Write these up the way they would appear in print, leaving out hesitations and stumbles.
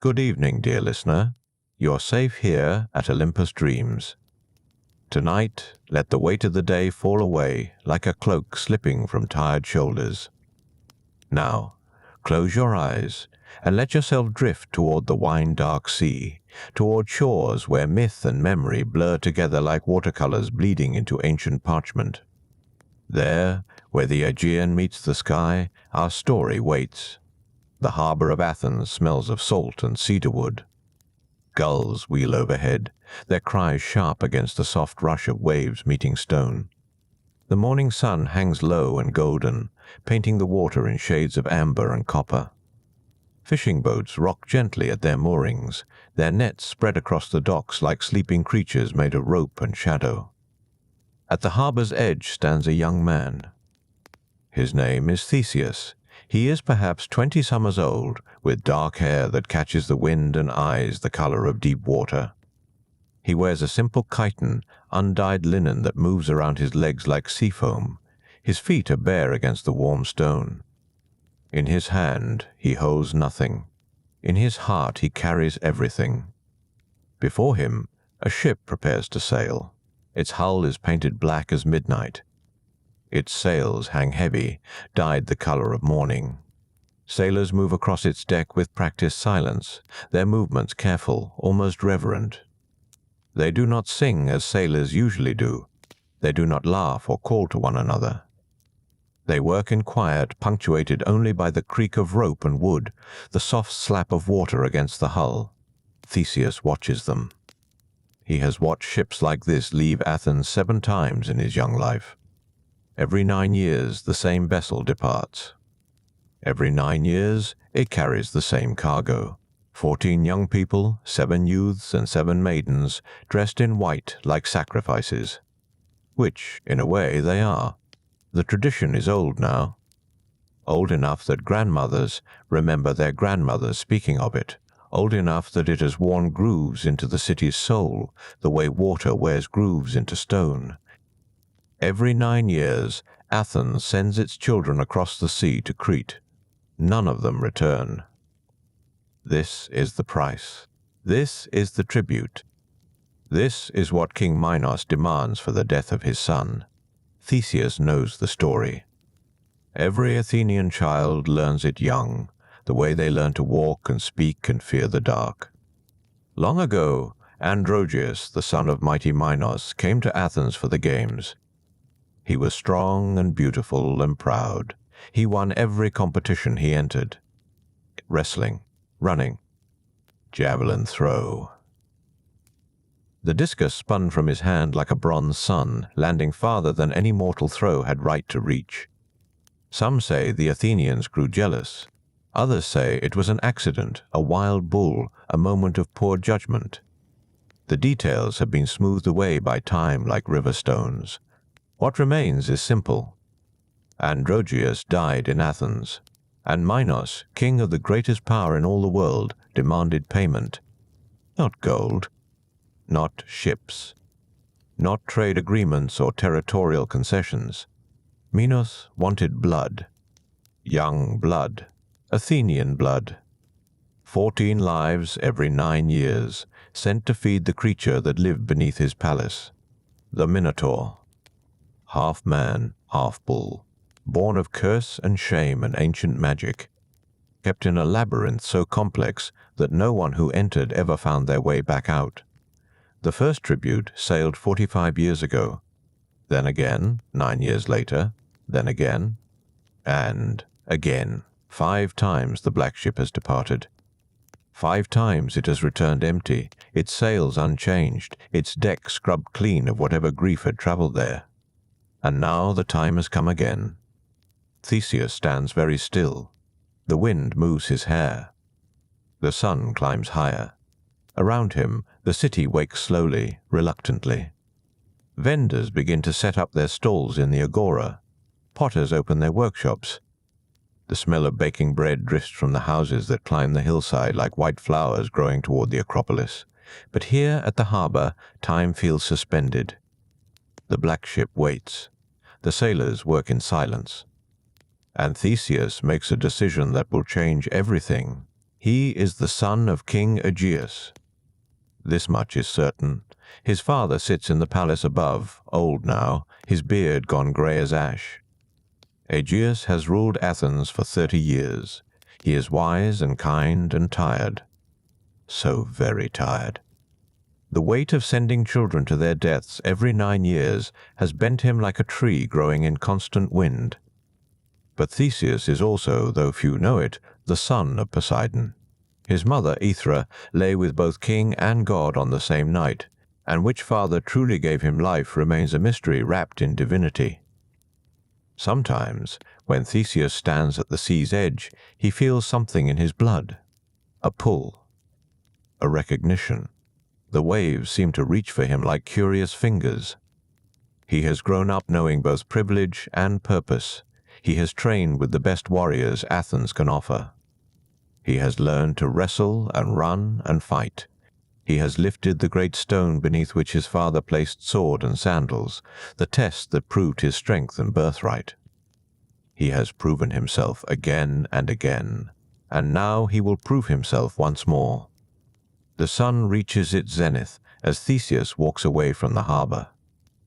Good evening, dear listener. You're safe here at Olympus Dreams. Tonight, let the weight of the day fall away like a cloak slipping from tired shoulders. Now, close your eyes and let yourself drift toward the wine-dark sea, toward shores where myth and memory blur together like watercolors bleeding into ancient parchment. There, where the Aegean meets the sky, our story waits. The harbor of Athens smells of salt and cedarwood. Gulls wheel overhead, their cries sharp against the soft rush of waves meeting stone. The morning sun hangs low and golden, painting the water in shades of amber and copper. Fishing boats rock gently at their moorings, their nets spread across the docks like sleeping creatures made of rope and shadow. At the harbor's edge stands a young man. His name is Theseus. He is perhaps 20 summers old, with dark hair that catches the wind and eyes the color of deep water. He wears a simple chiton, undyed linen that moves around his legs like sea foam. His feet are bare against the warm stone. In his hand he holds nothing. In his heart he carries everything. Before him, a ship prepares to sail. Its hull is painted black as midnight. Its sails hang heavy, dyed the color of mourning. Sailors move across its deck with practiced silence, their movements careful, almost reverent. They do not sing as sailors usually do. They do not laugh or call to one another. They work in quiet, punctuated only by the creak of rope and wood, the soft slap of water against the hull. Theseus watches them. He has watched ships like this leave Athens 7 times in his young life. Every 9 years, the same vessel departs. Every 9 years, it carries the same cargo. 14 young people, 7 youths, and 7 maidens, dressed in white like sacrifices. Which, in a way, they are. The tradition is old now. Old enough that grandmothers remember their grandmothers speaking of it. Old enough that it has worn grooves into the city's soul, the way water wears grooves into stone. Every 9 years, Athens sends its children across the sea to Crete. None of them return. This is the price. This is the tribute. This is what King Minos demands for the death of his son. Theseus knows the story. Every Athenian child learns it young, the way they learn to walk and speak and fear the dark. Long ago, Androgeus, the son of mighty Minos, came to Athens for the games. He was strong and beautiful and proud. He won every competition he entered. Wrestling, running, javelin throw. The discus spun from his hand like a bronze sun, landing farther than any mortal throw had right to reach. Some say the Athenians grew jealous. Others say it was an accident, a wild bull, a moment of poor judgment. The details have been smoothed away by time like river stones. What remains is simple. Androgeus died in Athens, and Minos, king of the greatest power in all the world, demanded payment. Not gold, not ships, not trade agreements or territorial concessions. Minos wanted blood. Young blood. Athenian blood. 14 lives every 9 years, sent to feed the creature that lived beneath his palace. The Minotaur. Half man, half bull. Born of curse and shame and ancient magic. Kept in a labyrinth so complex that no one who entered ever found their way back out. The first tribute sailed 45 years ago. Then again, 9 years later. Then again. And again. 5 times the black ship has departed. 5 times it has returned empty, its sails unchanged, its deck scrubbed clean of whatever grief had traveled there. And now the time has come again. Theseus stands very still. The wind moves his hair. The sun climbs higher. Around him, the city wakes slowly, reluctantly. Vendors begin to set up their stalls in the agora. Potters open their workshops. The smell of baking bread drifts from the houses that climb the hillside like white flowers growing toward the Acropolis. But here at the harbor, time feels suspended. The black ship waits. The sailors work in silence. And Theseus makes a decision that will change everything. He is the son of King Aegeus. This much is certain. His father sits in the palace above, old now, his beard gone grey as ash. Aegeus has ruled Athens for 30 years. He is wise and kind and tired. So very tired. The weight of sending children to their deaths every 9 years has bent him like a tree growing in constant wind. But Theseus is also, though few know it, the son of Poseidon. His mother, Aethra, lay with both king and god on the same night, and which father truly gave him life remains a mystery wrapped in divinity. Sometimes, when Theseus stands at the sea's edge, he feels something in his blood. A pull. A recognition. The waves seem to reach for him like curious fingers. He has grown up knowing both privilege and purpose. He has trained with the best warriors Athens can offer. He has learned to wrestle and run and fight. He has lifted the great stone beneath which his father placed sword and sandals, the test that proved his strength and birthright. He has proven himself again and again, and now he will prove himself once more. The sun reaches its zenith as Theseus walks away from the harbor.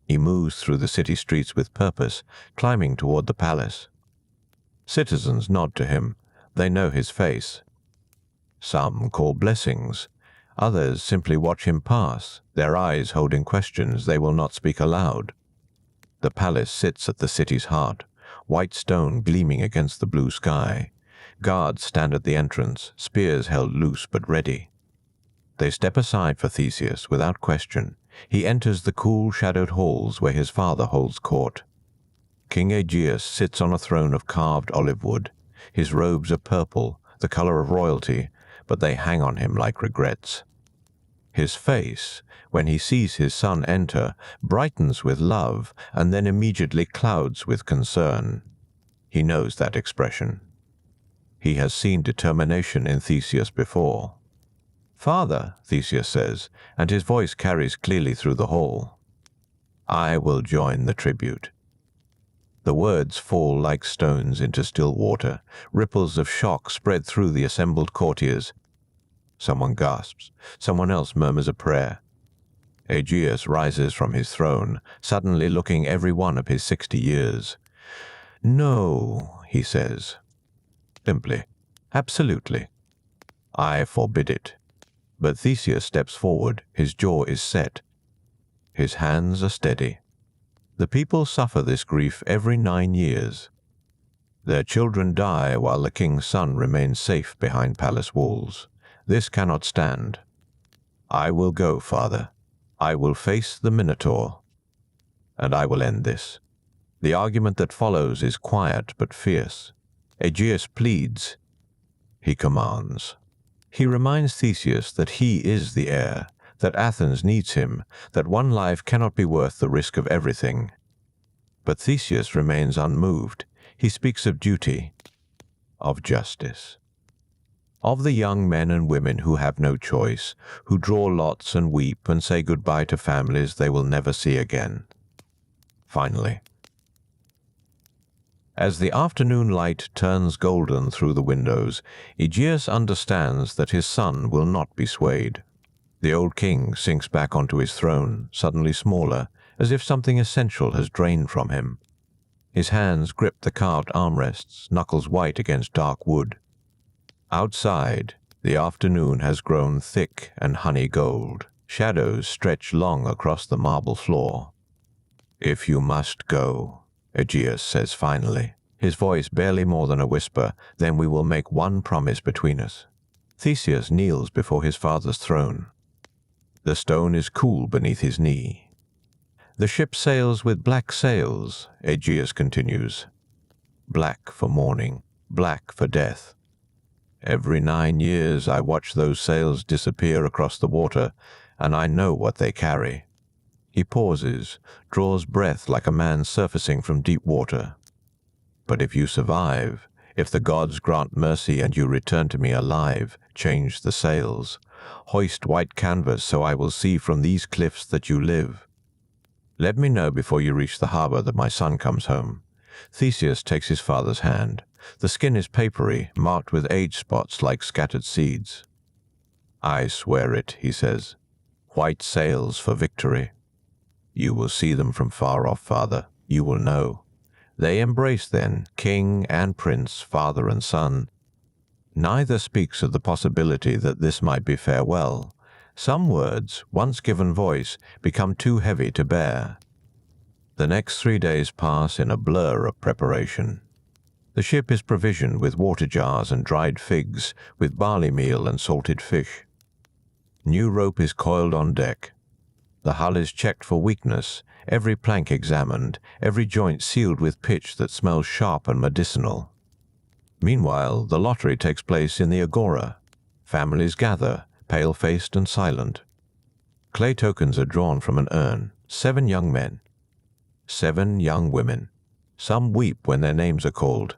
He moves through the city streets with purpose, climbing toward the palace. Citizens nod to him. They know his face. Some call blessings. Others simply watch him pass, their eyes holding questions they will not speak aloud. The palace sits at the city's heart, white stone gleaming against the blue sky. Guards stand at the entrance, spears held loose but ready. They step aside for Theseus without question. He enters the cool, shadowed halls where his father holds court. King Aegeus sits on a throne of carved olive wood. His robes are purple, the color of royalty, but they hang on him like regrets. His face, when he sees his son enter, brightens with love and then immediately clouds with concern. He knows that expression. He has seen determination in Theseus before. "Father," Theseus says, and his voice carries clearly through the hall. "I will join the tribute." The words fall like stones into still water. Ripples of shock spread through the assembled courtiers. Someone gasps. Someone else murmurs a prayer. Aegeus rises from his throne, suddenly looking every one of his 60 years. "No," he says. Simply. "Absolutely. I forbid it." But Theseus steps forward. His jaw is set. His hands are steady. The people suffer this grief every 9 years. Their children die while the king's son remains safe behind palace walls. This cannot stand. "I will go, father. I will face the Minotaur. And I will end this." The argument that follows is quiet but fierce. Aegeus pleads. He commands. He reminds Theseus that he is the heir, that Athens needs him, that one life cannot be worth the risk of everything. But Theseus remains unmoved. He speaks of duty, of justice, of the young men and women who have no choice, who draw lots and weep and say goodbye to families they will never see again. Finally, as the afternoon light turns golden through the windows, Aegeus understands that his son will not be swayed. The old king sinks back onto his throne, suddenly smaller, as if something essential has drained from him. His hands grip the carved armrests, knuckles white against dark wood. Outside, the afternoon has grown thick and honey gold. Shadows stretch long across the marble floor. "If you must go," Aegeus says finally, his voice barely more than a whisper, "then we will make one promise between us." Theseus kneels before his father's throne. The stone is cool beneath his knee. "The ship sails with black sails," Aegeus continues. "Black for mourning, black for death. Every 9 years I watch those sails disappear across the water, and I know what they carry." He pauses, draws breath like a man surfacing from deep water. "But if you survive, if the gods grant mercy and you return to me alive, change the sails. Hoist white canvas so I will see from these cliffs that you live. Let me know before you reach the harbor that my son comes home. Theseus takes his father's hand. The skin is papery, marked with age spots like scattered seeds. "I swear it," he says. "White sails for victory. You will see them from far off, father. You will know." They embrace then, king and prince, father and son. Neither speaks of the possibility that this might be farewell. Some words, once given voice, become too heavy to bear. The next 3 days pass in a blur of preparation. The ship is provisioned with water jars and dried figs, with barley meal and salted fish. New rope is coiled on deck. The hull is checked for weakness, every plank examined, every joint sealed with pitch that smells sharp and medicinal. Meanwhile, the lottery takes place in the agora. Families gather, pale-faced and silent. Clay tokens are drawn from an urn. 7 young men. 7 young women. Some weep when their names are called.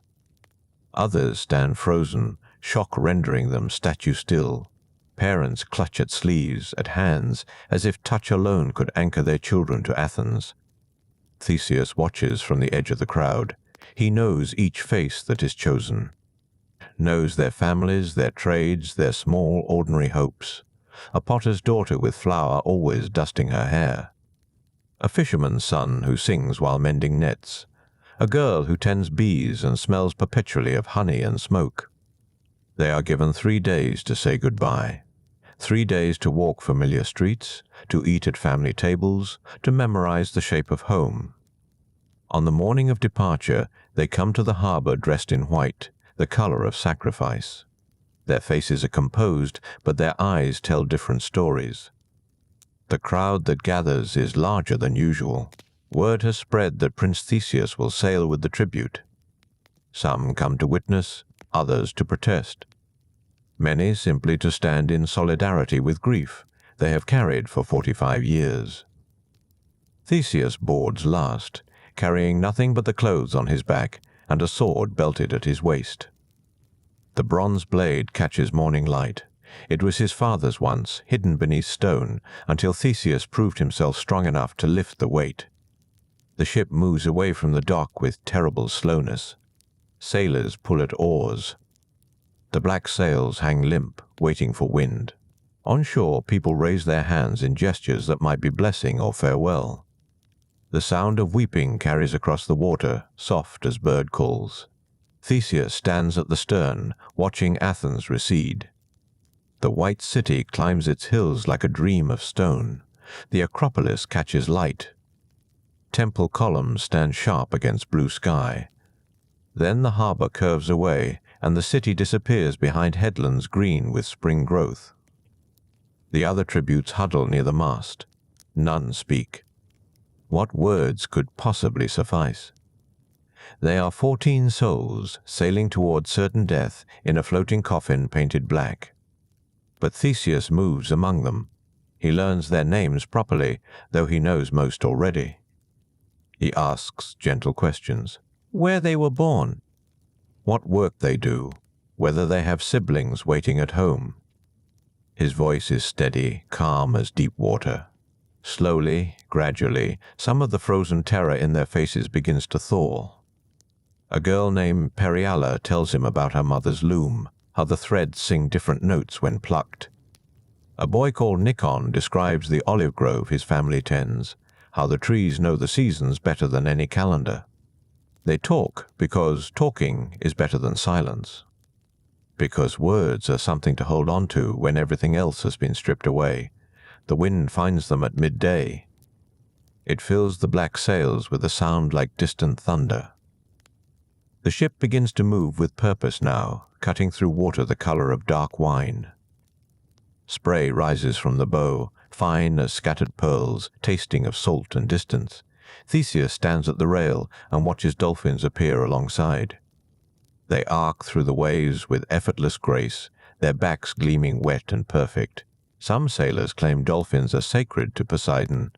Others stand frozen, shock rendering them statue still. Parents clutch at sleeves, at hands, as if touch alone could anchor their children to Athens. Theseus watches from the edge of the crowd. He knows each face that is chosen. Knows their families, their trades, their small, ordinary hopes. A potter's daughter with flour always dusting her hair. A fisherman's son who sings while mending nets. A girl who tends bees and smells perpetually of honey and smoke. They are given 3 days to say goodbye. 3 days to walk familiar streets, to eat at family tables, to memorize the shape of home. On the morning of departure, they come to the harbor dressed in white, the color of sacrifice. Their faces are composed, but their eyes tell different stories. The crowd that gathers is larger than usual. Word has spread that Prince Theseus will sail with the tribute. Some come to witness, others to protest. Many simply to stand in solidarity with grief they have carried for 45 years. Theseus boards last, carrying nothing but the clothes on his back and a sword belted at his waist. The bronze blade catches morning light. It was his father's once, hidden beneath stone, until Theseus proved himself strong enough to lift the weight. The ship moves away from the dock with terrible slowness. Sailors pull at oars. The black sails hang limp, waiting for wind. On shore, people raise their hands in gestures that might be blessing or farewell. The sound of weeping carries across the water, soft as bird calls. Theseus stands at the stern, watching Athens recede. The white city climbs its hills like a dream of stone. The Acropolis catches light. Temple columns stand sharp against blue sky. Then the harbor curves away, and the city disappears behind headlands green with spring growth. The other tributes huddle near the mast. None speak. What words could possibly suffice? They are 14 souls sailing toward certain death in a floating coffin painted black. But Theseus moves among them. He learns their names properly, though he knows most already. He asks gentle questions. Where they were born, what work they do, whether they have siblings waiting at home. His voice is steady, calm as deep water. Slowly, gradually, some of the frozen terror in their faces begins to thaw. A girl named Periala tells him about her mother's loom, how the threads sing different notes when plucked. A boy called Nikon describes the olive grove his family tends, how the trees know the seasons better than any calendar. They talk because talking is better than silence. Because words are something to hold on to when everything else has been stripped away. The wind finds them at midday. It fills the black sails with a sound like distant thunder. The ship begins to move with purpose now, cutting through water the color of dark wine. Spray rises from the bow, fine as scattered pearls, tasting of salt and distance. Theseus stands at the rail and watches dolphins appear alongside. They arc through the waves with effortless grace, their backs gleaming wet and perfect. Some sailors claim dolphins are sacred to Poseidon,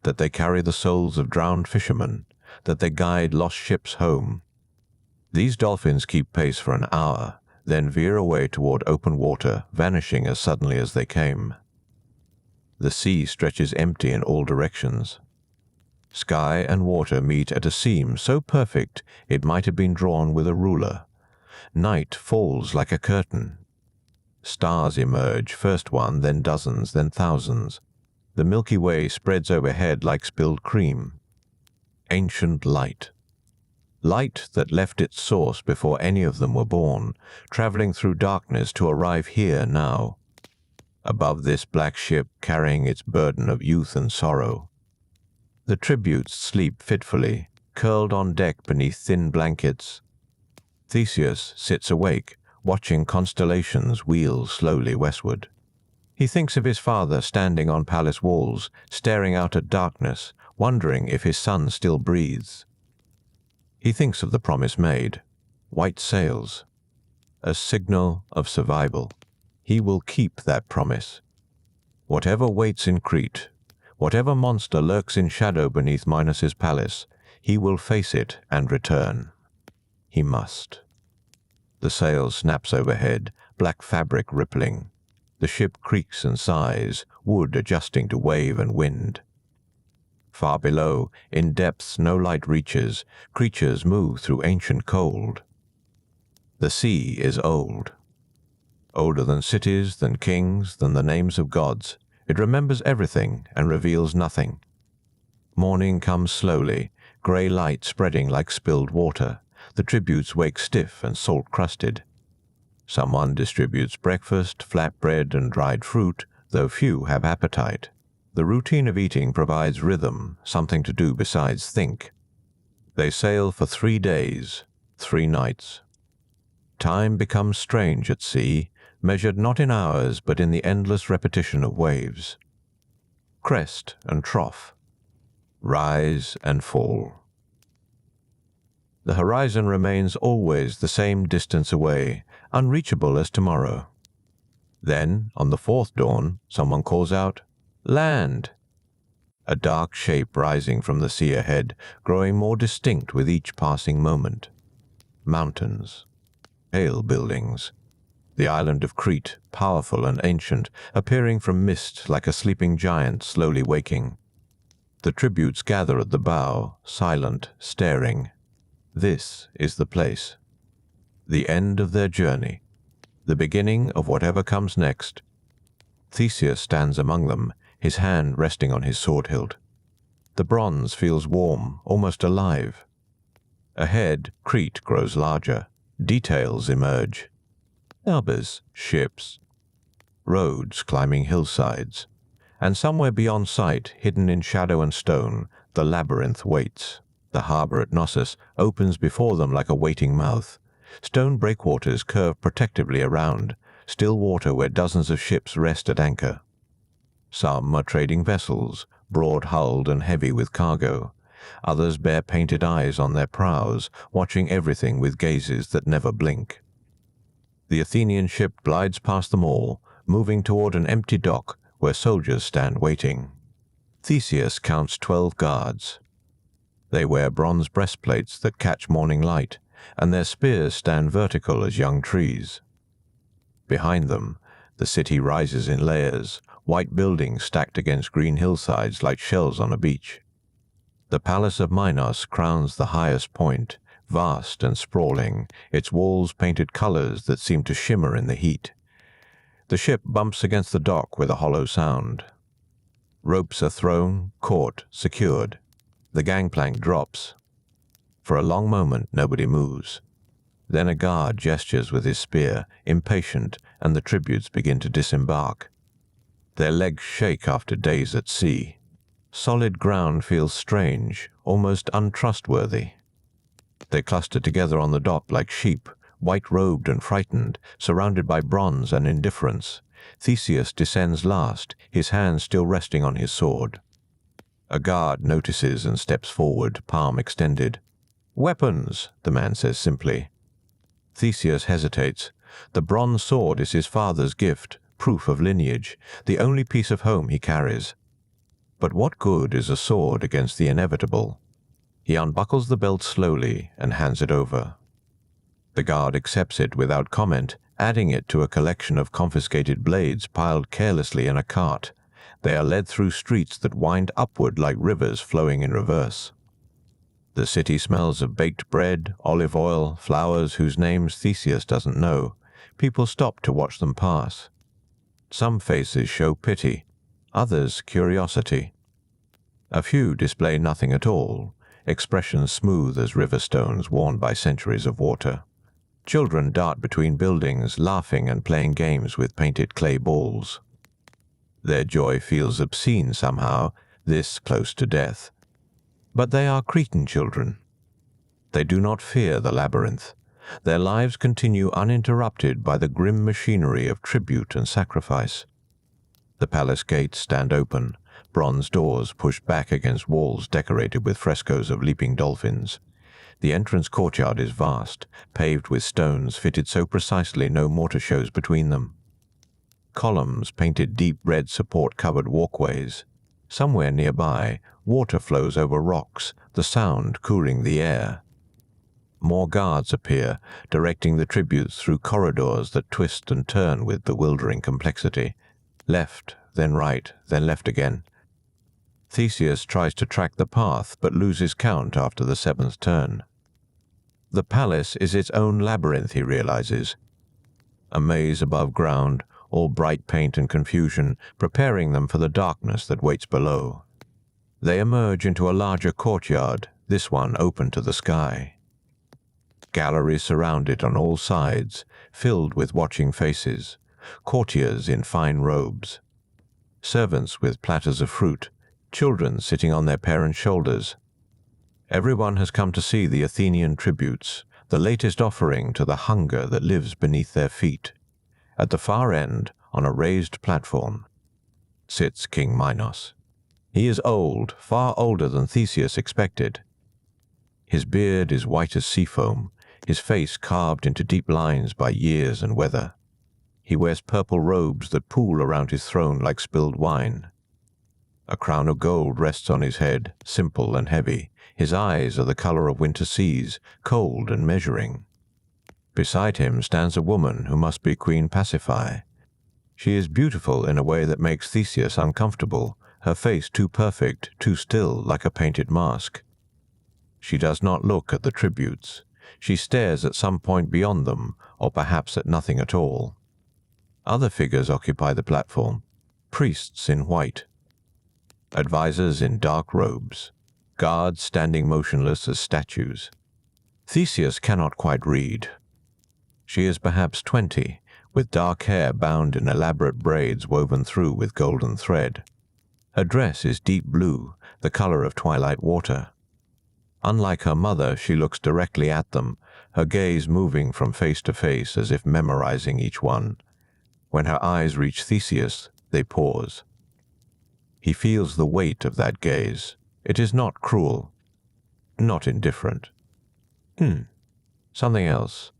that they carry the souls of drowned fishermen, that they guide lost ships home. These dolphins keep pace for an hour, then veer away toward open water, vanishing as suddenly as they came. The sea stretches empty in all directions. Sky and water meet at a seam so perfect it might have been drawn with a ruler. Night falls like a curtain. Stars emerge, first one, then dozens, then thousands. The Milky Way spreads overhead like spilled cream. Ancient light. Light that left its source before any of them were born, traveling through darkness to arrive here now. Above this black ship carrying its burden of youth and sorrow. The tributes sleep fitfully, curled on deck beneath thin blankets. Theseus sits awake, watching constellations wheel slowly westward. He thinks of his father standing on palace walls, staring out at darkness, wondering if his son still breathes. He thinks of the promise made, white sails, a signal of survival. He will keep that promise. Whatever waits in Crete, whatever monster lurks in shadow beneath Minos's palace, he will face it and return. He must. The sail snaps overhead, black fabric rippling. The ship creaks and sighs, wood adjusting to wave and wind. Far below, in depths no light reaches, creatures move through ancient cold. The sea is old. Older than cities, than kings, than the names of gods. It remembers everything and reveals nothing. Morning comes slowly, grey light spreading like spilled water. The tributes wake stiff and salt-crusted. Someone distributes breakfast, flatbread, and dried fruit, though few have appetite. The routine of eating provides rhythm, something to do besides think. They sail for 3 days, 3 nights. Time becomes strange at sea, measured not in hours but in the endless repetition of waves. Crest and trough. Rise and fall. The horizon remains always the same distance away, unreachable as tomorrow. Then, on the 4th dawn, someone calls out, "Land!" A dark shape rising from the sea ahead, growing more distinct with each passing moment. Mountains. Pale buildings. The island of Crete, powerful and ancient, appearing from mist like a sleeping giant slowly waking. The tributes gather at the bow, silent, staring. This is the place. The end of their journey. The beginning of whatever comes next. Theseus stands among them, his hand resting on his sword hilt. The bronze feels warm, almost alive. Ahead, Crete grows larger. Details emerge. Arbors, ships, roads climbing hillsides. And somewhere beyond sight, hidden in shadow and stone, the labyrinth waits. The harbor at Knossos opens before them like a waiting mouth. Stone breakwaters curve protectively around, still water where dozens of ships rest at anchor. Some are trading vessels, broad-hulled and heavy with cargo. Others bear painted eyes on their prows, watching everything with gazes that never blink. The Athenian ship glides past them all, moving toward an empty dock where soldiers stand waiting. Theseus counts 12 guards. They wear bronze breastplates that catch morning light, and their spears stand vertical as young trees. Behind them, the city rises in layers, white buildings stacked against green hillsides like shells on a beach. The palace of Minos crowns the highest point, vast and sprawling, its walls painted colors that seem to shimmer in the heat. The ship bumps against the dock with a hollow sound. Ropes are thrown, caught, secured. The gangplank drops. For a long moment, nobody moves. Then a guard gestures with his spear, impatient, and the tributes begin to disembark. Their legs shake after days at sea. Solid ground feels strange, almost untrustworthy. They cluster together on the dock like sheep, white-robed and frightened, surrounded by bronze and indifference. Theseus descends last, his hand still resting on his sword. A guard notices and steps forward, palm extended. "Weapons," the man says simply. Theseus hesitates. The bronze sword is his father's gift, proof of lineage, the only piece of home he carries. But what good is a sword against the inevitable? He unbuckles the belt slowly and hands it over. The guard accepts it without comment, adding it to a collection of confiscated blades piled carelessly in a cart. They are led through streets that wind upward like rivers flowing in reverse. The city smells of baked bread, olive oil, flowers whose names Theseus doesn't know. People stop to watch them pass. Some faces show pity, others curiosity. A few display nothing at all, expressions smooth as river stones worn by centuries of water. Children dart between buildings, laughing and playing games with painted clay balls. Their joy feels obscene somehow, this close to death. But they are Cretan children. They do not fear the labyrinth. Their lives continue uninterrupted by the grim machinery of tribute and sacrifice. The palace gates stand open, bronze doors pushed back against walls decorated with frescoes of leaping dolphins. The entrance courtyard is vast, paved with stones fitted so precisely no mortar shows between them. Columns painted deep red support covered walkways. Somewhere nearby, water flows over rocks, the sound cooling the air. More guards appear, directing the tributes through corridors that twist and turn with bewildering complexity. Left, then right, then left again. Theseus tries to track the path, but loses count after the seventh turn. The palace is its own labyrinth, he realizes. A maze above ground, all bright paint and confusion, preparing them for the darkness that waits below. They emerge into a larger courtyard, this one open to the sky. Galleries surround it on all sides, filled with watching faces, courtiers in fine robes, servants with platters of fruit, children sitting on their parents' shoulders. Everyone has come to see the Athenian tributes, the latest offering to the hunger that lives beneath their feet. At the far end, on a raised platform, sits King Minos. He is old, far older than Theseus expected. His beard is white as sea foam, his face carved into deep lines by years and weather. He wears purple robes that pool around his throne like spilled wine. A crown of gold rests on his head, simple and heavy. His eyes are the color of winter seas, cold and measuring. Beside him stands a woman who must be Queen Pasiphae. She is beautiful in a way that makes Theseus uncomfortable, her face too perfect, too still, like a painted mask. She does not look at the tributes. She stares at some point beyond them, or perhaps at nothing at all. Other figures occupy the platform, priests in white, advisors in dark robes, guards standing motionless as statues. Theseus cannot quite read. She is perhaps 20, with dark hair bound in elaborate braids woven through with golden thread. Her dress is deep blue, the color of twilight water. Unlike her mother, she looks directly at them, her gaze moving from face to face as if memorizing each one. When her eyes reach Theseus, they pause. He feels the weight of that gaze. It is not cruel, not indifferent. Something else.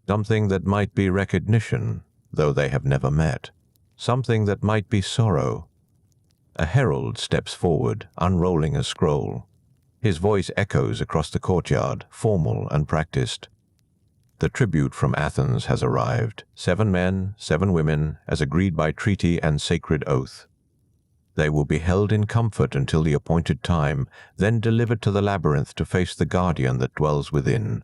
Something that might be recognition, though they have never met. Something that might be sorrow. A herald steps forward, unrolling a scroll. His voice echoes across the courtyard, formal and practiced. The tribute from Athens has arrived, 7 men, 7 women, as agreed by treaty and sacred oath. They will be held in comfort until the appointed time, then delivered to the labyrinth to face the guardian that dwells within.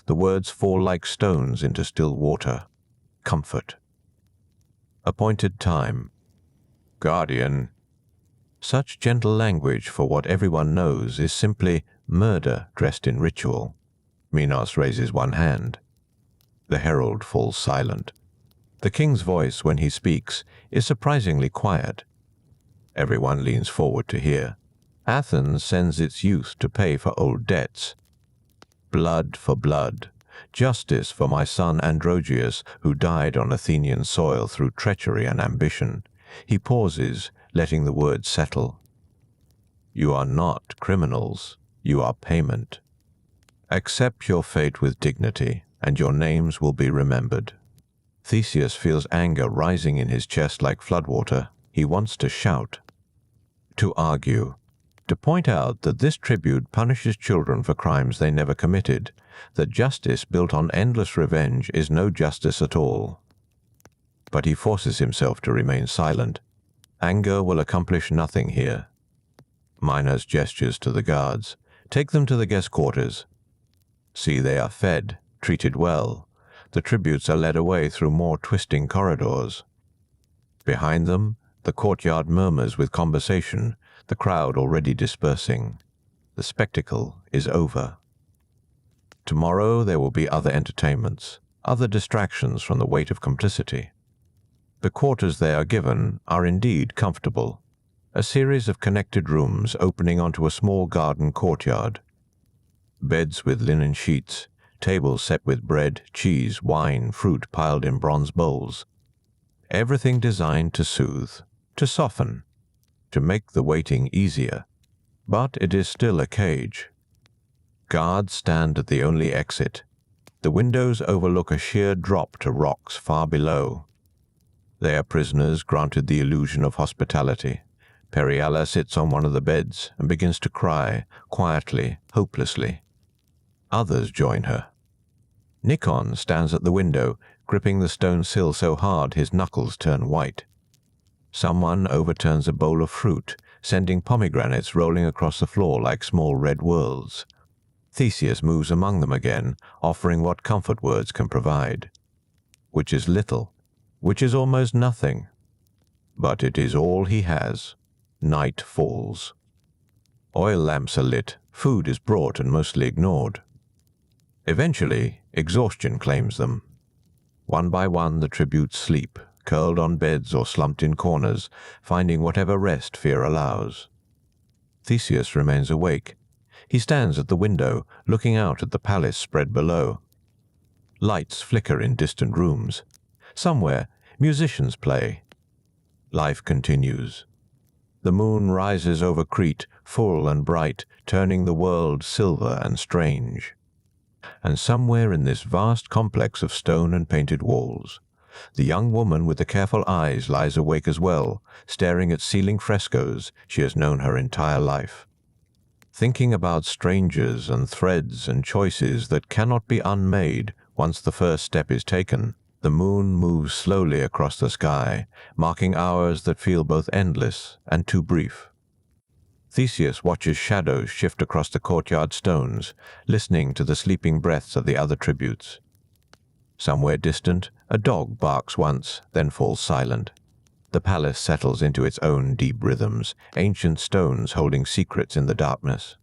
The words fall like stones into still water. Comfort. Appointed time. Guardian. Such gentle language for what everyone knows is simply murder dressed in ritual. Minos raises one hand. The herald falls silent. The king's voice, when he speaks, is surprisingly quiet. Everyone leans forward to hear. Athens sends its youth to pay for old debts. Blood for blood. Justice for my son Androgeus, who died on Athenian soil through treachery and ambition. He pauses, letting the words settle. You are not criminals. You are payment. Accept your fate with dignity, and your names will be remembered. Theseus feels anger rising in his chest like floodwater. He wants to shout, to argue, to point out that this tribute punishes children for crimes they never committed, that justice built on endless revenge is no justice at all. But he forces himself to remain silent. Anger will accomplish nothing here. Minos gestures to the guards. Take them to the guest quarters. See, they are fed, treated well. The tributes are led away through more twisting corridors. Behind them, the courtyard murmurs with conversation, the crowd already dispersing. The spectacle is over. Tomorrow there will be other entertainments, other distractions from the weight of complicity. The quarters they are given are indeed comfortable, a series of connected rooms opening onto a small garden courtyard. Beds with linen sheets, tables set with bread, cheese, wine, fruit piled in bronze bowls. Everything designed to soothe, to soften, to make the waiting easier. But it is still a cage. Guards stand at the only exit. The windows overlook a sheer drop to rocks far below. They are prisoners granted the illusion of hospitality. Periala sits on one of the beds and begins to cry, quietly, hopelessly. Others join her. Nikon stands at the window, gripping the stone sill so hard his knuckles turn white. Someone overturns a bowl of fruit, sending pomegranates rolling across the floor like small red whirls. Theseus moves among them again, offering what comfort words can provide. Which is little, which is almost nothing. But it is all he has. Night falls. Oil lamps are lit, food is brought and mostly ignored. Eventually, exhaustion claims them. One by one the tributes sleep, curled on beds or slumped in corners, finding whatever rest fear allows. Theseus remains awake. He stands at the window, looking out at the palace spread below. Lights flicker in distant rooms. Somewhere, musicians play. Life continues. The moon rises over Crete, full and bright, turning the world silver and strange. And somewhere in this vast complex of stone and painted walls, the young woman with the careful eyes lies awake as well, staring at ceiling frescoes she has known her entire life. Thinking about strangers and threads and choices that cannot be unmade once the first step is taken, the moon moves slowly across the sky, marking hours that feel both endless and too brief. Theseus watches shadows shift across the courtyard stones, listening to the sleeping breaths of the other tributes. Somewhere distant, a dog barks once, then falls silent. The palace settles into its own deep rhythms, ancient stones holding secrets in the darkness.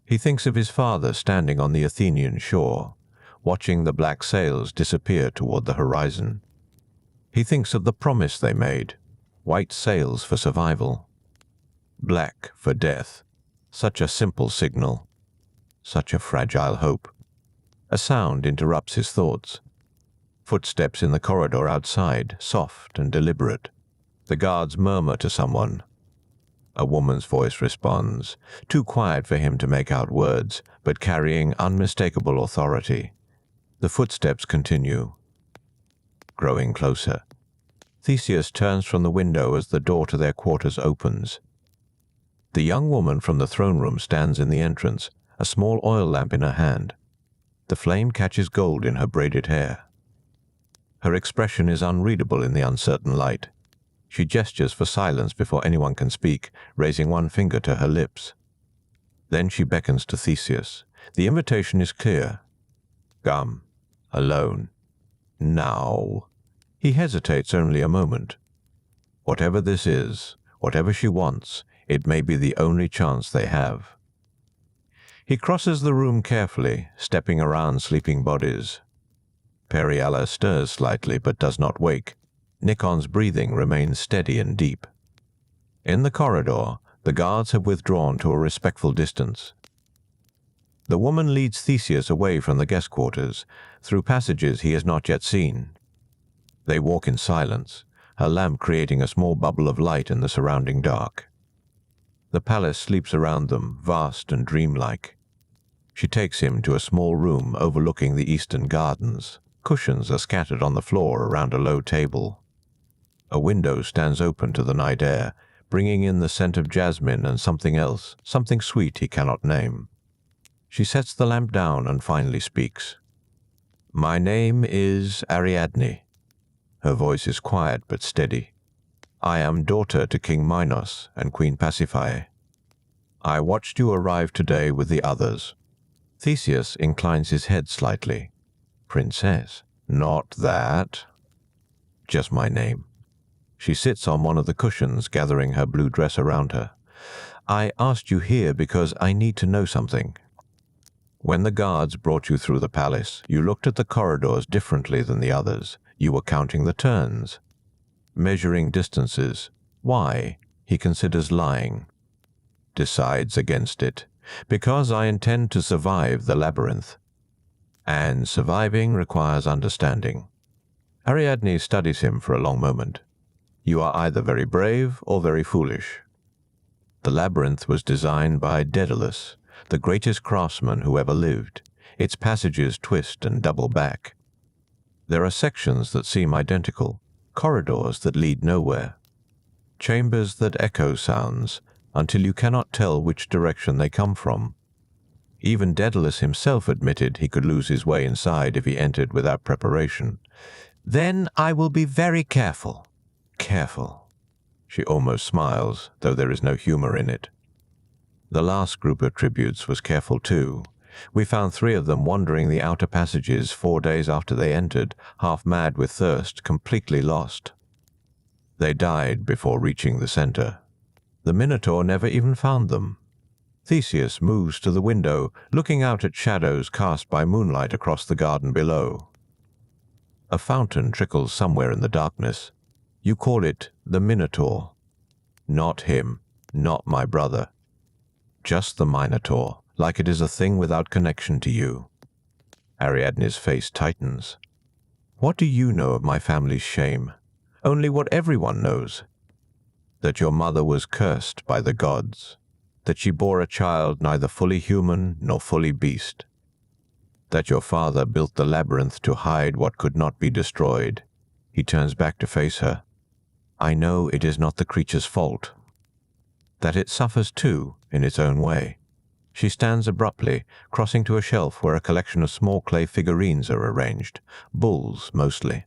He thinks of his father standing on the Athenian shore, watching the black sails disappear toward the horizon. He thinks of the promise they made, white sails for survival, black for death. Such a simple signal, such a fragile hope. A sound interrupts his thoughts. Footsteps in the corridor outside, soft and deliberate. The guards murmur to someone. A woman's voice responds, too quiet for him to make out words, but carrying unmistakable authority. The footsteps continue, growing closer. Theseus turns from the window as the door to their quarters opens. The young woman from the throne room stands in the entrance, a small oil lamp in her hand. The flame catches gold in her braided hair. Her expression is unreadable in the uncertain light. She gestures for silence before anyone can speak, raising one finger to her lips. Then she beckons to Theseus. The invitation is clear. Come, alone. Now. He hesitates only a moment. Whatever this is, whatever she wants, it may be the only chance they have. He crosses the room carefully, stepping around sleeping bodies. Periala stirs slightly but does not wake. Nikon's breathing remains steady and deep. In the corridor, the guards have withdrawn to a respectful distance. The woman leads Theseus away from the guest quarters, through passages he has not yet seen. They walk in silence, her lamp creating a small bubble of light in the surrounding dark. The palace sleeps around them, vast and dreamlike. She takes him to a small room overlooking the eastern gardens. Cushions are scattered on the floor around a low table. A window stands open to the night air, bringing in the scent of jasmine and something else, something sweet he cannot name. She sets the lamp down and finally speaks. My name is Ariadne. Her voice is quiet but steady. I am daughter to King Minos and Queen Pasiphae. I watched you arrive today with the others." Theseus inclines his head slightly. "Princess, not that. Just my name." She sits on one of the cushions, gathering her blue dress around her. "I asked you here because I need to know something. When the guards brought you through the palace, you looked at the corridors differently than the others. You were counting the turns, measuring distances. Why?" He considers lying. Decides against it. "Because I intend to survive the labyrinth. And surviving requires understanding." Ariadne studies him for a long moment. "You are either very brave or very foolish. The labyrinth was designed by Daedalus, the greatest craftsman who ever lived. Its passages twist and double back. There are sections that seem identical, corridors that lead nowhere, chambers that echo sounds until you cannot tell which direction they come from. Even Daedalus himself admitted he could lose his way inside if he entered without preparation. Then I will be very careful." Careful. She almost smiles, though there is no humor in it. "The last group of tributes was careful too. We found 3 of them wandering the outer passages 4 days after they entered, half mad with thirst, completely lost. They died before reaching the center. The Minotaur never even found them." Theseus moves to the window, looking out at shadows cast by moonlight across the garden below. A fountain trickles somewhere in the darkness. "You call it the Minotaur." "Not him, not my brother. Just the Minotaur, like it is a thing without connection to you." Ariadne's face tightens. "What do you know of my family's shame?" "Only what everyone knows. That your mother was cursed by the gods. That she bore a child neither fully human nor fully beast. That your father built the labyrinth to hide what could not be destroyed." He turns back to face her. "I know it is not the creature's fault. That it suffers too, in its own way." She stands abruptly, crossing to a shelf where a collection of small clay figurines are arranged, bulls mostly,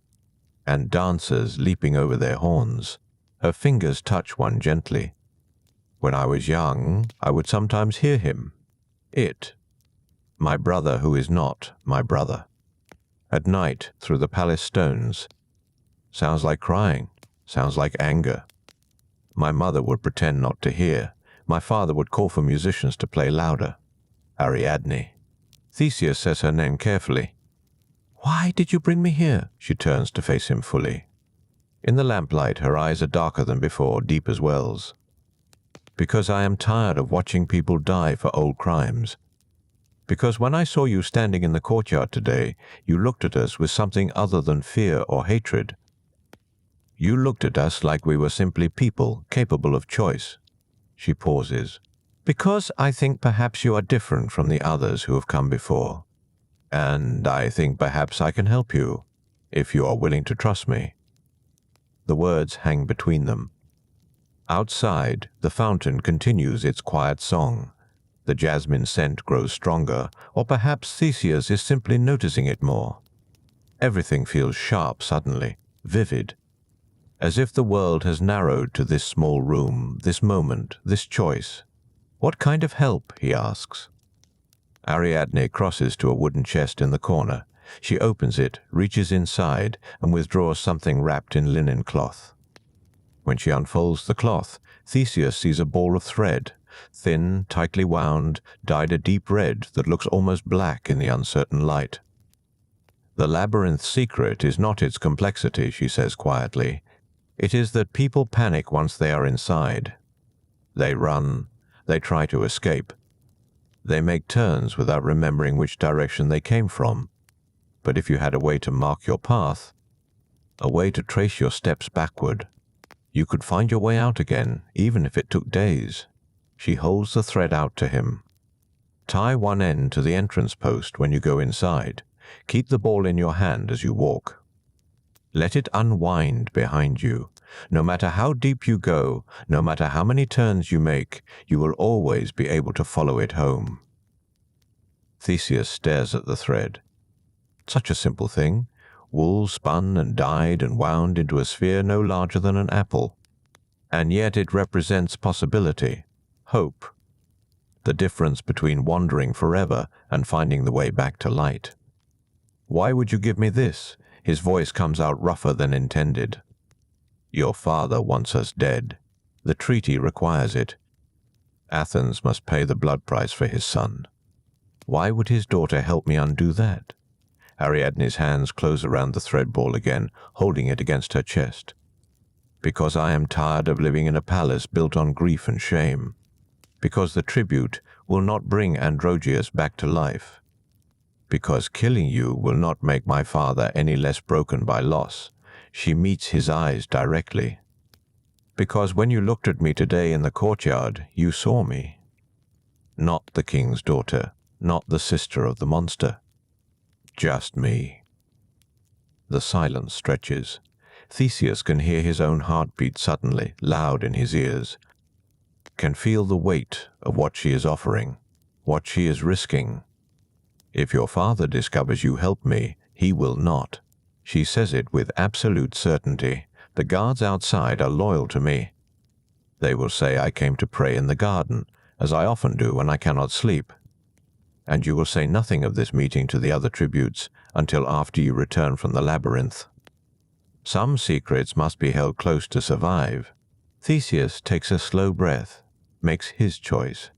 and dancers leaping over their horns. Her fingers touch one gently. "When I was young, I would sometimes hear him. It. My brother who is not my brother. At night, through the palace stones. Sounds like crying, sounds like anger. My mother would pretend not to hear. My father would call for musicians to play louder. Ariadne." Theseus says her name carefully. "Why did you bring me here?" She turns to face him fully. In the lamplight, her eyes are darker than before, deep as wells. "Because I am tired of watching people die for old crimes. Because when I saw you standing in the courtyard today, you looked at us with something other than fear or hatred. You looked at us like we were simply people capable of choice." She pauses. "Because I think perhaps you are different from the others who have come before. And I think perhaps I can help you, if you are willing to trust me." The words hang between them. Outside, the fountain continues its quiet song. The jasmine scent grows stronger, or perhaps Theseus is simply noticing it more. Everything feels sharp suddenly, vivid, as if the world has narrowed to this small room, this moment, this choice. "What kind of help?" he asks. Ariadne crosses to a wooden chest in the corner. She opens it, reaches inside, and withdraws something wrapped in linen cloth. When she unfolds the cloth, Theseus sees a ball of thread, thin, tightly wound, dyed a deep red that looks almost black in the uncertain light. "The labyrinth's secret is not its complexity," she says quietly. "It is that people panic once they are inside. They run, they try to escape. They make turns without remembering which direction they came from. But if you had a way to mark your path, a way to trace your steps backward, you could find your way out again, even if it took days." She holds the thread out to him. "Tie one end to the entrance post when you go inside. Keep the ball in your hand as you walk. Let it unwind behind you. No matter how deep you go, no matter how many turns you make, you will always be able to follow it home." Theseus stares at the thread. Such a simple thing. Wool spun and dyed and wound into a sphere no larger than an apple. And yet it represents possibility, hope, the difference between wandering forever and finding the way back to light. Why would you give me this? His voice comes out rougher than intended. Your father wants us dead. The treaty requires it. Athens must pay the blood price for his son. Why would his daughter help me undo that? Ariadne's hands close around the thread ball again, holding it against her chest. Because I am tired of living in a palace built on grief and shame. Because the tribute will not bring Androgeus back to life. Because killing you will not make my father any less broken by loss. She meets his eyes directly. Because when you looked at me today in the courtyard, you saw me. Not the king's daughter, not the sister of the monster. Just me. The silence stretches. Theseus can hear his own heartbeat suddenly, loud in his ears. Can feel the weight of what she is offering, what she is risking. If your father discovers you helped me, he will not. She says it with absolute certainty. The guards outside are loyal to me. They will say I came to pray in the garden, as I often do when I cannot sleep. And you will say nothing of this meeting to the other tributes until after you return from the labyrinth. Some secrets must be held close to survive. Theseus takes a slow breath, makes his choice.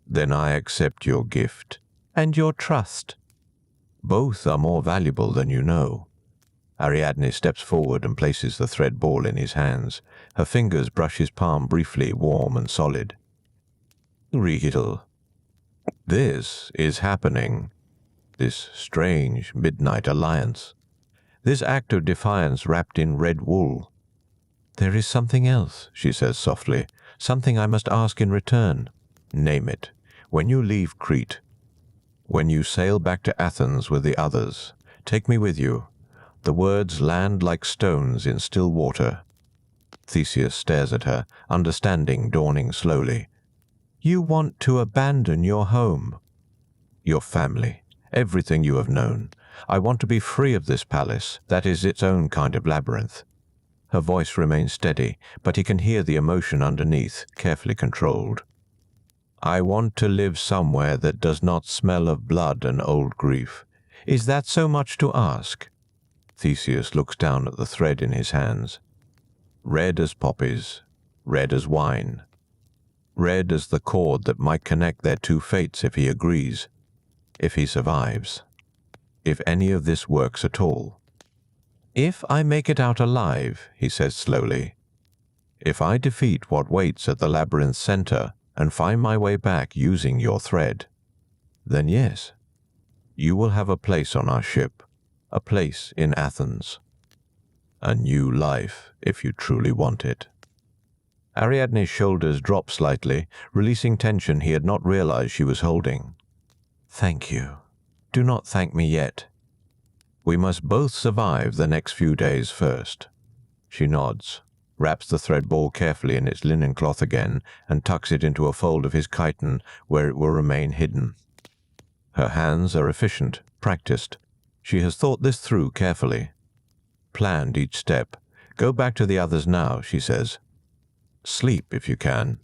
Then I accept your gift. And your trust. Both are more valuable than you know. Ariadne steps forward and places the thread ball in his hands. Her fingers brush his palm briefly, warm and solid. Riedel. This is happening. This strange midnight alliance. This act of defiance wrapped in red wool. There is something else, she says softly. Something I must ask in return. Name it. When you leave Crete, when you sail back to Athens with the others, take me with you. The words land like stones in still water. Theseus stares at her, understanding dawning slowly. You want to abandon your home, your family, everything you have known. I want to be free of this palace that is its own kind of labyrinth. Her voice remains steady, but he can hear the emotion underneath, carefully controlled. I want to live somewhere that does not smell of blood and old grief. Is that so much to ask? Theseus looks down at the thread in his hands. Red as poppies, red as wine. Red as the cord that might connect their two fates if he agrees, if he survives, if any of this works at all. If I make it out alive, he says slowly, if I defeat what waits at the labyrinth's center and find my way back using your thread, then yes, you will have a place on our ship, a place in Athens. A new life, if you truly want it. Ariadne's shoulders drop slightly, releasing tension he had not realized she was holding. Thank you. Do not thank me yet. We must both survive the next few days first. She nods, wraps the thread ball carefully in its linen cloth again, and tucks it into a fold of his chiton where it will remain hidden. Her hands are efficient, practiced. She has thought this through carefully. Planned each step. Go back to the others now, she says. Sleep if you can.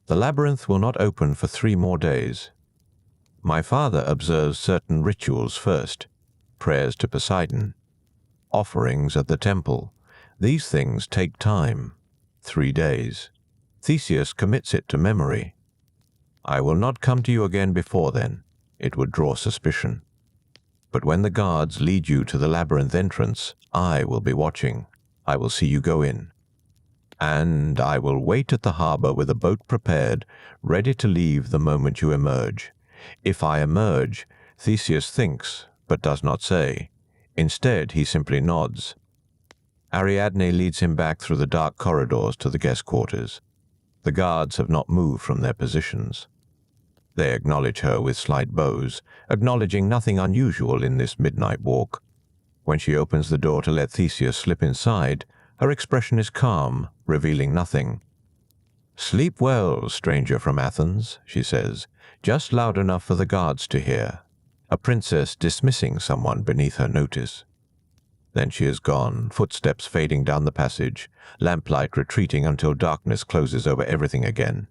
The labyrinth will not open for 3 more days. My father observes certain rituals first. Prayers to Poseidon. Offerings at the temple. These things take time. 3 days. Theseus commits it to memory. I will not come to you again before then. It would draw suspicion. But when the guards lead you to the labyrinth entrance, I will be watching. I will see you go in. And I will wait at the harbor with a boat prepared, ready to leave the moment you emerge. If I emerge, Theseus thinks, but does not say. Instead, he simply nods. Ariadne leads him back through the dark corridors to the guest quarters. The guards have not moved from their positions. They acknowledge her with slight bows, acknowledging nothing unusual in this midnight walk. When she opens the door to let Theseus slip inside, her expression is calm, revealing nothing. Sleep well, stranger from Athens, she says, just loud enough for the guards to hear. A princess dismissing someone beneath her notice. Then she is gone, footsteps fading down the passage, lamplight retreating until darkness closes over everything again.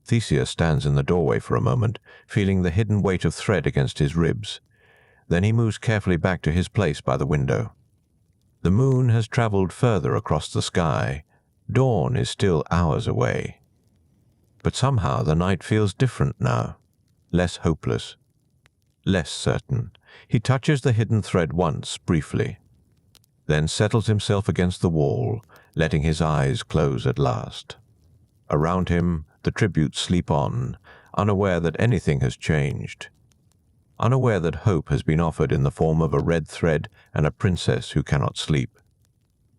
Theseus stands in the doorway for a moment, feeling the hidden weight of thread against his ribs. Then he moves carefully back to his place by the window. The moon has traveled further across the sky. Dawn is still hours away. But somehow the night feels different now, less hopeless, less certain. He touches the hidden thread once, briefly, then settles himself against the wall, letting his eyes close at last. Around him, the tributes sleep on, unaware that anything has changed, unaware that hope has been offered in the form of a red thread and a princess who cannot sleep.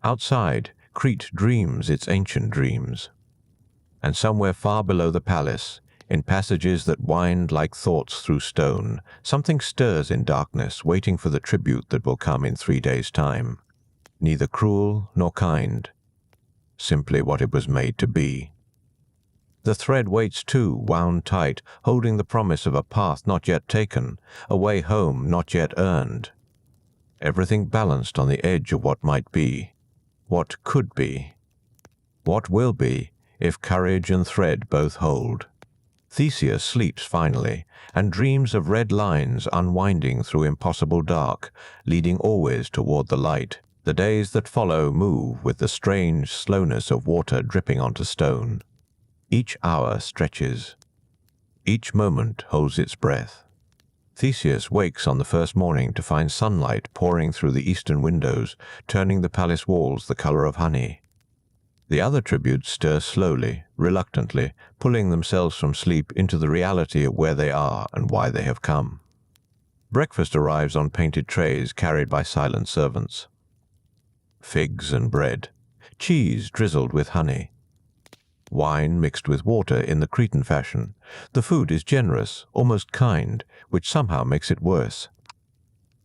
Outside, Crete dreams its ancient dreams. And somewhere far below the palace, in passages that wind like thoughts through stone, something stirs in darkness, waiting for the tribute that will come in 3 days' time. Neither cruel nor kind, simply what it was made to be. The thread waits too, wound tight, holding the promise of a path not yet taken, a way home not yet earned. Everything balanced on the edge of what might be, what could be, what will be, if courage and thread both hold. Theseus sleeps finally, and dreams of red lines unwinding through impossible dark, leading always toward the light. The days that follow move with the strange slowness of water dripping onto stone. Each hour stretches. Each moment holds its breath. Theseus wakes on the first morning to find sunlight pouring through the eastern windows, turning the palace walls the color of honey. The other tributes stir slowly, reluctantly, pulling themselves from sleep into the reality of where they are and why they have come. Breakfast arrives on painted trays carried by silent servants. Figs and bread, cheese drizzled with honey, wine mixed with water in the Cretan fashion. The food is generous, almost kind, which somehow makes it worse.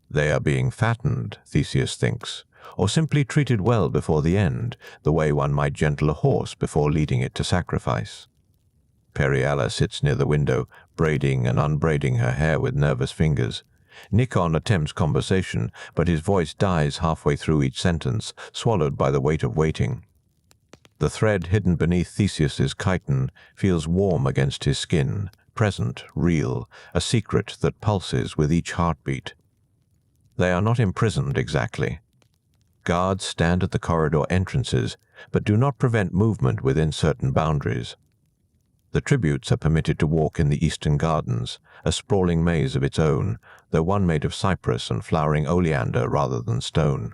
They are being fattened, Theseus thinks, or simply treated well before the end, the way one might gentle a horse before leading it to sacrifice. Periala sits near the window, braiding and unbraiding her hair with nervous fingers. Nikon attempts conversation, but his voice dies halfway through each sentence, swallowed by the weight of waiting. The thread hidden beneath Theseus's chiton feels warm against his skin, present, real, a secret that pulses with each heartbeat. They are not imprisoned exactly. Guards stand at the corridor entrances, but do not prevent movement within certain boundaries. The tributes are permitted to walk in the eastern gardens, a sprawling maze of its own, though one made of cypress and flowering oleander rather than stone.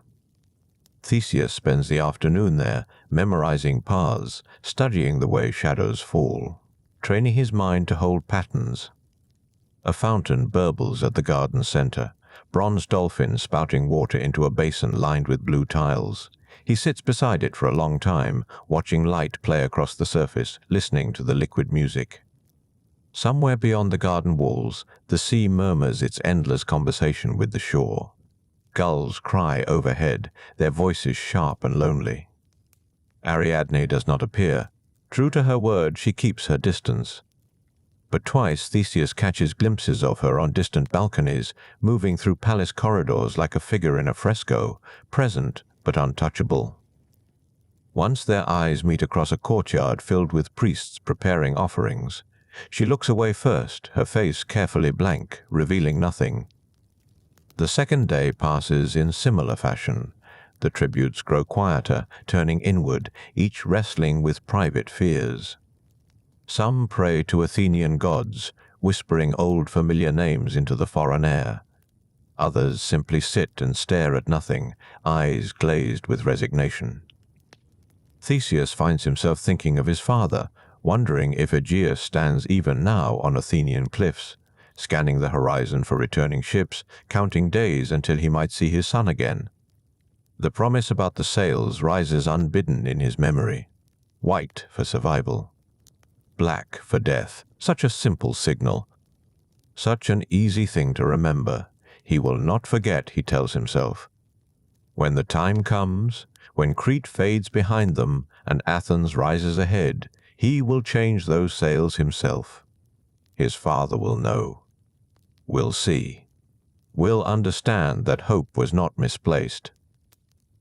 Theseus spends the afternoon there, memorizing paths, studying the way shadows fall, training his mind to hold patterns. A fountain burbles at the garden center, bronze dolphins spouting water into a basin lined with blue tiles. He sits beside it for a long time, watching light play across the surface, listening to the liquid music. Somewhere beyond the garden walls, the sea murmurs its endless conversation with the shore. Gulls cry overhead, their voices sharp and lonely. Ariadne does not appear. True to her word, she keeps her distance. But twice Theseus catches glimpses of her on distant balconies, moving through palace corridors like a figure in a fresco, present but untouchable. Once their eyes meet across a courtyard filled with priests preparing offerings. She looks away first, her face carefully blank, revealing nothing. The second day passes in similar fashion. The tributes grow quieter, turning inward, each wrestling with private fears. Some pray to Athenian gods, whispering old familiar names into the foreign air. Others simply sit and stare at nothing, eyes glazed with resignation. Theseus finds himself thinking of his father, wondering if Aegeus stands even now on Athenian cliffs, scanning the horizon for returning ships, counting days until he might see his son again. The promise about the sails rises unbidden in his memory. White for survival. Black for death. Such a simple signal. Such an easy thing to remember. He will not forget, he tells himself. When the time comes, when Crete fades behind them and Athens rises ahead, he will change those sails himself. His father will know. Will see. Will understand that hope was not misplaced.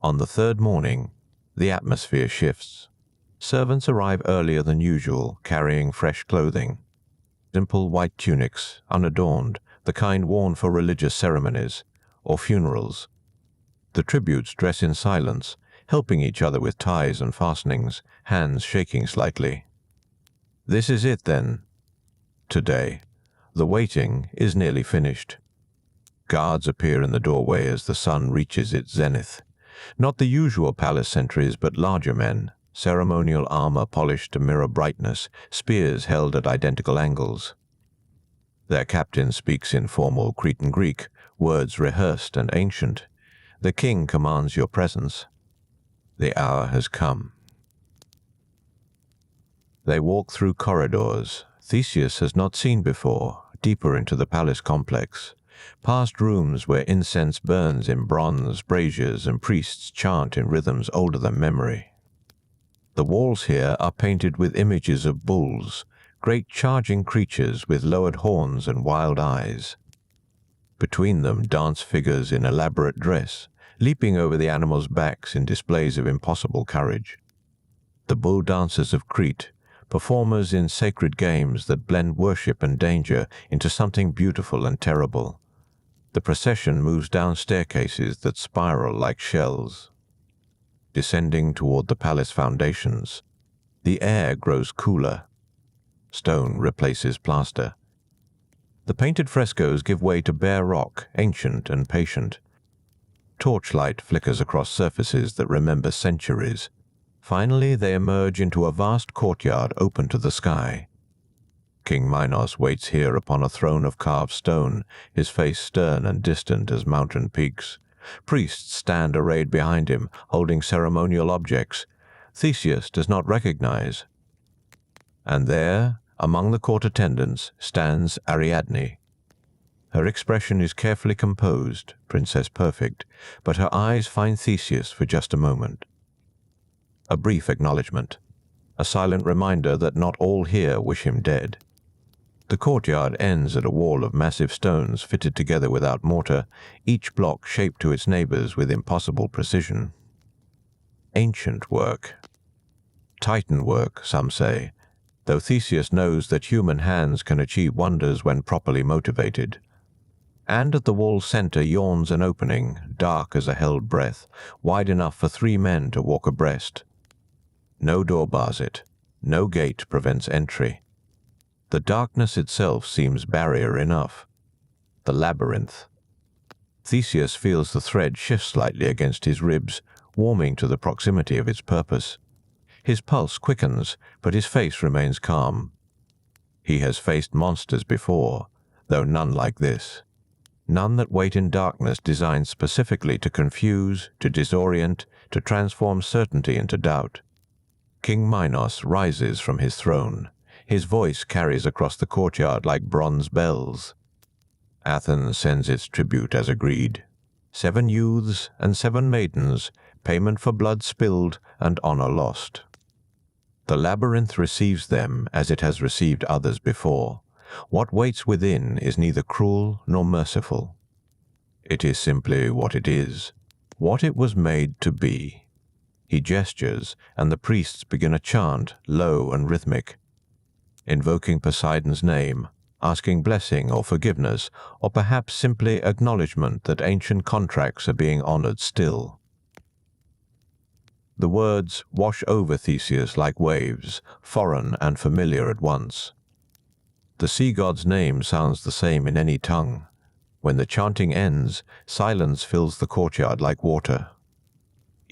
On the third morning, the atmosphere shifts. Servants arrive earlier than usual, carrying fresh clothing. Simple white tunics, unadorned, the kind worn for religious ceremonies or funerals. The tributes dress in silence, helping each other with ties and fastenings, hands shaking slightly. This is it, then. Today, the waiting is nearly finished. Guards appear in the doorway as the sun reaches its zenith. Not the usual palace sentries, but larger men, ceremonial armor polished to mirror brightness, spears held at identical angles. Their captain speaks in formal Cretan Greek, words rehearsed and ancient. The king commands your presence. The hour has come. They walk through corridors Theseus has not seen before, deeper into the palace complex, past rooms where incense burns in bronze braziers and priests chant in rhythms older than memory. The walls here are painted with images of bulls, great charging creatures with lowered horns and wild eyes. Between them dance figures in elaborate dress, leaping over the animals' backs in displays of impossible courage. The bull dancers of Crete, performers in sacred games that blend worship and danger into something beautiful and terrible. The procession moves down staircases that spiral like shells. Descending toward the palace foundations, the air grows cooler. Stone replaces plaster. The painted frescoes give way to bare rock, ancient and patient. Torchlight flickers across surfaces that remember centuries. Finally, they emerge into a vast courtyard open to the sky. King Minos waits here upon a throne of carved stone, his face stern and distant as mountain peaks. Priests stand arrayed behind him, holding ceremonial objects Theseus does not recognize. And there, among the court attendants, stands Ariadne. Her expression is carefully composed, princess perfect, but her eyes find Theseus for just a moment. A brief acknowledgement, a silent reminder that not all here wish him dead. The courtyard ends at a wall of massive stones fitted together without mortar, each block shaped to its neighbors with impossible precision. Ancient work. Titan work, some say, though Theseus knows that human hands can achieve wonders when properly motivated. And at the wall's center yawns an opening, dark as a held breath, wide enough for 3 men to walk abreast. No door bars it, no gate prevents entry. The darkness itself seems barrier enough. The labyrinth. Theseus feels the thread shift slightly against his ribs, warming to the proximity of its purpose. His pulse quickens, but his face remains calm. He has faced monsters before, though none like this. None that wait in darkness designed specifically to confuse, to disorient, to transform certainty into doubt. King Minos rises from his throne. His voice carries across the courtyard like bronze bells. Athens sends its tribute as agreed. 7 youths and 7 maidens, payment for blood spilled and honor lost. The labyrinth receives them as it has received others before. What waits within is neither cruel nor merciful. It is simply what it is, what it was made to be. He gestures, and the priests begin a chant, low and rhythmic, invoking Poseidon's name, asking blessing or forgiveness, or perhaps simply acknowledgement that ancient contracts are being honored still. The words wash over Theseus like waves, foreign and familiar at once. The sea god's name sounds the same in any tongue. When the chanting ends, silence fills the courtyard like water.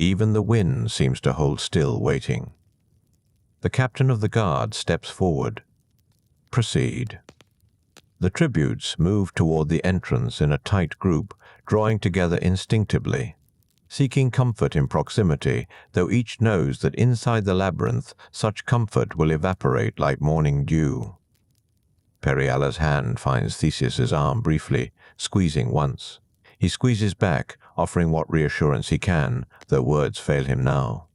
Even the wind seems to hold still, waiting. The captain of the guard steps forward. Proceed. The tributes move toward the entrance in a tight group, drawing together instinctively, seeking comfort in proximity, though each knows that inside the labyrinth such comfort will evaporate like morning dew. Periala's hand finds Theseus's arm briefly, squeezing once. He squeezes back, offering what reassurance he can, though words fail him now.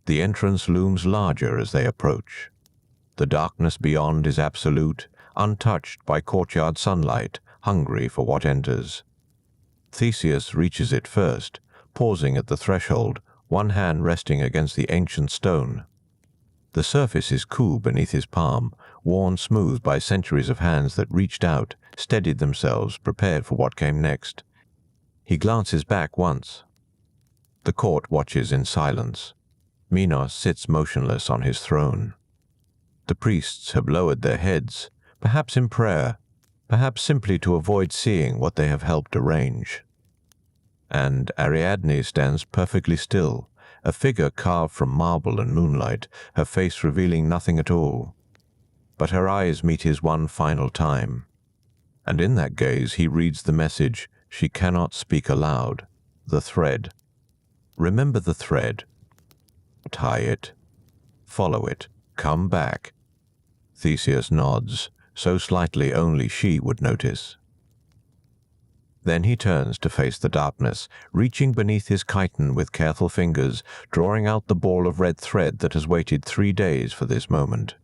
The entrance looms larger as they approach. The darkness beyond is absolute, untouched by courtyard sunlight, hungry for what enters. Theseus reaches it first, pausing at the threshold, one hand resting against the ancient stone. The surface is cool beneath his palm, worn smooth by centuries of hands that reached out, steadied themselves, prepared for what came next. He glances back once. The court watches in silence. Minos sits motionless on his throne. The priests have lowered their heads, perhaps in prayer, perhaps simply to avoid seeing what they have helped arrange. And Ariadne stands perfectly still, a figure carved from marble and moonlight, her face revealing nothing at all. But her eyes meet his one final time. And in that gaze he reads the message she cannot speak aloud, the thread. Remember the thread. Tie it. Follow it. Come back. Theseus nods, so slightly only she would notice. Then he turns to face the darkness, reaching beneath his chiton with careful fingers, drawing out the ball of red thread that has waited 3 days for this moment.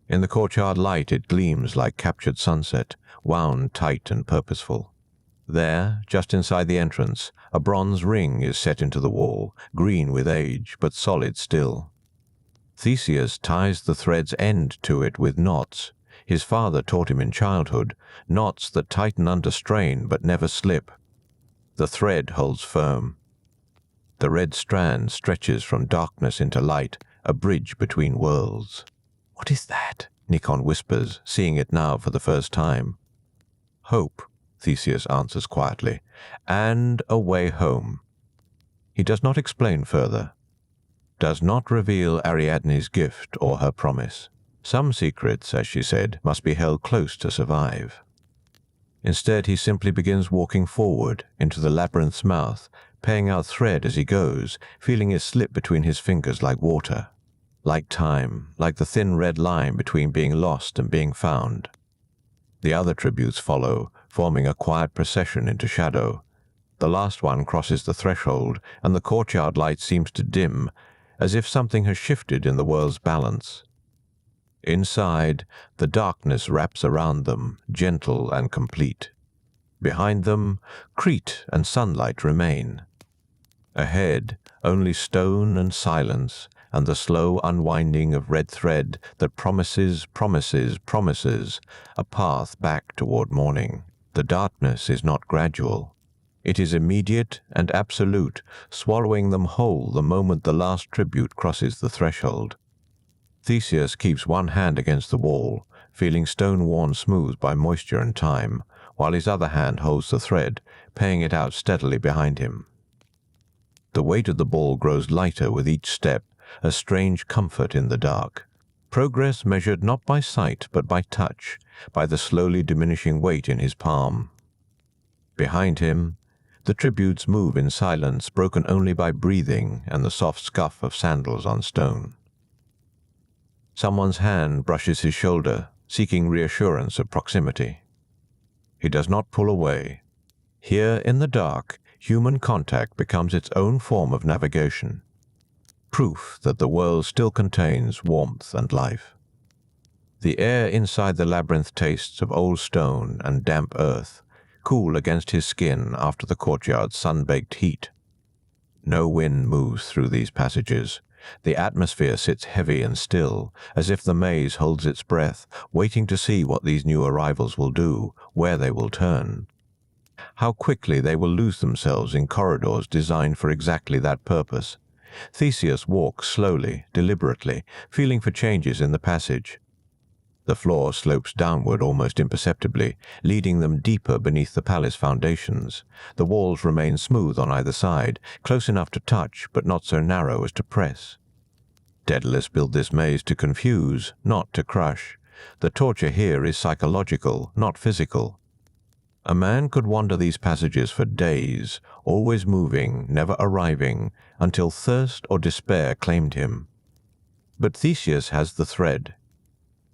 In the courtyard light it gleams like captured sunset, wound tight and purposeful. There, just inside the entrance, a bronze ring is set into the wall, green with age, but solid still. Theseus ties the thread's end to it with knots. His father taught him in childhood, knots that tighten under strain but never slip. The thread holds firm. The red strand stretches from darkness into light, a bridge between worlds. "What is that?" Nikon whispers, seeing it now for the first time. "Hope," Theseus answers quietly, "and a way home." He does not explain further, does not reveal Ariadne's gift or her promise. Some secrets, as she said, must be held close to survive. Instead, he simply begins walking forward into the labyrinth's mouth, paying out thread as he goes, feeling it slip between his fingers like water, like time, like the thin red line between being lost and being found. The other tributes follow, forming a quiet procession into shadow. The last one crosses the threshold, and the courtyard light seems to dim, as if something has shifted in the world's balance. Inside, the darkness wraps around them, gentle and complete. Behind them, Crete and sunlight remain. Ahead, only stone and silence, and the slow unwinding of red thread that promises, a path back toward morning. The darkness is not gradual. It is immediate and absolute, swallowing them whole the moment the last tribute crosses the threshold. Theseus keeps one hand against the wall, feeling stone worn smooth by moisture and time, while his other hand holds the thread, paying it out steadily behind him. The weight of the ball grows lighter with each step, a strange comfort in the dark. Progress measured not by sight but by touch, by the slowly diminishing weight in his palm. Behind him, the tributes move in silence, broken only by breathing and the soft scuff of sandals on stone. Someone's hand brushes his shoulder, seeking reassurance of proximity. He does not pull away. Here in the dark, human contact becomes its own form of navigation, proof that the world still contains warmth and life. The air inside the labyrinth tastes of old stone and damp earth, cool against his skin after the courtyard's sun-baked heat. No wind moves through these passages. The atmosphere sits heavy and still, as if the maze holds its breath, waiting to see what these new arrivals will do, where they will turn. How quickly they will lose themselves in corridors designed for exactly that purpose. Theseus walks slowly, deliberately, feeling for changes in the passage. The floor slopes downward almost imperceptibly, leading them deeper beneath the palace foundations. The walls remain smooth on either side, close enough to touch, but not so narrow as to press. Daedalus built this maze to confuse, not to crush. The torture here is psychological, not physical. A man could wander these passages for days, always moving, never arriving, until thirst or despair claimed him. But Theseus has the thread.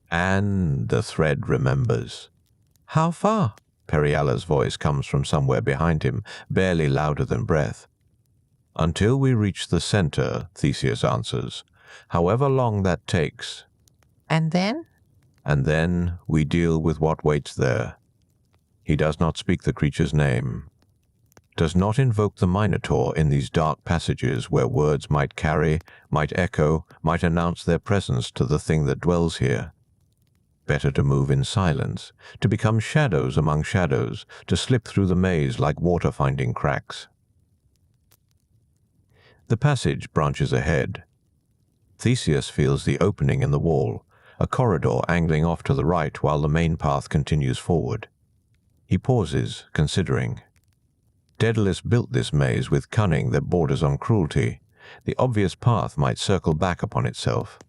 And the thread remembers. "How far?" Periala's voice comes from somewhere behind him, barely louder than breath. "Until we reach the center," Theseus answers, "however long that takes." "And then?" "And then we deal with what waits there." He does not speak the creature's name. does not invoke the Minotaur in these dark passages where words might carry, might echo, might announce their presence to the thing that dwells here. Better to move in silence, to become shadows among shadows, to slip through the maze like water finding cracks. The passage branches ahead. Theseus feels the opening in the wall, a corridor angling off to the right while the main path continues forward. He pauses, considering. Daedalus built this maze with cunning that borders on cruelty. The obvious path might circle back upon itself.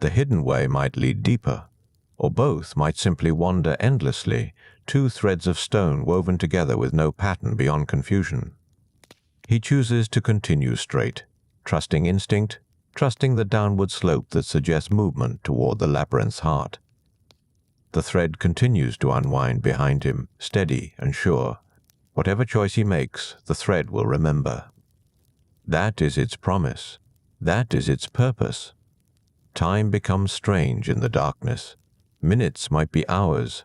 The hidden way might lead deeper, or both might simply wander endlessly, two threads of stone woven together with no pattern beyond confusion. He chooses to continue straight, trusting instinct, trusting the downward slope that suggests movement toward the labyrinth's heart. The thread continues to unwind behind him, steady and sure. Whatever choice he makes, the thread will remember. That is its promise. That is its purpose. Time becomes strange in the darkness. Minutes might be hours.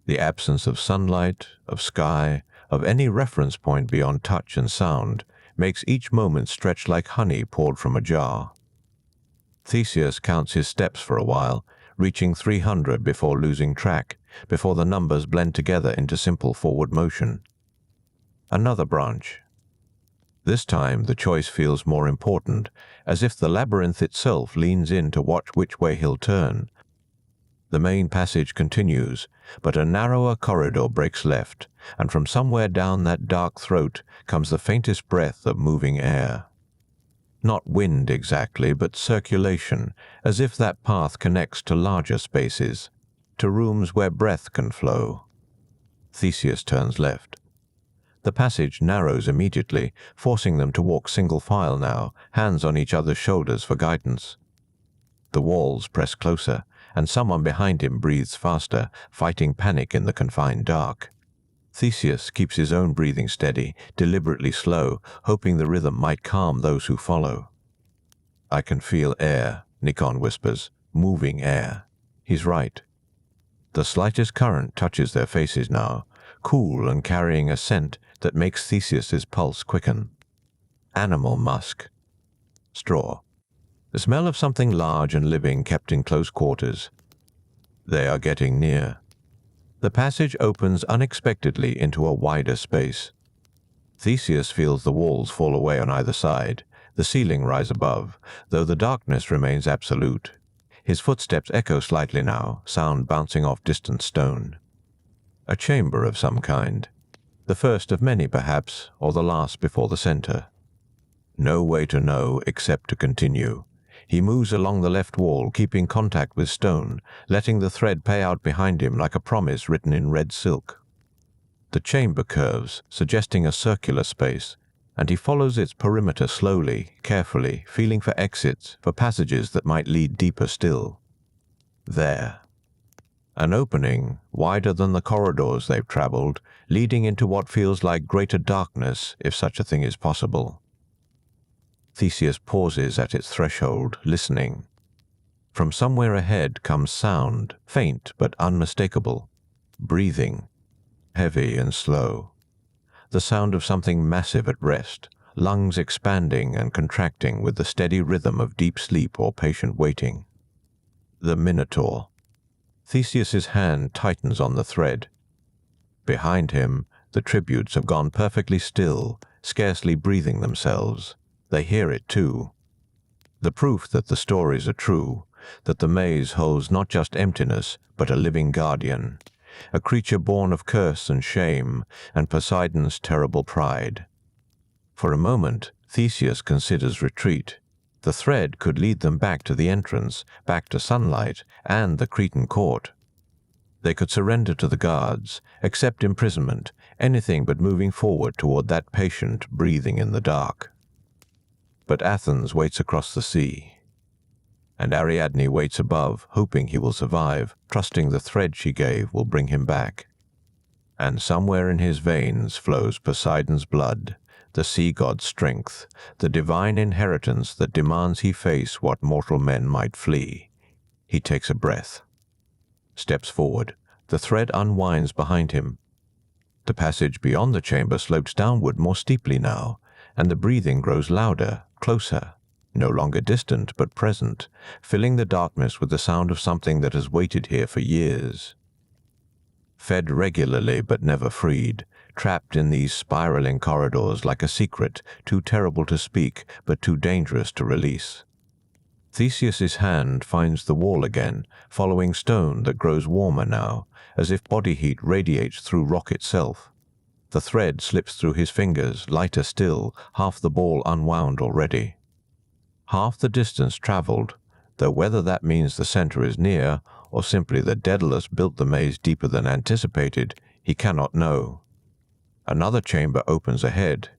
The absence of sunlight, of sky, of any reference point beyond touch and sound, makes each moment stretch like honey poured from a jar. Theseus counts his steps for a while, reaching 300 before losing track, before the numbers blend together into simple forward motion. Another branch. This time the choice feels more important, as if the labyrinth itself leans in to watch which way he'll turn. The main passage continues, but a narrower corridor breaks left, and from somewhere down that dark throat comes the faintest breath of moving air. Not wind exactly, but circulation, as if that path connects to larger spaces, to rooms where breath can flow. Theseus turns left. The passage narrows immediately, forcing them to walk single file now, hands on each other's shoulders for guidance. The walls press closer, and someone behind him breathes faster, fighting panic in the confined dark. Theseus keeps his own breathing steady, deliberately slow, hoping the rhythm might calm those who follow. "I can feel air," Nikon whispers, "moving air." He's right. The slightest current touches their faces now, cool and carrying a scent that makes Theseus's pulse quicken. Animal musk. Straw. The smell of something large and living kept in close quarters. They are getting near. The passage opens unexpectedly into a wider space. Theseus feels the walls fall away on either side, the ceiling rise above, though the darkness remains absolute. His footsteps echo slightly now, sound bouncing off distant stone. A chamber of some kind. The first of many, perhaps, or the last before the center. No way to know except to continue. He moves along the left wall, keeping contact with stone, letting the thread pay out behind him like a promise written in red silk. The chamber curves, suggesting a circular space, and he follows its perimeter slowly, carefully, feeling for exits, for passages that might lead deeper still. There. An opening, wider than the corridors they've traveled, leading into what feels like greater darkness, if such a thing is possible. Theseus pauses at its threshold, listening. From somewhere ahead comes sound, faint but unmistakable. Breathing, heavy and slow. The sound of something massive at rest, lungs expanding and contracting with the steady rhythm of deep sleep or patient waiting. The Minotaur. Theseus's hand tightens on the thread. Behind him, the tributes have gone perfectly still, scarcely breathing themselves. They hear it too. The proof that the stories are true, that the maze holds not just emptiness, but a living guardian, a creature born of curse and shame, and Poseidon's terrible pride. For a moment, Theseus considers retreat. The thread could lead them back to the entrance, back to sunlight, and the Cretan court. They could surrender to the guards, accept imprisonment, anything but moving forward toward that patient breathing in the dark. But Athens waits across the sea, and Ariadne waits above, hoping he will survive, trusting the thread she gave will bring him back. And somewhere in his veins flows Poseidon's blood, the sea god's strength, the divine inheritance that demands he face what mortal men might flee. He takes a breath. Steps forward. The thread unwinds behind him. The passage beyond the chamber slopes downward more steeply now, and the breathing grows louder, closer, no longer distant but present, filling the darkness with the sound of something that has waited here for years. Fed regularly but never freed, trapped in these spiraling corridors like a secret, too terrible to speak but too dangerous to release. Theseus's hand finds the wall again, following stone that grows warmer now, as if body heat radiates through rock itself. The thread slips through his fingers, lighter still, half the ball unwound already. Half the distance traveled, though whether that means the center is near, or simply that Daedalus built the maze deeper than anticipated, he cannot know. Another chamber opens ahead.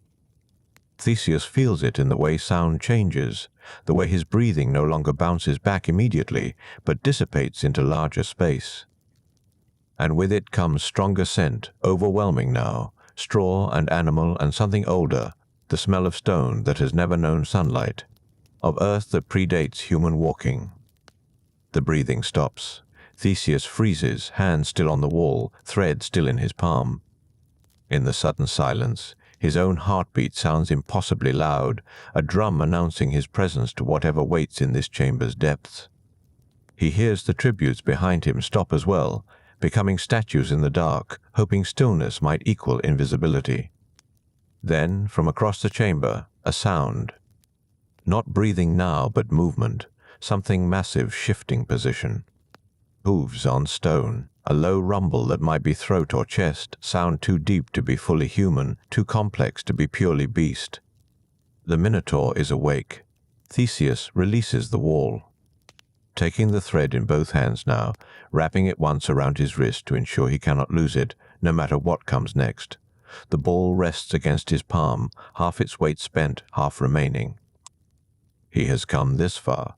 Theseus feels it in the way sound changes, the way his breathing no longer bounces back immediately, but dissipates into larger space. And with it comes stronger scent, overwhelming now, straw and animal and something older, the smell of stone that has never known sunlight, of earth that predates human walking. The breathing stops. Theseus freezes, hand still on the wall, thread still in his palm. In the sudden silence, his own heartbeat sounds impossibly loud, a drum announcing his presence to whatever waits in this chamber's depths. He hears the tributes behind him stop as well, becoming statues in the dark, hoping stillness might equal invisibility. Then, from across the chamber, a sound. Not breathing now, but movement, something massive shifting position. Hooves on stone, a low rumble that might be throat or chest, sound too deep to be fully human, too complex to be purely beast. The Minotaur is awake. Theseus releases the wall. Taking the thread in both hands now, wrapping it once around his wrist to ensure he cannot lose it, no matter what comes next. The ball rests against his palm, half its weight spent, half remaining. He has come this far.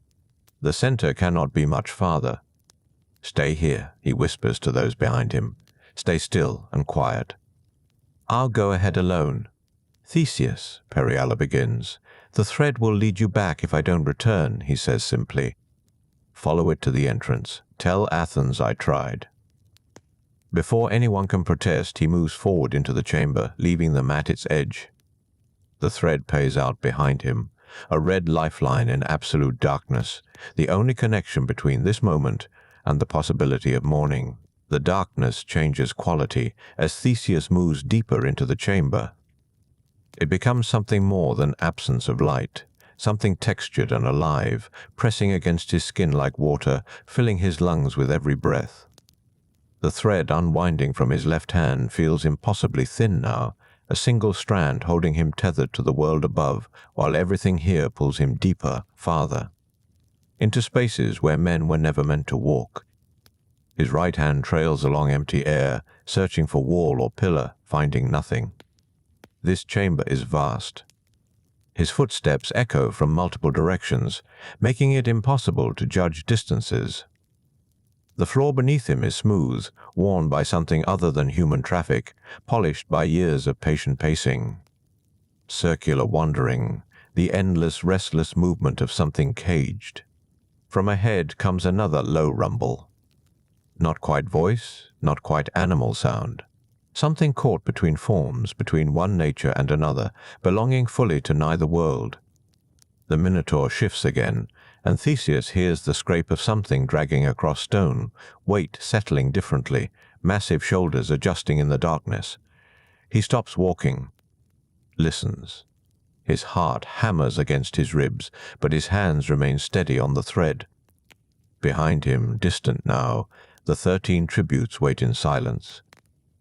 The center cannot be much farther. "Stay here," he whispers to those behind him. "Stay still and quiet." "I'll go ahead alone." "Theseus," Periala begins, "the thread will lead you back if I don't return," he says simply. "Follow it to the entrance. Tell Athens I tried." Before anyone can protest, he moves forward into the chamber, leaving them at its edge. The thread pays out behind him, a red lifeline in absolute darkness, the only connection between this moment and the possibility of morning. The darkness changes quality as Theseus moves deeper into the chamber. It becomes something more than absence of light, something textured and alive, pressing against his skin like water, filling his lungs with every breath. The thread unwinding from his left hand feels impossibly thin now, a single strand holding him tethered to the world above, while everything here pulls him deeper, farther, into spaces where men were never meant to walk. His right hand trails along empty air, searching for wall or pillar, finding nothing. This chamber is vast. His footsteps echo from multiple directions, making it impossible to judge distances. The floor beneath him is smooth, worn by something other than human traffic, polished by years of patient pacing. Circular wandering, the endless, restless movement of something caged. From ahead comes another low rumble. Not quite voice, not quite animal sound. Something caught between forms, between one nature and another, belonging fully to neither world. The Minotaur shifts again, and Theseus hears the scrape of something dragging across stone, weight settling differently, massive shoulders adjusting in the darkness. He stops walking, listens. His heart hammers against his ribs, but his hands remain steady on the thread. Behind him, distant now, the 13 tributes wait in silence,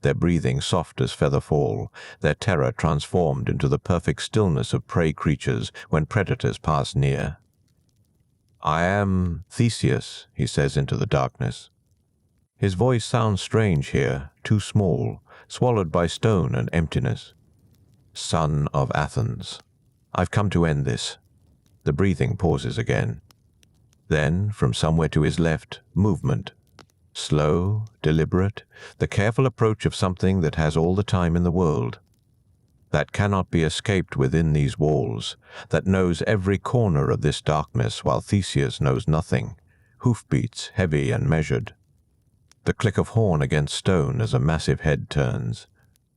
their breathing soft as feather fall, their terror transformed into the perfect stillness of prey creatures when predators pass near. "I am Theseus," he says into the darkness. His voice sounds strange here, too small, swallowed by stone and emptiness. "Son of Athens. I've come to end this." The breathing pauses again. Then, from somewhere to his left, movement. Slow, deliberate, the careful approach of something that has all the time in the world. That cannot be escaped within these walls, that knows every corner of this darkness while Theseus knows nothing, hoofbeats heavy and measured. The click of horn against stone as a massive head turns.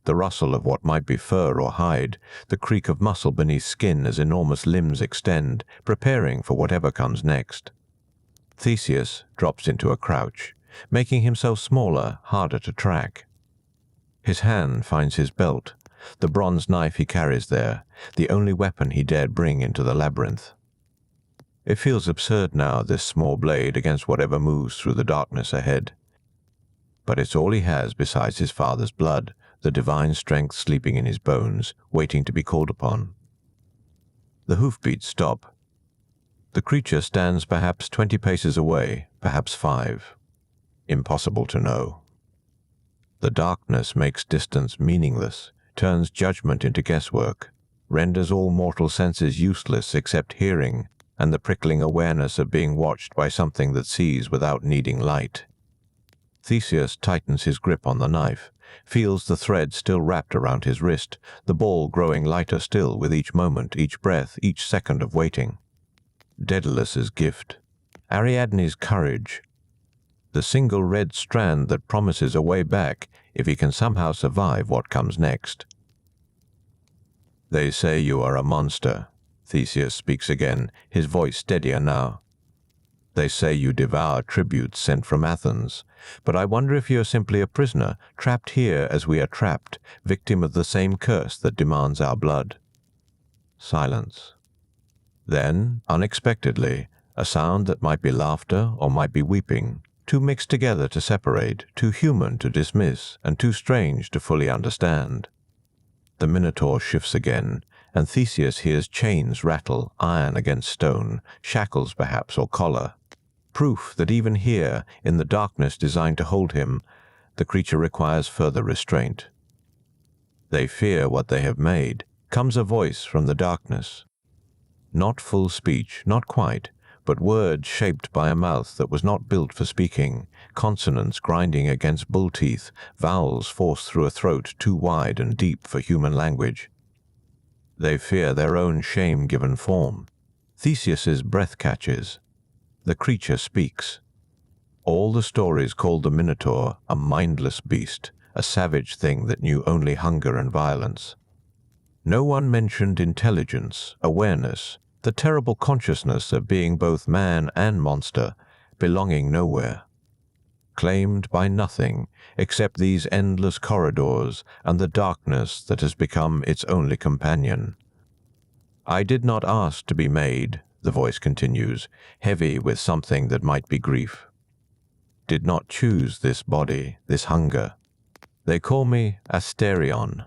The rustle of what might be fur or hide, the creak of muscle beneath skin as enormous limbs extend, preparing for whatever comes next. Theseus drops into a crouch, making himself smaller, harder to track. His hand finds his belt, the bronze knife he carries there, the only weapon he dared bring into the labyrinth. It feels absurd now, this small blade against whatever moves through the darkness ahead. But it's all he has besides his father's blood, the divine strength sleeping in his bones, waiting to be called upon. The hoofbeats stop. The creature stands perhaps 20 paces away, perhaps 5. Impossible to know. The darkness makes distance meaningless, turns judgment into guesswork, renders all mortal senses useless except hearing and the prickling awareness of being watched by something that sees without needing light. Theseus tightens his grip on the knife, feels the thread still wrapped around his wrist, the ball growing lighter still with each moment, each breath, each second of waiting. Daedalus's gift, Ariadne's courage, the single red strand that promises a way back if he can somehow survive what comes next. They say you are a monster, Theseus speaks again, his voice steadier now. They say you devour tributes sent from Athens, but I wonder if you are simply a prisoner, trapped here as we are trapped, victim of the same curse that demands our blood. Silence. Then, unexpectedly, a sound that might be laughter or might be weeping, too mixed together to separate, too human to dismiss, and too strange to fully understand. The Minotaur shifts again, and Theseus hears chains rattle, iron against stone, shackles perhaps or collar. Proof that even here, in the darkness designed to hold him, the creature requires further restraint. They fear what they have made, comes a voice from the darkness. Not full speech, not quite, but words shaped by a mouth that was not built for speaking, consonants grinding against bull teeth, vowels forced through a throat too wide and deep for human language. They fear their own shame-given form. Theseus's breath catches. The creature speaks. All the stories called the Minotaur a mindless beast, a savage thing that knew only hunger and violence. No one mentioned intelligence, awareness, the terrible consciousness of being both man and monster, belonging nowhere. Claimed by nothing except these endless corridors and the darkness that has become its only companion. I did not ask to be made, the voice continues, heavy with something that might be grief. Did not choose this body, this hunger. They call me Asterion,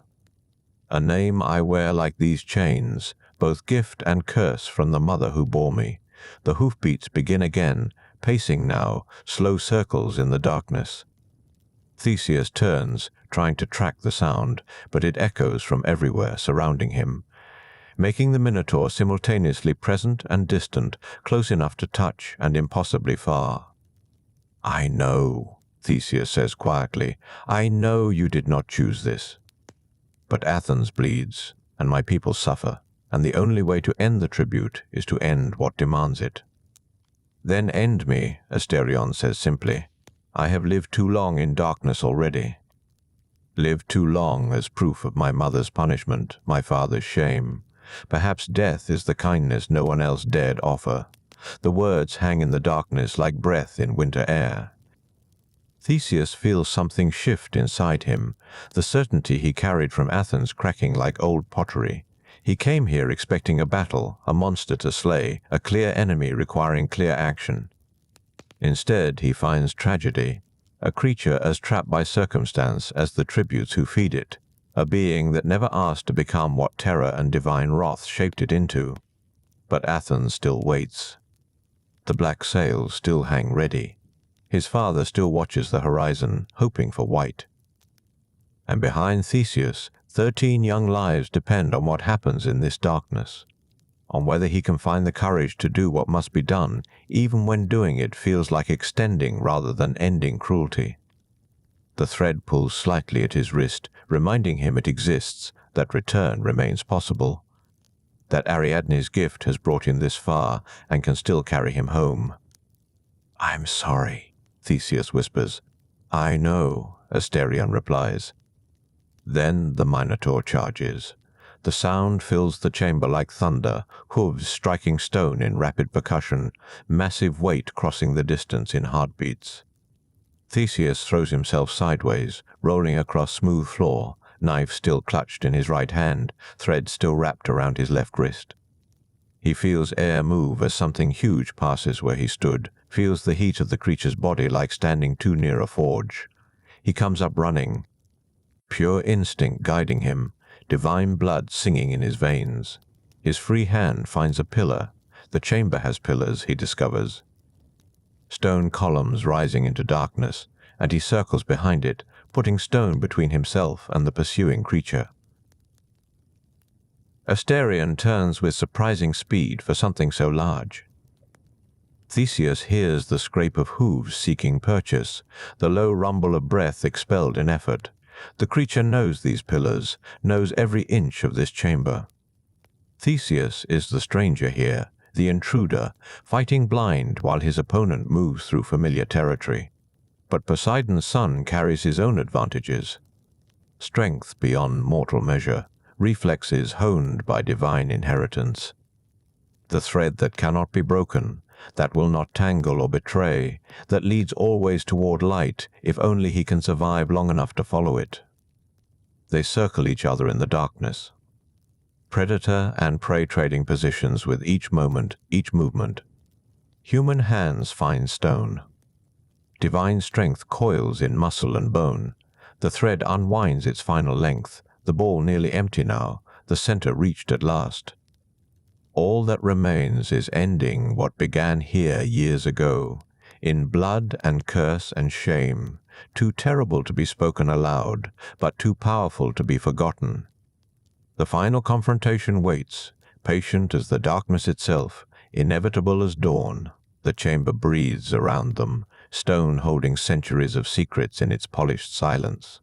a name I wear like these chains, both gift and curse from the mother who bore me. The hoofbeats begin again, pacing now, slow circles in the darkness. Theseus turns, trying to track the sound, but it echoes from everywhere surrounding him, making the Minotaur simultaneously present and distant, close enough to touch and impossibly far. I know, Theseus says quietly, I know you did not choose this. But Athens bleeds, and my people suffer, and the only way to end the tribute is to end what demands it. Then end me, Asterion says simply. I have lived too long in darkness already. Lived too long as proof of my mother's punishment, my father's shame. Perhaps death is the kindness no one else dared offer. The words hang in the darkness like breath in winter air. Theseus feels something shift inside him, the certainty he carried from Athens cracking like old pottery. He came here expecting a battle, a monster to slay, a clear enemy requiring clear action. Instead, he finds tragedy, a creature as trapped by circumstance as the tributes who feed it, a being that never asked to become what terror and divine wrath shaped it into. But Athens still waits. The black sails still hang ready. His father still watches the horizon, hoping for white. And behind Theseus, 13 young lives depend on what happens in this darkness, on whether he can find the courage to do what must be done, even when doing it feels like extending rather than ending cruelty. The thread pulls slightly at his wrist, reminding him it exists, that return remains possible, that Ariadne's gift has brought him this far and can still carry him home. I'm sorry, Theseus whispers. I know, Asterion replies. Then the Minotaur charges. The sound fills the chamber like thunder, hooves striking stone in rapid percussion, massive weight crossing the distance in heartbeats. Theseus throws himself sideways, rolling across smooth floor, knife still clutched in his right hand, thread still wrapped around his left wrist. He feels air move as something huge passes where he stood, feels the heat of the creature's body like standing too near a forge. He comes up running, pure instinct guiding him, divine blood singing in his veins. His free hand finds a pillar. The chamber has pillars, he discovers. Stone columns rising into darkness, and he circles behind it, putting stone between himself and the pursuing creature. Asterion turns with surprising speed for something so large. Theseus hears the scrape of hooves seeking purchase, the low rumble of breath expelled in effort. The creature knows these pillars, knows every inch of this chamber. Theseus is the stranger here, the intruder, fighting blind while his opponent moves through familiar territory. But Poseidon's son carries his own advantages. Strength beyond mortal measure, reflexes honed by divine inheritance. The thread that cannot be broken, that will not tangle or betray, that leads always toward light if only he can survive long enough to follow it. They circle each other in the darkness. Predator and prey trading positions with each moment, each movement. Human hands find stone. Divine strength coils in muscle and bone. The thread unwinds its final length, the ball nearly empty now, the center reached at last. All that remains is ending what began here years ago, in blood and curse and shame, too terrible to be spoken aloud, but too powerful to be forgotten. The final confrontation waits, patient as the darkness itself, inevitable as dawn. The chamber breathes around them, stone holding centuries of secrets in its polished silence.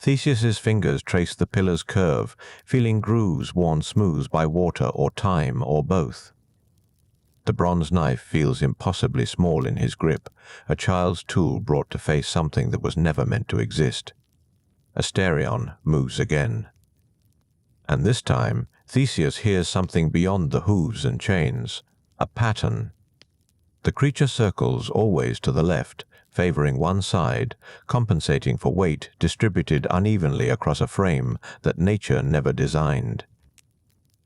Theseus's fingers trace the pillar's curve, feeling grooves worn smooth by water or time or both. The bronze knife feels impossibly small in his grip, a child's tool brought to face something that was never meant to exist. Asterion moves again. And this time, Theseus hears something beyond the hooves and chains, a pattern. The creature circles always to the left, favoring one side, compensating for weight distributed unevenly across a frame that nature never designed.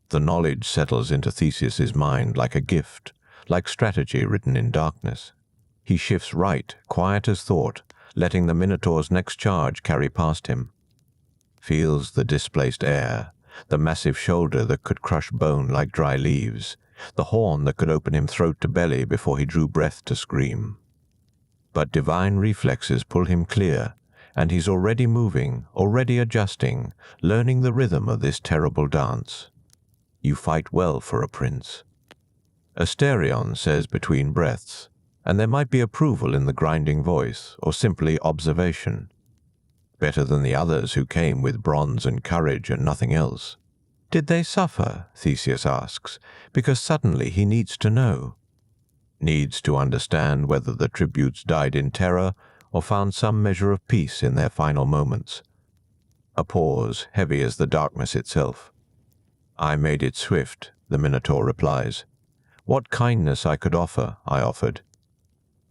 The knowledge settles into Theseus's mind like a gift, like strategy written in darkness. He shifts right, quiet as thought, letting the Minotaur's next charge carry past him. Feels the displaced air, the massive shoulder that could crush bone like dry leaves, the horn that could open him throat to belly before he drew breath to scream. But divine reflexes pull him clear, and he's already moving, already adjusting, learning the rhythm of this terrible dance. You fight well for a prince. Asterion says between breaths, and there might be approval in the grinding voice, or simply observation. Better than the others who came with bronze and courage and nothing else. Did they suffer? Theseus asks, because suddenly he needs to know. Needs to understand whether the tributes died in terror or found some measure of peace in their final moments. A pause, heavy as the darkness itself. I made it swift, the Minotaur replies. What kindness I could offer, I offered.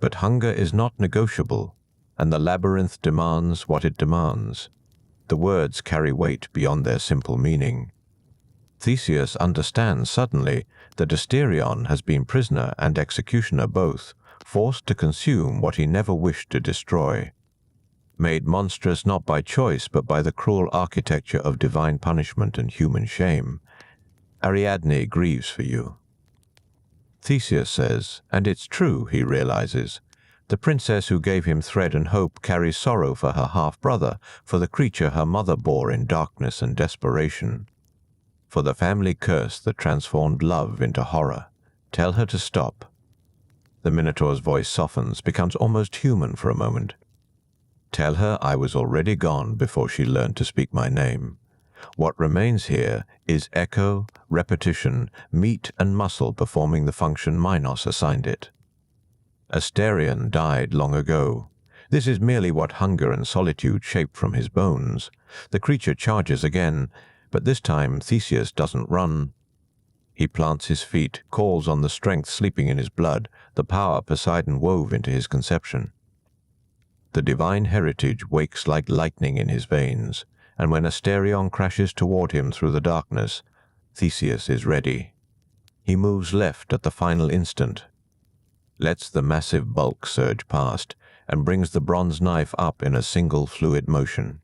But hunger is not negotiable, and the labyrinth demands what it demands. The words carry weight beyond their simple meaning. Theseus understands suddenly that Asterion has been prisoner and executioner both, forced to consume what he never wished to destroy. Made monstrous not by choice but by the cruel architecture of divine punishment and human shame. Ariadne grieves for you. Theseus says, and it's true, he realizes. The princess who gave him thread and hope carries sorrow for her half-brother, for the creature her mother bore in darkness and desperation. For the family curse that transformed love into horror. Tell her to stop. The Minotaur's voice softens, becomes almost human for a moment. Tell her I was already gone before she learned to speak my name. What remains here is echo, repetition, meat and muscle performing the function Minos assigned it. Asterion died long ago. This is merely what hunger and solitude shape from his bones. The creature charges again, but this time Theseus doesn't run. He plants his feet, calls on the strength sleeping in his blood, the power Poseidon wove into his conception. The divine heritage wakes like lightning in his veins, and when Asterion crashes toward him through the darkness, Theseus is ready. He moves left at the final instant, lets the massive bulk surge past, and brings the bronze knife up in a single fluid motion.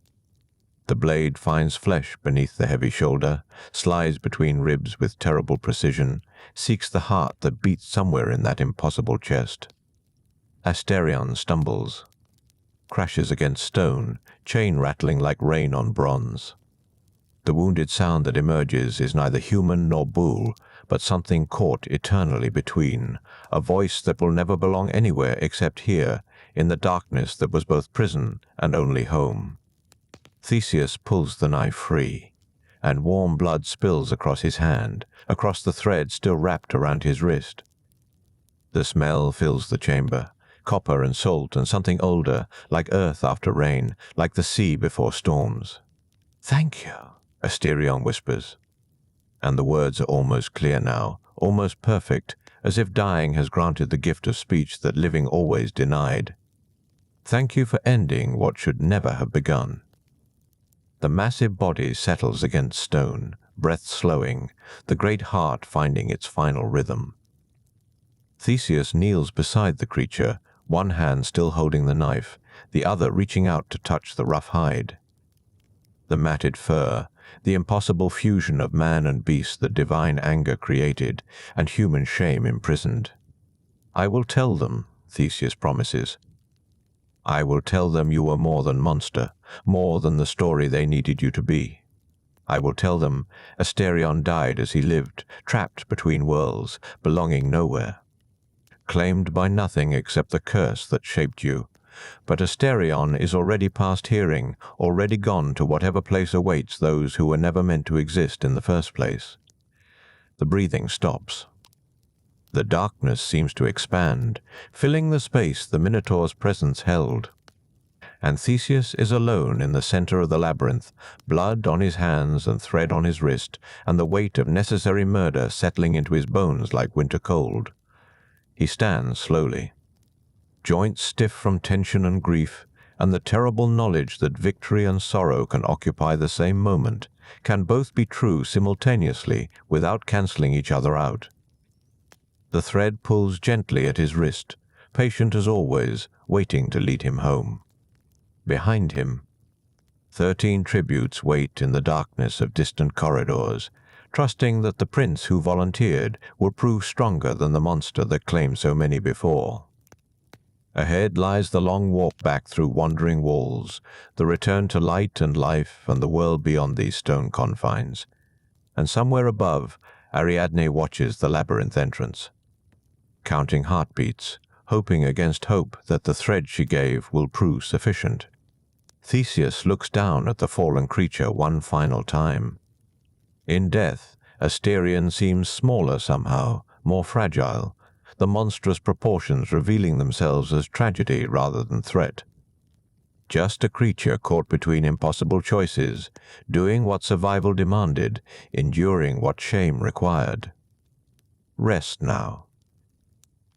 The blade finds flesh beneath the heavy shoulder, slides between ribs with terrible precision, seeks the heart that beats somewhere in that impossible chest. Asterion stumbles, crashes against stone, chain rattling like rain on bronze. The wounded sound that emerges is neither human nor bull, but something caught eternally between, a voice that will never belong anywhere except here, in the darkness that was both prison and only home. Theseus pulls the knife free, and warm blood spills across his hand, across the thread still wrapped around his wrist. The smell fills the chamber, copper and salt and something older, like earth after rain, like the sea before storms. "Thank you," Asterion whispers. And the words are almost clear now, almost perfect, as if dying has granted the gift of speech that living always denied. Thank you for ending what should never have begun. The massive body settles against stone, breath slowing, the great heart finding its final rhythm. Theseus kneels beside the creature, one hand still holding the knife, the other reaching out to touch the rough hide. The matted fur, the impossible fusion of man and beast that divine anger created, and human shame imprisoned. "I will tell them," Theseus promises. "I will tell them you were more than monster, more than the story they needed you to be. I will tell them Asterion died as he lived, trapped between worlds, belonging nowhere. Claimed by nothing except the curse that shaped you. But Asterion is already past hearing, already gone to whatever place awaits those who were never meant to exist in the first place." The breathing stops. The darkness seems to expand, filling the space the Minotaur's presence held. And Theseus is alone in the center of the labyrinth, blood on his hands and thread on his wrist, and the weight of necessary murder settling into his bones like winter cold. He stands slowly, joints stiff from tension and grief, and the terrible knowledge that victory and sorrow can occupy the same moment, can both be true simultaneously without cancelling each other out. The thread pulls gently at his wrist, patient as always, waiting to lead him home. Behind him, 13 tributes wait in the darkness of distant corridors, trusting that the prince who volunteered will prove stronger than the monster that claimed so many before. Ahead lies the long walk back through wandering walls, the return to light and life and the world beyond these stone confines. And somewhere above, Ariadne watches the labyrinth entrance, counting heartbeats, hoping against hope that the thread she gave will prove sufficient. Theseus looks down at the fallen creature one final time. In death, Asterion seems smaller somehow, more fragile, the monstrous proportions revealing themselves as tragedy rather than threat. Just a creature caught between impossible choices, doing what survival demanded, enduring what shame required. Rest now.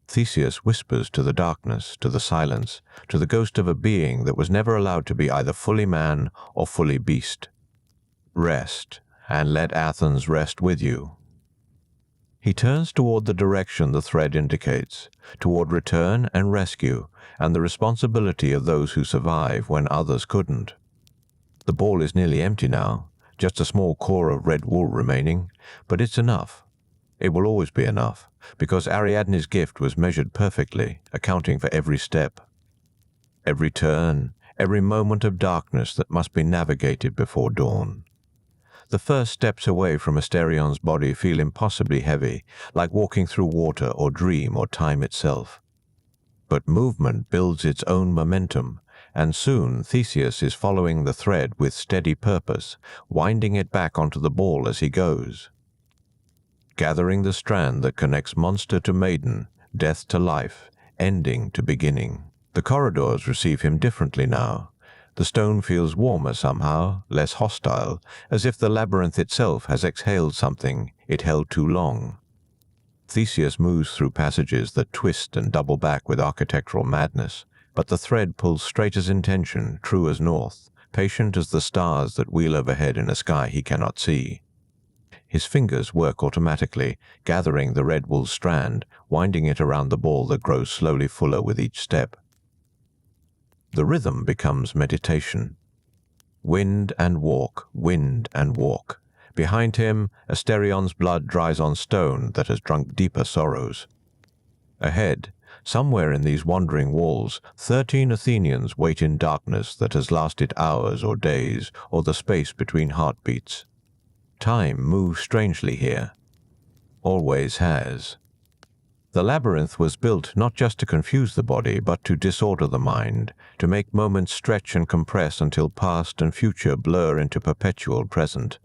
Theseus whispers to the darkness, to the silence, to the ghost of a being that was never allowed to be either fully man or fully beast. Rest, and let Athens rest with you. He turns toward the direction the thread indicates, toward return and rescue, and the responsibility of those who survive when others couldn't. The ball is nearly empty now, just a small core of red wool remaining, but it's enough. It will always be enough, because Ariadne's gift was measured perfectly, accounting for every step, every turn, every moment of darkness that must be navigated before dawn. The first steps away from Asterion's body feel impossibly heavy, like walking through water or dream or time itself. But movement builds its own momentum, and soon Theseus is following the thread with steady purpose, winding it back onto the ball as he goes. Gathering the strand that connects monster to maiden, death to life, ending to beginning. The corridors receive him differently now. The stone feels warmer somehow, less hostile, as if the labyrinth itself has exhaled something it held too long. Theseus moves through passages that twist and double back with architectural madness, but the thread pulls straight as intention, true as north, patient as the stars that wheel overhead in a sky he cannot see. His fingers work automatically, gathering the red wool strand, winding it around the ball that grows slowly fuller with each step. The rhythm becomes meditation. Wind and walk, wind and walk. Behind him, Asterion's blood dries on stone that has drunk deeper sorrows. Ahead, somewhere in these wandering walls, 13 Athenians wait in darkness that has lasted hours or days, or the space between heartbeats. Time moves strangely here. Always has. The labyrinth was built not just to confuse the body, but to disorder the mind, to make moments stretch and compress until past and future blur into perpetual present.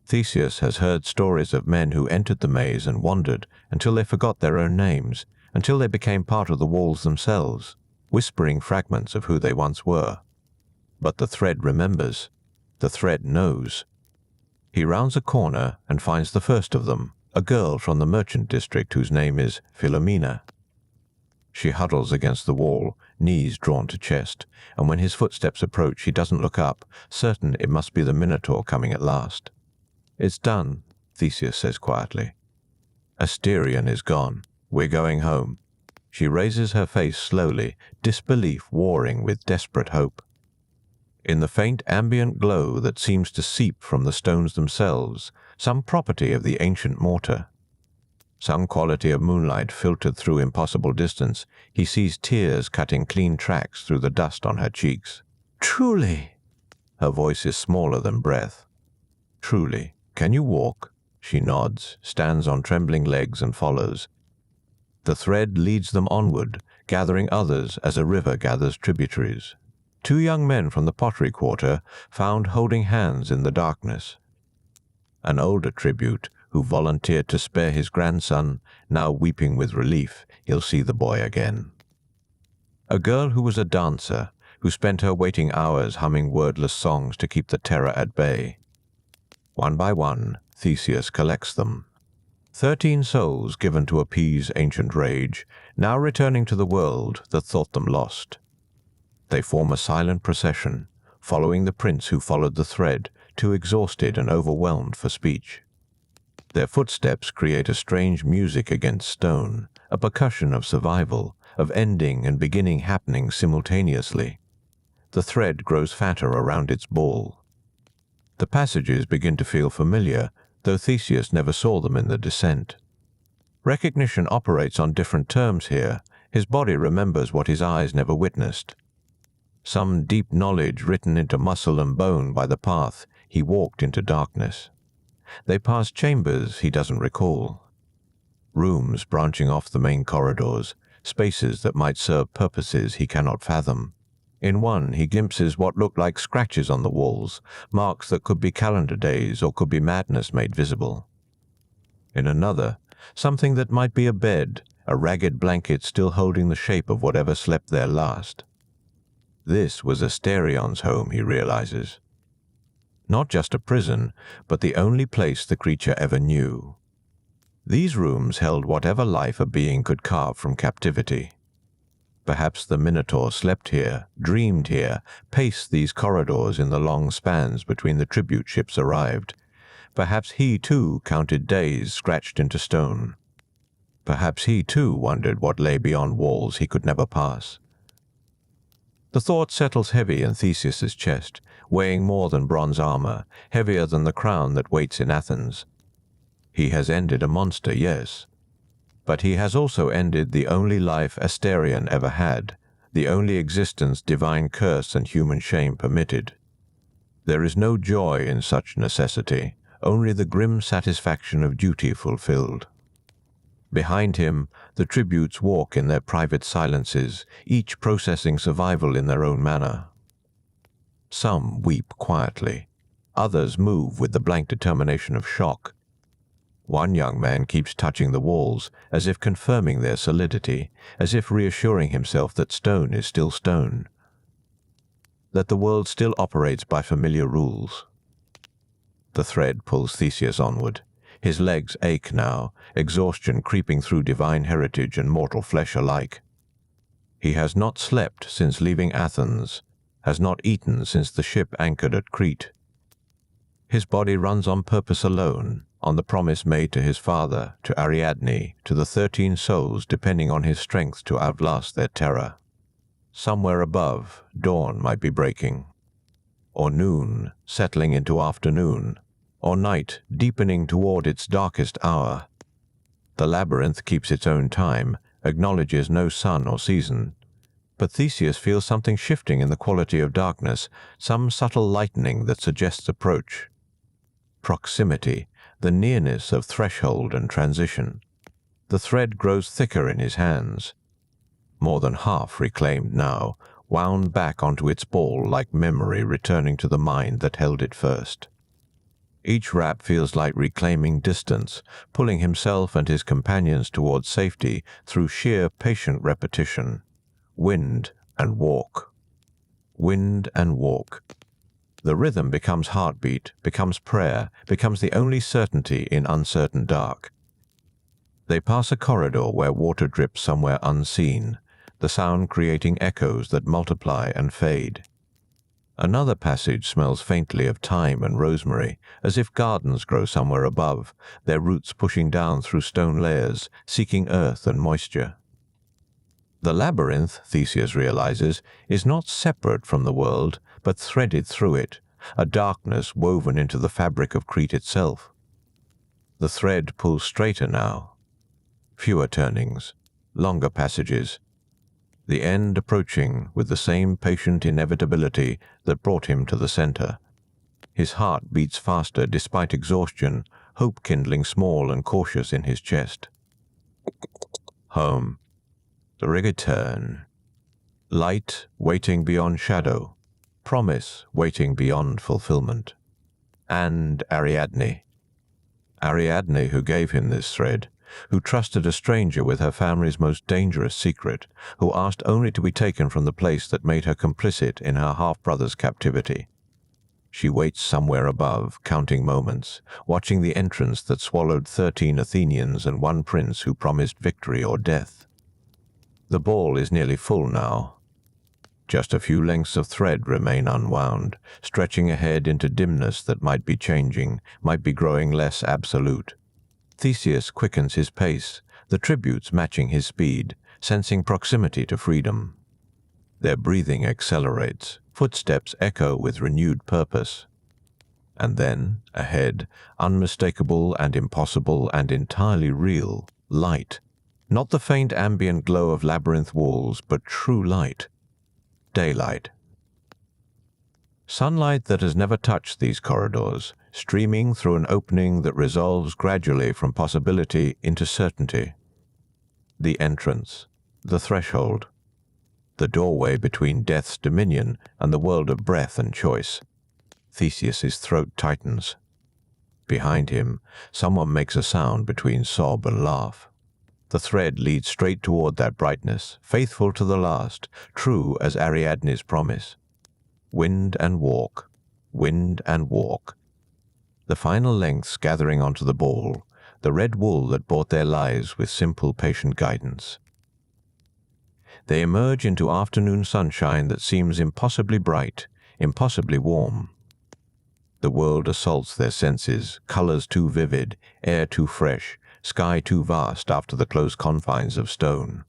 Theseus has heard stories of men who entered the maze and wandered until they forgot their own names, until they became part of the walls themselves, whispering fragments of who they once were. But the thread remembers. The thread knows. He rounds a corner and finds the first of them, a girl from the merchant district whose name is Philomena. She huddles against the wall, knees drawn to chest, and when his footsteps approach he doesn't look up, certain it must be the Minotaur coming at last. "It's done," Theseus says quietly. "Asterion is gone. We're going home." She raises her face slowly, disbelief warring with desperate hope. In the faint ambient glow that seems to seep from the stones themselves, some property of the ancient mortar, some quality of moonlight filtered through impossible distance, he sees tears cutting clean tracks through the dust on her cheeks. "Truly!" Her voice is smaller than breath. "Truly. Can you walk?" She nods, stands on trembling legs and follows. The thread leads them onward, gathering others as a river gathers tributaries. 2 young men from the pottery quarter found holding hands in the darkness. An older tribute, who volunteered to spare his grandson, now weeping with relief he'll see the boy again. A girl who was a dancer, who spent her waiting hours humming wordless songs to keep the terror at bay. One by one, Theseus collects them. 13 souls given to appease ancient rage, now returning to the world that thought them lost. They form a silent procession, following the prince who followed the thread, too exhausted and overwhelmed for speech. Their footsteps create a strange music against stone, a percussion of survival, of ending and beginning happening simultaneously. The thread grows fatter around its ball. The passages begin to feel familiar, though Theseus never saw them in the descent. Recognition operates on different terms here. His body remembers what his eyes never witnessed. Some deep knowledge written into muscle and bone by the path he walked into darkness. They pass chambers he doesn't recall. Rooms branching off the main corridors, spaces that might serve purposes he cannot fathom. In one he glimpses what looked like scratches on the walls, marks that could be calendar days or could be madness made visible. In another, something that might be a bed, a ragged blanket still holding the shape of whatever slept there last. This was Asterion's home, he realizes. Not just a prison, but the only place the creature ever knew. These rooms held whatever life a being could carve from captivity. Perhaps the Minotaur slept here, dreamed here, paced these corridors in the long spans between the tribute ships arrived. Perhaps he, too, counted days scratched into stone. Perhaps he, too, wondered what lay beyond walls he could never pass. The thought settles heavy in Theseus's chest, weighing more than bronze armor, heavier than the crown that waits in Athens. He has ended a monster, yes. But he has also ended the only life Asterion ever had, the only existence divine curse and human shame permitted. There is no joy in such necessity, only the grim satisfaction of duty fulfilled. Behind him, the tributes walk in their private silences, each processing survival in their own manner. Some weep quietly. Others move with the blank determination of shock. One young man keeps touching the walls, as if confirming their solidity, as if reassuring himself that stone is still stone, that the world still operates by familiar rules. The thread pulls Theseus onward. His legs ache now, exhaustion creeping through divine heritage and mortal flesh alike. He has not slept since leaving Athens, has not eaten since the ship anchored at Crete. His body runs on purpose alone, on the promise made to his father, to Ariadne, to the 13 souls depending on his strength to outlast their terror. Somewhere above, dawn might be breaking, or noon settling into afternoon, or night deepening toward its darkest hour. The labyrinth keeps its own time, acknowledges no sun or season. But Theseus feels something shifting in the quality of darkness, some subtle lightening that suggests approach. Proximity, the nearness of threshold and transition. The thread grows thicker in his hands. More than half reclaimed now, wound back onto its ball like memory returning to the mind that held it first. Each wrap feels like reclaiming distance, pulling himself and his companions towards safety through sheer patient repetition. Wind and walk. Wind and walk. The rhythm becomes heartbeat, becomes prayer, becomes the only certainty in uncertain dark. They pass a corridor where water drips somewhere unseen, the sound creating echoes that multiply and fade. Another passage smells faintly of thyme and rosemary, as if gardens grow somewhere above, their roots pushing down through stone layers, seeking earth and moisture. The labyrinth, Theseus realizes, is not separate from the world, but threaded through it, a darkness woven into the fabric of Crete itself. The thread pulls straighter now. Fewer turnings, longer passages. The end approaching with the same patient inevitability that brought him to the center. His heart beats faster despite exhaustion, hope kindling small and cautious in his chest. Home. The return. Light waiting beyond shadow. Promise waiting beyond fulfillment. And Ariadne. Ariadne who gave him this thread, who trusted a stranger with her family's most dangerous secret, who asked only to be taken from the place that made her complicit in her half-brother's captivity. She waits somewhere above, counting moments, watching the entrance that swallowed 13 Athenians and one prince who promised victory or death. The ball is nearly full now. Just a few lengths of thread remain unwound, stretching ahead into dimness that might be changing, might be growing less absolute. Theseus quickens his pace, the tributes matching his speed, sensing proximity to freedom. Their breathing accelerates, footsteps echo with renewed purpose. And then, ahead, unmistakable and impossible and entirely real, light. Not the faint ambient glow of labyrinth walls, but true light. Daylight. Sunlight that has never touched these corridors, streaming through an opening that resolves gradually from possibility into certainty. The entrance, the threshold, the doorway between death's dominion and the world of breath and choice. Theseus's throat tightens. Behind him, someone makes a sound between sob and laugh. The thread leads straight toward that brightness, faithful to the last, true as Ariadne's promise. Wind and walk, wind and walk. The final lengths gathering onto the ball, the red wool that bought their lives with simple, patient guidance. They emerge into afternoon sunshine that seems impossibly bright, impossibly warm. The world assaults their senses, colors too vivid, air too fresh, sky too vast after the close confines of stone.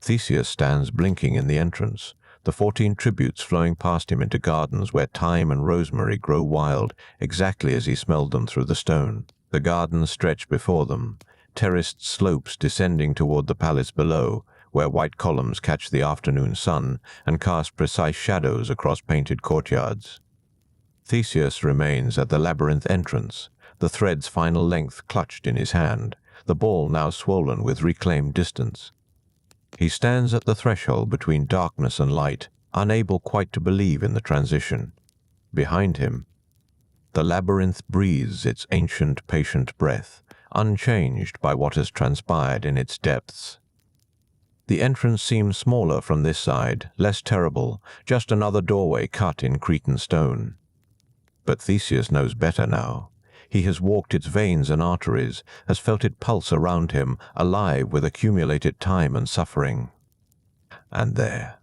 Theseus stands blinking in the entrance, the 14 tributes flowing past him into gardens where thyme and rosemary grow wild, exactly as he smelled them through the stone. The gardens stretch before them, terraced slopes descending toward the palace below, where white columns catch the afternoon sun and cast precise shadows across painted courtyards. Theseus remains at the labyrinth entrance, the thread's final length clutched in his hand, the ball now swollen with reclaimed distance. He stands at the threshold between darkness and light, unable quite to believe in the transition. Behind him, the labyrinth breathes its ancient, patient breath, unchanged by what has transpired in its depths. The entrance seems smaller from this side, less terrible, just another doorway cut in Cretan stone. But Theseus knows better now. He has walked its veins and arteries, has felt it pulse around him, alive with accumulated time and suffering. And there,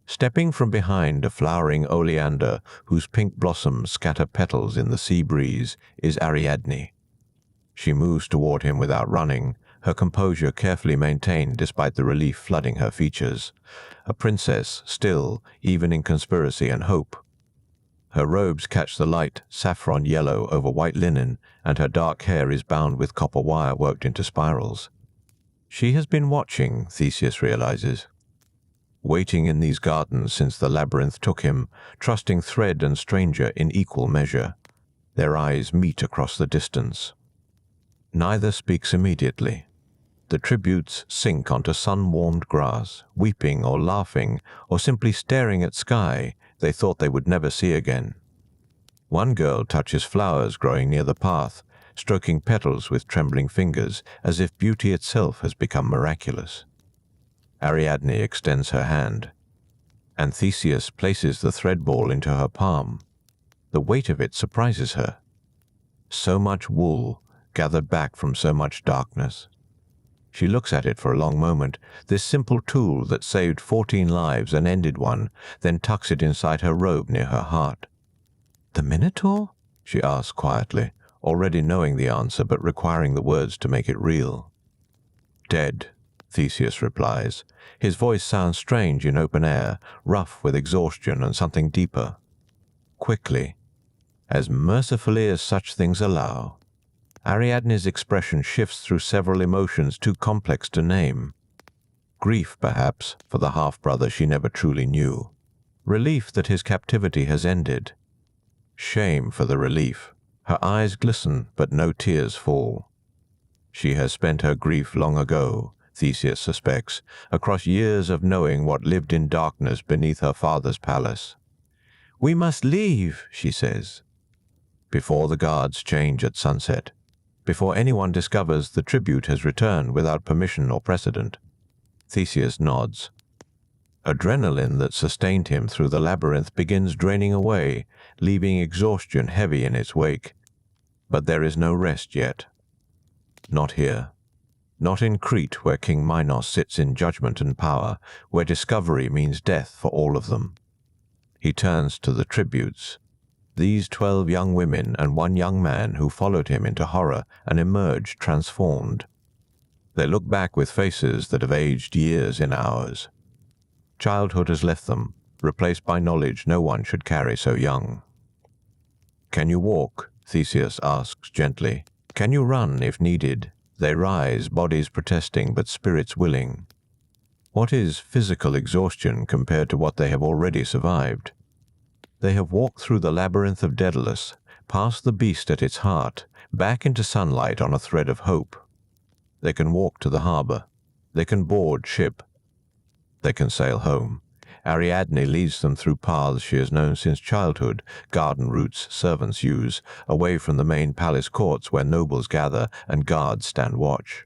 stepping from behind a flowering oleander whose pink blossoms scatter petals in the sea breeze, is Ariadne. She moves toward him without running, her composure carefully maintained despite the relief flooding her features. A princess, still, even in conspiracy and hope. Her robes catch the light, saffron yellow over white linen, and her dark hair is bound with copper wire worked into spirals. She has been watching, Theseus realizes. Waiting in these gardens since the labyrinth took him, trusting thread and stranger in equal measure. Their eyes meet across the distance. Neither speaks immediately. The tributes sink onto sun-warmed grass, weeping or laughing, or simply staring at sky they thought they would never see again. One girl touches flowers growing near the path, stroking petals with trembling fingers, as if beauty itself has become miraculous. Ariadne extends her hand, and Theseus places the thread ball into her palm. The weight of it surprises her. So much wool, gathered back from so much darkness. She looks at it for a long moment, this simple tool that saved 14 lives and ended one, then tucks it inside her robe near her heart. "The Minotaur?" she asks quietly, already knowing the answer but requiring the words to make it real. "Dead," Theseus replies. His voice sounds strange in open air, rough with exhaustion and something deeper. Quickly, as mercifully as such things allow, Ariadne's expression shifts through several emotions too complex to name. Grief, perhaps, for the half-brother she never truly knew. Relief that his captivity has ended. Shame for the relief. Her eyes glisten, but no tears fall. She has spent her grief long ago, Theseus suspects, across years of knowing what lived in darkness beneath her father's palace. "We must leave," she says. Before the guards change at sunset. Before anyone discovers the tribute has returned without permission or precedent. Theseus nods. Adrenaline that sustained him through the labyrinth begins draining away, leaving exhaustion heavy in its wake. But there is no rest yet. Not here. Not in Crete, where King Minos sits in judgment and power, where discovery means death for all of them. He turns to the tributes. These 12 young women and one young man who followed him into horror and emerged transformed. They look back with faces that have aged years in hours. Childhood has left them, replaced by knowledge no one should carry so young. "Can you walk?" Theseus asks gently. "Can you run if needed?" They rise, bodies protesting but spirits willing. What is physical exhaustion compared to what they have already survived? They have walked through the labyrinth of Daedalus, past the beast at its heart, back into sunlight on a thread of hope. They can walk to the harbor. They can board ship. They can sail home. Ariadne leads them through paths she has known since childhood, garden routes servants use, away from the main palace courts where nobles gather and guards stand watch.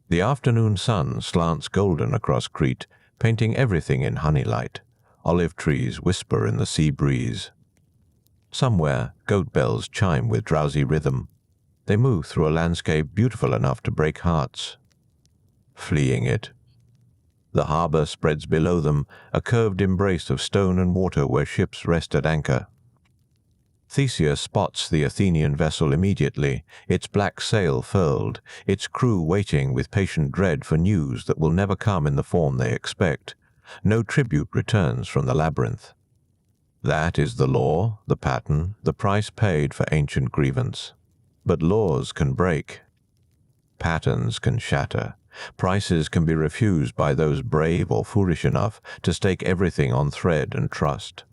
The afternoon sun slants golden across Crete, painting everything in honey light. Olive trees whisper in the sea breeze. Somewhere, goat bells chime with drowsy rhythm. They move through a landscape beautiful enough to break hearts. Fleeing it. The harbor spreads below them, a curved embrace of stone and water where ships rest at anchor. Theseus spots the Athenian vessel immediately, its black sail furled, its crew waiting with patient dread for news that will never come in the form they expect. No tribute returns from the labyrinth. That is the law, the pattern, the price paid for ancient grievance. But laws can break. Patterns can shatter. Prices can be refused by those brave or foolish enough to stake everything on thread and trust.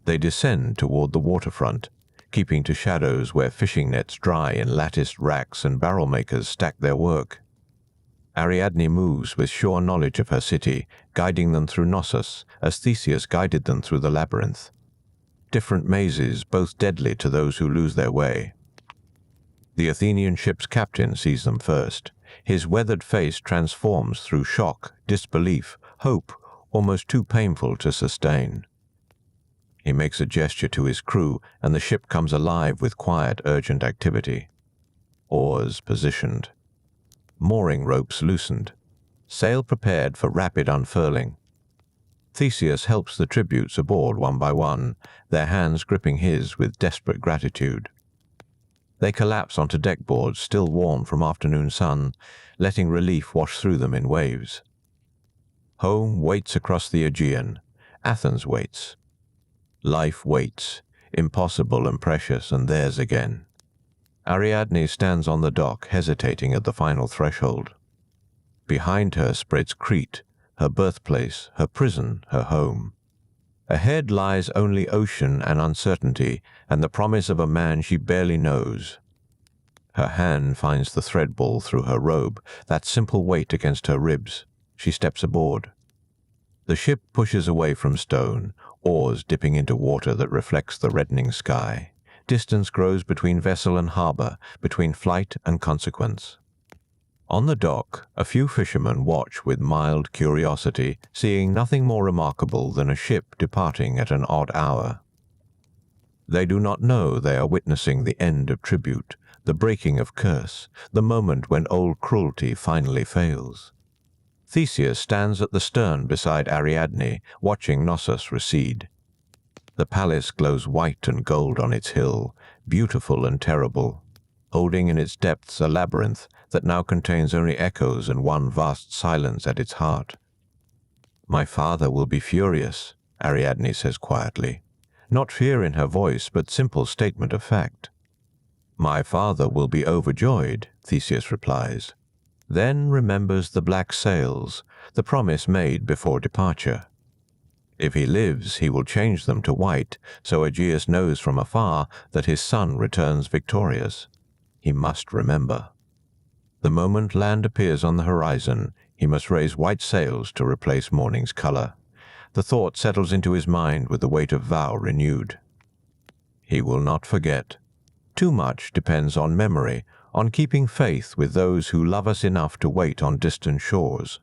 They descend toward the waterfront, keeping to shadows where fishing nets dry in latticed racks and barrel makers stack their work. Ariadne moves with sure knowledge of her city, guiding them through Knossos, as Theseus guided them through the labyrinth. Different mazes, both deadly to those who lose their way. The Athenian ship's captain sees them first. His weathered face transforms through shock, disbelief, hope, almost too painful to sustain. He makes a gesture to his crew, and the ship comes alive with quiet, urgent activity. Oars positioned. Mooring ropes loosened. Sail prepared for rapid unfurling. Theseus helps the tributes aboard one by one, their hands gripping his with desperate gratitude. They collapse onto deckboards still warm from afternoon sun, letting relief wash through them in waves. Home waits across the Aegean. Athens waits. Life waits, impossible and precious, and theirs again. Ariadne stands on the dock, hesitating at the final threshold. Behind her spreads Crete, her birthplace, her prison, her home. Ahead lies only ocean and uncertainty, and the promise of a man she barely knows. Her hand finds the thread ball through her robe, that simple weight against her ribs. She steps aboard. The ship pushes away from stone, oars dipping into water that reflects the reddening sky. Distance grows between vessel and harbor, between flight and consequence. On the dock, a few fishermen watch with mild curiosity, seeing nothing more remarkable than a ship departing at an odd hour. They do not know they are witnessing the end of tribute, the breaking of curse, the moment when old cruelty finally fails. Theseus stands at the stern beside Ariadne, watching Knossos recede. The palace glows white and gold on its hill, beautiful and terrible, holding in its depths a labyrinth that now contains only echoes and one vast silence at its heart. "My father will be furious," Ariadne says quietly. Not fear in her voice, but simple statement of fact. "My father will be overjoyed," Theseus replies. Then remembers the black sails, the promise made before departure. If he lives, he will change them to white, so Aegeus knows from afar that his son returns victorious. He must remember. The moment land appears on the horizon, he must raise white sails to replace morning's color. The thought settles into his mind with the weight of vow renewed. He will not forget. Too much depends on memory, on keeping faith with those who love us enough to wait on distant shores,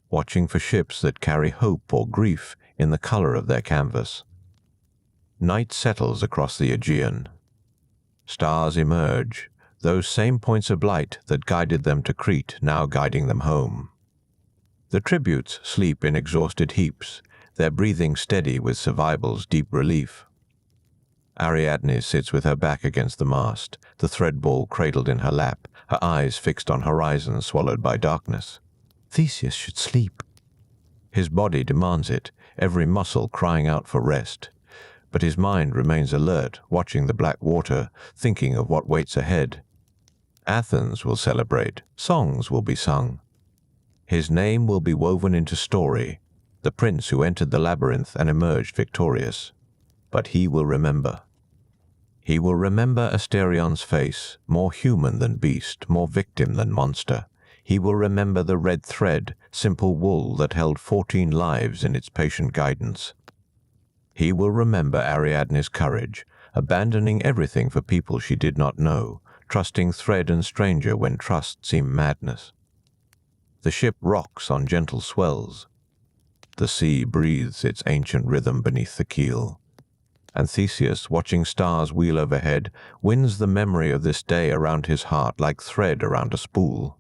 watching for ships that carry hope or grief in the color of their canvas. Night settles across the Aegean. Stars emerge, those same points of light that guided them to Crete now guiding them home. The tributes sleep in exhausted heaps, their breathing steady with survival's deep relief. Ariadne sits with her back against the mast, the thread ball cradled in her lap, her eyes fixed on horizon swallowed by darkness. Theseus should sleep. His body demands it, every muscle crying out for rest. But his mind remains alert, watching the black water, thinking of what waits ahead. Athens will celebrate, songs will be sung. His name will be woven into story, the prince who entered the labyrinth and emerged victorious. But he will remember. He will remember Asterion's face, more human than beast, more victim than monster. He will remember the red thread, simple wool that held 14 lives in its patient guidance. He will remember Ariadne's courage, abandoning everything for people she did not know, trusting thread and stranger when trust seemed madness. The ship rocks on gentle swells. The sea breathes its ancient rhythm beneath the keel. And Theseus, watching stars wheel overhead, wins the memory of this day around his heart like thread around a spool.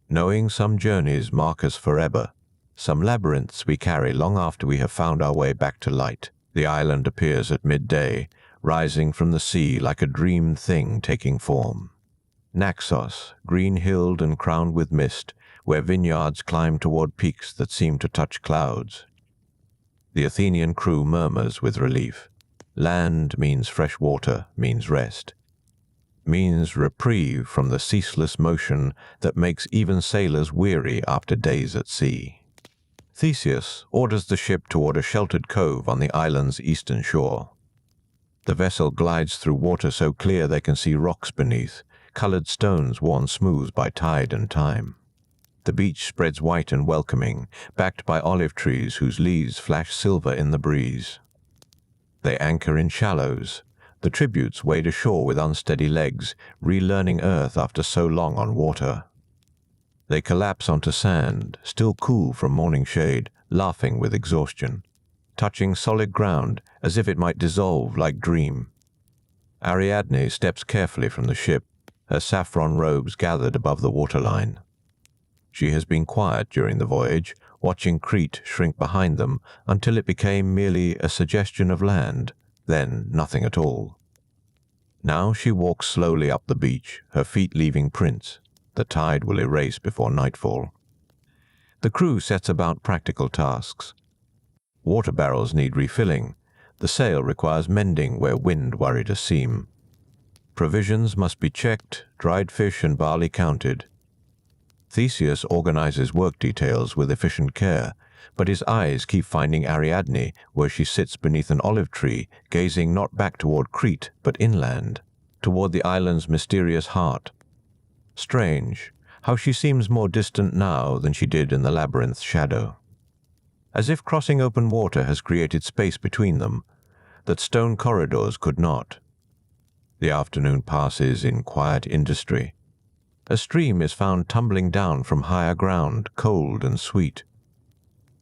Knowing some journeys mark us forever, some labyrinths we carry long after we have found our way back to light. The island appears at midday, rising from the sea like a dreamed thing taking form. Naxos, green-hilled and crowned with mist, where vineyards climb toward peaks that seem to touch clouds. The Athenian crew murmurs with relief. Land means fresh water, means rest, means reprieve from the ceaseless motion that makes even sailors weary after days at sea. Theseus orders the ship toward a sheltered cove on the island's eastern shore. The vessel glides through water so clear they can see rocks beneath, colored stones worn smooth by tide and time. The beach spreads white and welcoming, backed by olive trees whose leaves flash silver in the breeze. They anchor in shallows, The tributes wade ashore with unsteady legs, relearning earth after so long on water. They collapse onto sand, still cool from morning shade, laughing with exhaustion, touching solid ground as if it might dissolve like dream. Ariadne steps carefully from the ship, her saffron robes gathered above the waterline. She has been quiet during the voyage, watching Crete shrink behind them until it became merely a suggestion of land, then nothing at all. Now she walks slowly up the beach, her feet leaving prints. The tide will erase before nightfall. The crew sets about practical tasks. Water barrels need refilling. The sail requires mending where wind worried a seam. Provisions must be checked, dried fish and barley counted. Theseus organizes work details with efficient care, but his eyes keep finding Ariadne where she sits beneath an olive tree, gazing not back toward Crete, but inland, toward the island's mysterious heart. Strange, how she seems more distant now than she did in the labyrinth's shadow. As if crossing open water has created space between them, that stone corridors could not. The afternoon passes in quiet industry. A stream is found tumbling down from higher ground, cold and sweet.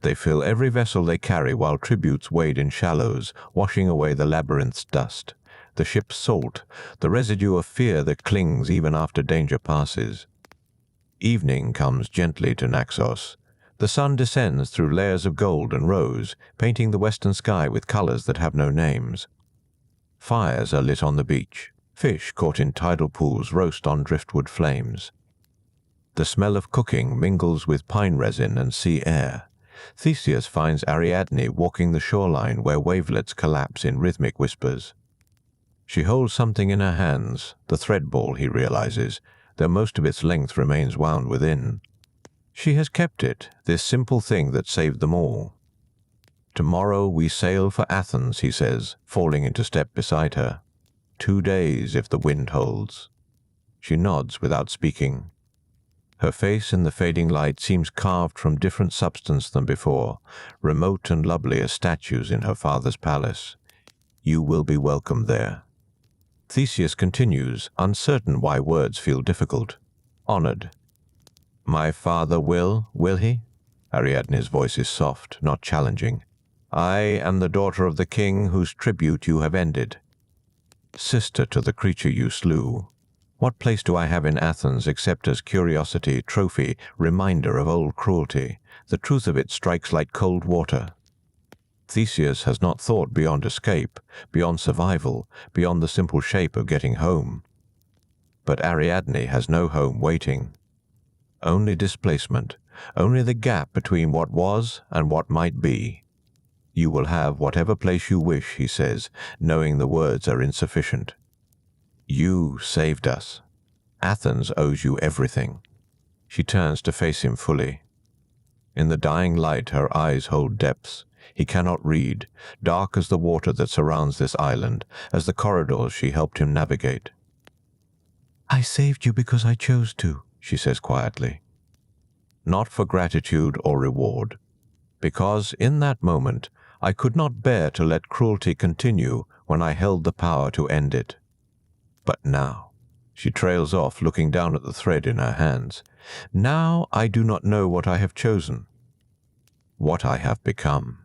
They fill every vessel they carry while tributes wade in shallows, washing away the labyrinth's dust, the ship's salt, the residue of fear that clings even after danger passes. Evening comes gently to Naxos. The sun descends through layers of gold and rose, painting the western sky with colors that have no names. Fires are lit on the beach. Fish caught in tidal pools roast on driftwood flames. The smell of cooking mingles with pine resin and sea air. Theseus finds Ariadne walking the shoreline where wavelets collapse in rhythmic whispers. She holds something in her hands, the thread ball, he realizes, though most of its length remains wound within. She has kept it, this simple thing that saved them all. Tomorrow we sail for Athens, he says, falling into step beside her. 2 days if the wind holds. She nods without speaking. Her face in the fading light seems carved from different substance than before, remote and lovely as statues in her father's palace. You will be welcome there. Theseus continues, uncertain why words feel difficult. Honored. My father will he? Ariadne's voice is soft, not challenging. I am the daughter of the king whose tribute you have ended. Sister to the creature you slew. What place do I have in Athens except as curiosity, trophy, reminder of old cruelty? The truth of it strikes like cold water. Theseus has not thought beyond escape, beyond survival, beyond the simple shape of getting home. But Ariadne has no home waiting. Only displacement, only the gap between what was and what might be. You will have whatever place you wish, he says, knowing the words are insufficient. You saved us. Athens owes you everything. She turns to face him fully. In the dying light, her eyes hold depths. He cannot read, dark as the water that surrounds this island, as the corridors she helped him navigate. I saved you because I chose to, she says quietly. Not for gratitude or reward. Because in that moment, I could not bear to let cruelty continue when I held the power to end it. But now, she trails off, looking down at the thread in her hands. Now I do not know what I have chosen, what I have become.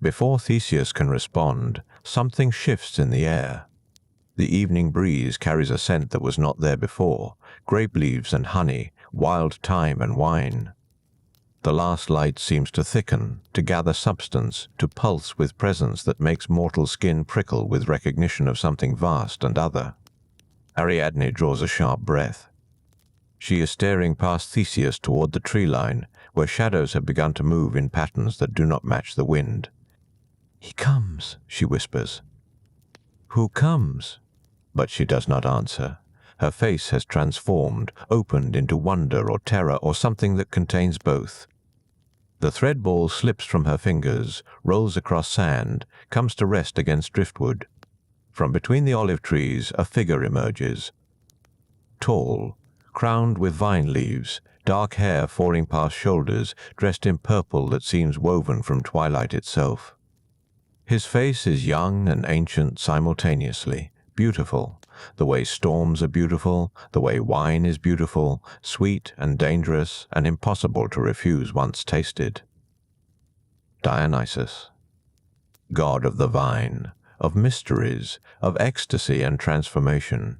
Before Theseus can respond, something shifts in the air. The evening breeze carries a scent that was not there before, grape leaves and honey, wild thyme and wine. The last light seems to thicken, to gather substance, to pulse with presence that makes mortal skin prickle with recognition of something vast and other. Ariadne draws a sharp breath. She is staring past Theseus toward the tree line, where shadows have begun to move in patterns that do not match the wind. He comes, she whispers. Who comes? But she does not answer. Her face has transformed, opened into wonder or terror or something that contains both. The thread ball slips from her fingers, rolls across sand, comes to rest against driftwood. From between the olive trees, a figure emerges. Tall, crowned with vine leaves, dark hair falling past shoulders, dressed in purple that seems woven from twilight itself. His face is young and ancient simultaneously, beautiful, the way storms are beautiful, the way wine is beautiful, sweet and dangerous and impossible to refuse once tasted. Dionysus, god of the vine, of mysteries, of ecstasy and transformation.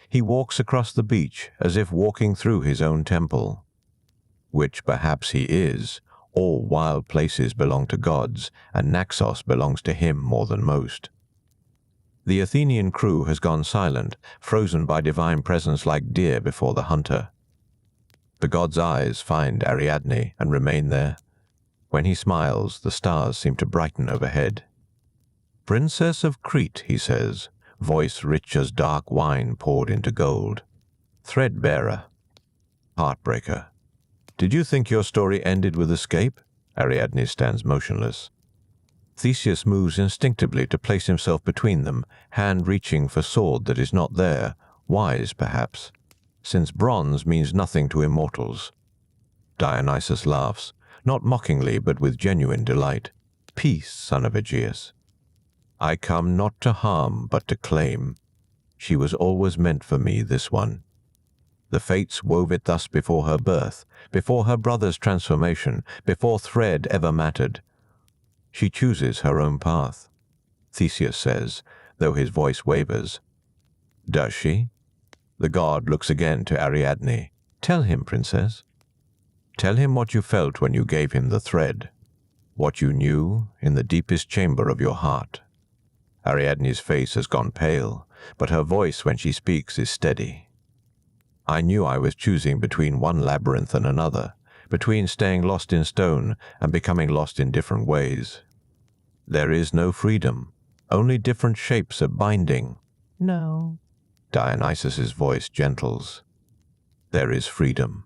He walks across the beach as if walking through his own temple, which perhaps he is. All wild places belong to gods, and Naxos belongs to him more than most. The Athenian crew has gone silent, frozen by divine presence like deer before the hunter. The god's eyes find Ariadne and remain there. When he smiles, the stars seem to brighten overhead. "Princess of Crete," he says, voice rich as dark wine poured into gold. "Threadbearer, heartbreaker. Did you think your story ended with escape?" Ariadne stands motionless. Theseus moves instinctively to place himself between them, hand reaching for sword that is not there, wise perhaps, since bronze means nothing to immortals. Dionysus laughs, not mockingly but with genuine delight. "Peace, son of Aegeus. I come not to harm but to claim. She was always meant for me, this one. The fates wove it thus before her birth, before her brother's transformation, before thread ever mattered. She chooses her own path," Theseus says, though his voice wavers. "Does she?" The god looks again to Ariadne. "Tell him, princess. Tell him what you felt when you gave him the thread, what you knew in the deepest chamber of your heart." Ariadne's face has gone pale, but her voice when she speaks is steady. "I knew I was choosing between one labyrinth and another, between staying lost in stone and becoming lost in different ways. There is no freedom, only different shapes of binding." "No." Dionysus's voice gentles. "There is freedom.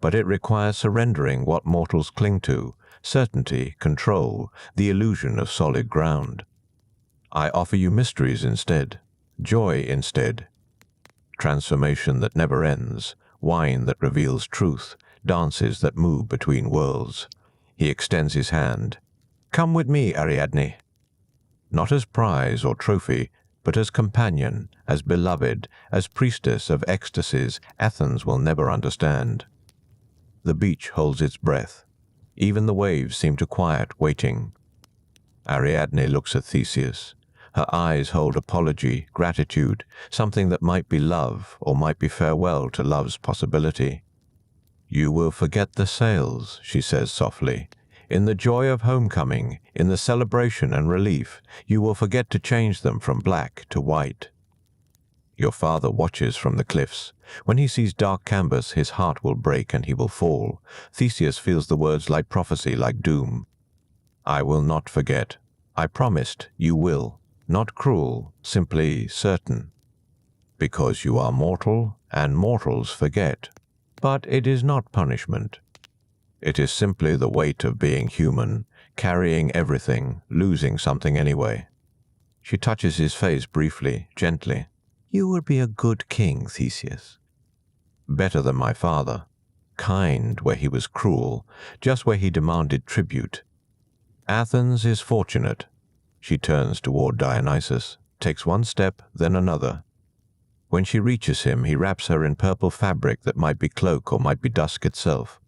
But it requires surrendering what mortals cling to, certainty, control, the illusion of solid ground. I offer you mysteries instead, joy instead, transformation that never ends, wine that reveals truth, dances that move between worlds." He extends his hand. "Come with me, Ariadne. Not as prize or trophy, but as companion, as beloved, as priestess of ecstasies Athens will never understand." The beach holds its breath. Even the waves seem to quiet, waiting. Ariadne looks at Theseus. Her eyes hold apology, gratitude, something that might be love or might be farewell to love's possibility. "You will forget the sails," she says softly. "In the joy of homecoming, in the celebration and relief, you will forget to change them from black to white. Your father watches from the cliffs. When he sees dark canvas, his heart will break and he will fall." Theseus feels the words like prophecy, like doom. "I will not forget. I promised you will. Not cruel, simply certain. Because you are mortal, and mortals forget. But it is not punishment. It is simply the weight of being human, carrying everything, losing something anyway." She touches his face briefly, gently. "You will be a good king, Theseus. Better than my father. Kind where he was cruel, just where he demanded tribute. Athens is fortunate." She turns toward Dionysus, takes one step, then another. When she reaches him, he wraps her in purple fabric that might be cloak or might be dusk itself.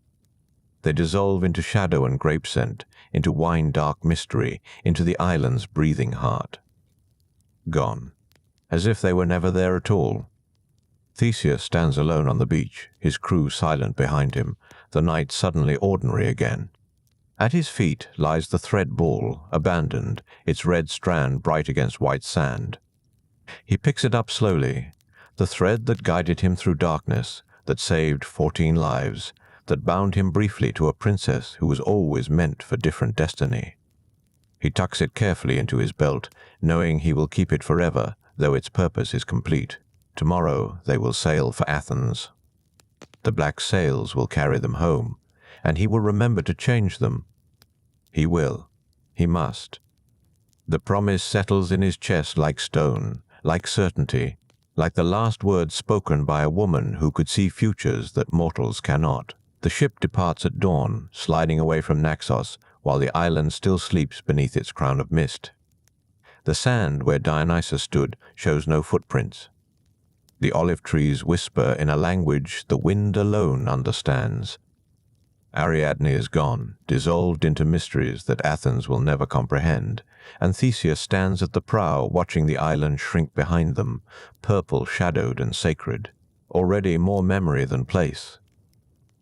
They dissolve into shadow and grape scent, into wine-dark mystery, into the island's breathing heart. Gone, as if they were never there at all. Theseus stands alone on the beach, his crew silent behind him, the night suddenly ordinary again. At his feet lies the thread ball, abandoned, its red strand bright against white sand. He picks it up slowly, the thread that guided him through darkness, that saved 14 lives, that bound him briefly to a princess who was always meant for different destiny. He tucks it carefully into his belt, knowing he will keep it forever, though its purpose is complete. Tomorrow they will sail for Athens. The black sails will carry them home, and he will remember to change them. He will. He must. The promise settles in his chest like stone, like certainty, like the last words spoken by a woman who could see futures that mortals cannot. The ship departs at dawn, sliding away from Naxos, while the island still sleeps beneath its crown of mist. The sand where Dionysus stood shows no footprints. The olive trees whisper in a language the wind alone understands. Ariadne is gone, dissolved into mysteries that Athens will never comprehend, and Theseus stands at the prow watching the island shrink behind them, purple-shadowed and sacred, already more memory than place.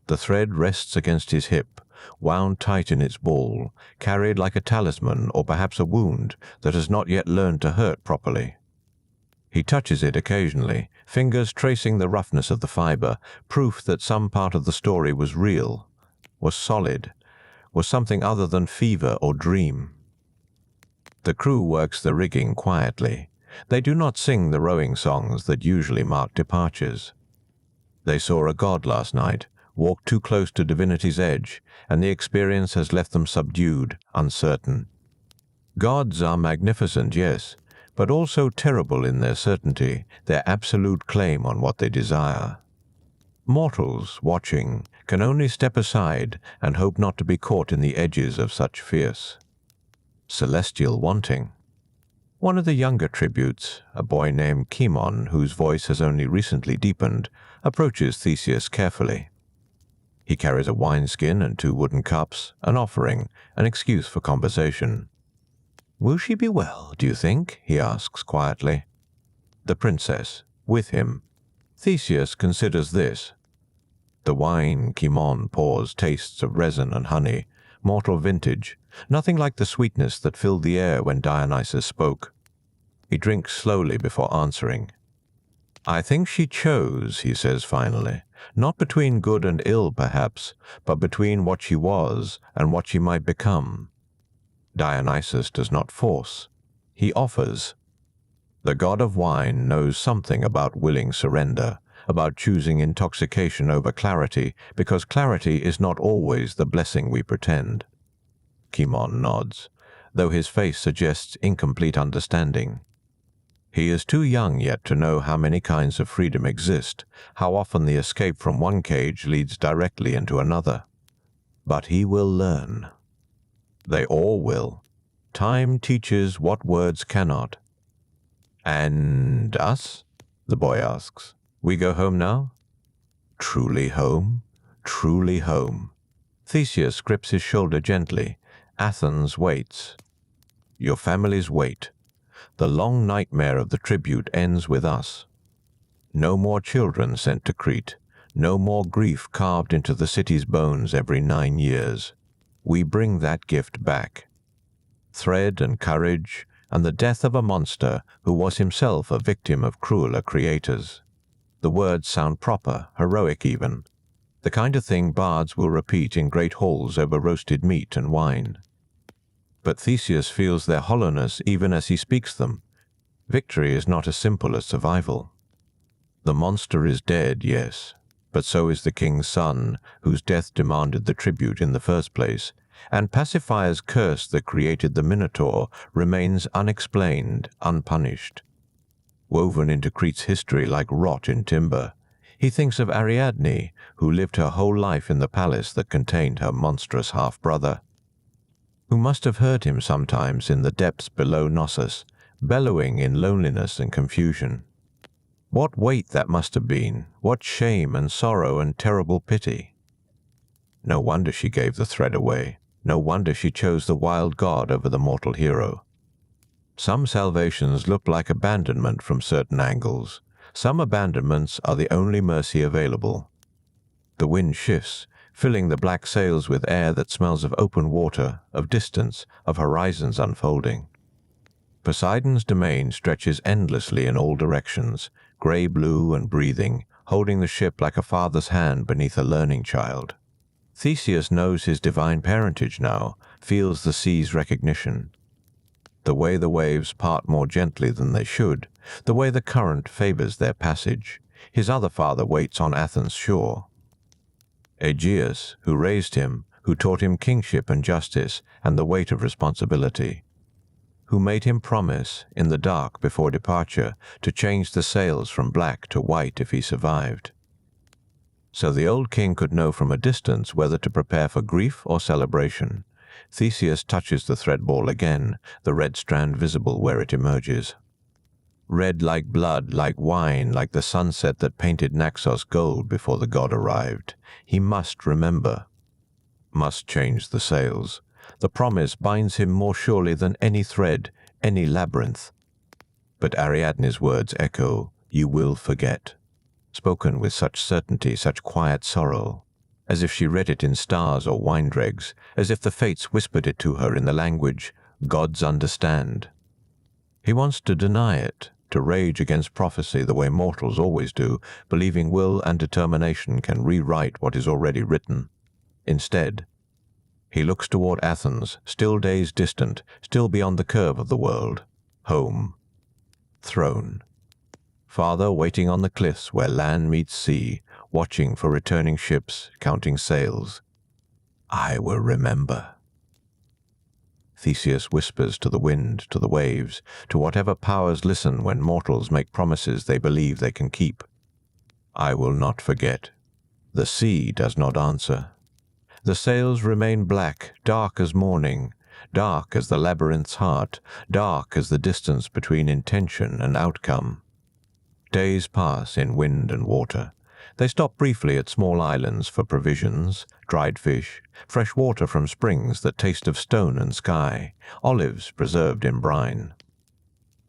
The thread rests against his hip, wound tight in its ball, carried like a talisman or perhaps a wound that has not yet learned to hurt properly. He touches it occasionally, fingers tracing the roughness of the fiber, proof that some part of the story was real, was solid, was something other than fever or dream. The crew works the rigging quietly. They do not sing the rowing songs that usually mark departures. They saw a god last night, walked too close to divinity's edge, and the experience has left them subdued, uncertain. Gods are magnificent, yes, but also terrible in their certainty, their absolute claim on what they desire. Mortals, watching, can only step aside and hope not to be caught in the edges of such fierce. Celestial wanting. One of the younger tributes, a boy named Cimon, whose voice has only recently deepened, approaches Theseus carefully. He carries a wineskin and 2 wooden cups, an offering, an excuse for conversation. "Will she be well, do you think?" he asks quietly. The princess, with him. Theseus considers this. The wine Cimon pours tastes of resin and honey, mortal vintage, nothing like the sweetness that filled the air when Dionysus spoke. He drinks slowly before answering. "I think she chose," he says finally, "not between good and ill, perhaps, but between what she was and what she might become." Dionysus does not force. He offers. The god of wine knows something about willing surrender, about choosing intoxication over clarity, because clarity is not always the blessing we pretend. Cimon nods, though his face suggests incomplete understanding. He is too young yet to know how many kinds of freedom exist, how often the escape from one cage leads directly into another. But he will learn. They all will. Time teaches what words cannot. "And us?" the boy asks. "We go home now?" Truly home? Truly home. Theseus grips his shoulder gently. Athens waits. Your families wait. The long nightmare of the tribute ends with us. No more children sent to Crete. No more grief carved into the city's bones every 9 years. We bring that gift back. Thread and courage, and the death of a monster who was himself a victim of crueler creators. The words sound proper, heroic even. The kind of thing bards will repeat in great halls over roasted meat and wine. But Theseus feels their hollowness even as he speaks them. Victory is not as simple as survival. The monster is dead, yes, but so is the king's son, whose death demanded the tribute in the first place, and Pasiphae's curse that created the Minotaur remains unexplained, unpunished. Woven into Crete's history like rot in timber, he thinks of Ariadne, who lived her whole life in the palace that contained her monstrous half-brother, who must have heard him sometimes in the depths below Knossos, bellowing in loneliness and confusion. What weight that must have been, what shame and sorrow and terrible pity. No wonder she gave the thread away. No wonder she chose the wild god over the mortal hero. Some salvations look like abandonment from certain angles. Some abandonments are the only mercy available. The wind shifts, filling the black sails with air that smells of open water, of distance, of horizons unfolding. Poseidon's domain stretches endlessly in all directions, grey-blue and breathing, holding the ship like a father's hand beneath a learning child. Theseus knows his divine parentage now, feels the sea's recognition. The way the waves part more gently than they should, the way the current favors their passage, his other father waits on Athens' shore. Aegeus, who raised him, who taught him kingship and justice and the weight of responsibility, who made him promise, in the dark before departure, to change the sails from black to white if he survived. So the old king could know from a distance whether to prepare for grief or celebration, Theseus touches the thread ball again, the red strand visible where it emerges. Red like blood, like wine, like the sunset that painted Naxos gold before the god arrived. He must remember. Must change the sails. The promise binds him more surely than any thread, any labyrinth. But Ariadne's words echo, "You will forget," spoken with such certainty, such quiet sorrow, as if she read it in stars or wine dregs, as if the fates whispered it to her in the language gods understand. He wants to deny it, to rage against prophecy the way mortals always do, believing will and determination can rewrite what is already written. Instead, he looks toward Athens, still days distant, still beyond the curve of the world. Home. Throne. Father waiting on the cliffs where land meets sea, watching for returning ships, counting sails. I will remember. Theseus whispers to the wind, to the waves, to whatever powers listen when mortals make promises they believe they can keep. I will not forget. The sea does not answer. The sails remain black, dark as morning, dark as the labyrinth's heart, dark as the distance between intention and outcome. Days pass in wind and water. They stop briefly at small islands for provisions, dried fish, fresh water from springs that taste of stone and sky, olives preserved in brine.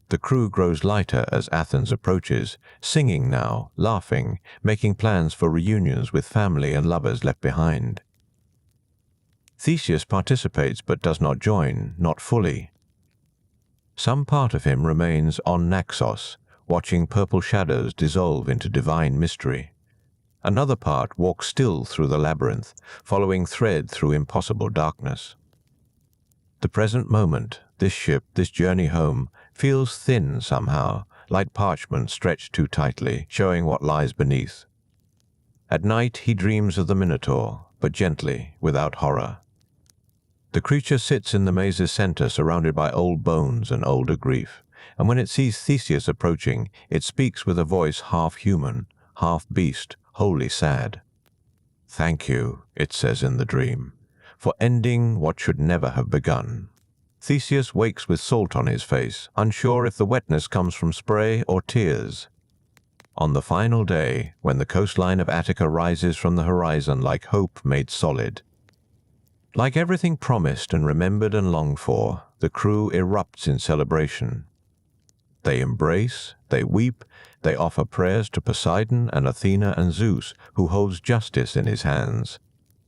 The crew grows lighter as Athens approaches, singing now, laughing, making plans for reunions with family and lovers left behind. Theseus participates but does not join, not fully. Some part of him remains on Naxos, watching purple shadows dissolve into divine mystery. Another part walks still through the labyrinth, following thread through impossible darkness. The present moment, this ship, this journey home, feels thin somehow, like parchment stretched too tightly, showing what lies beneath. At night he dreams of the Minotaur, but gently, without horror. The creature sits in the maze's center, surrounded by old bones and older grief, and when it sees Theseus approaching, it speaks with a voice half human, half beast, wholly sad. "Thank you," it says in the dream, "for ending what should never have begun." Theseus wakes with salt on his face, unsure if the wetness comes from spray or tears. On the final day, when the coastline of Attica rises from the horizon like hope made solid, like everything promised and remembered and longed for, the crew erupts in celebration. They embrace, they weep, they offer prayers to Poseidon and Athena and Zeus, who holds justice in his hands.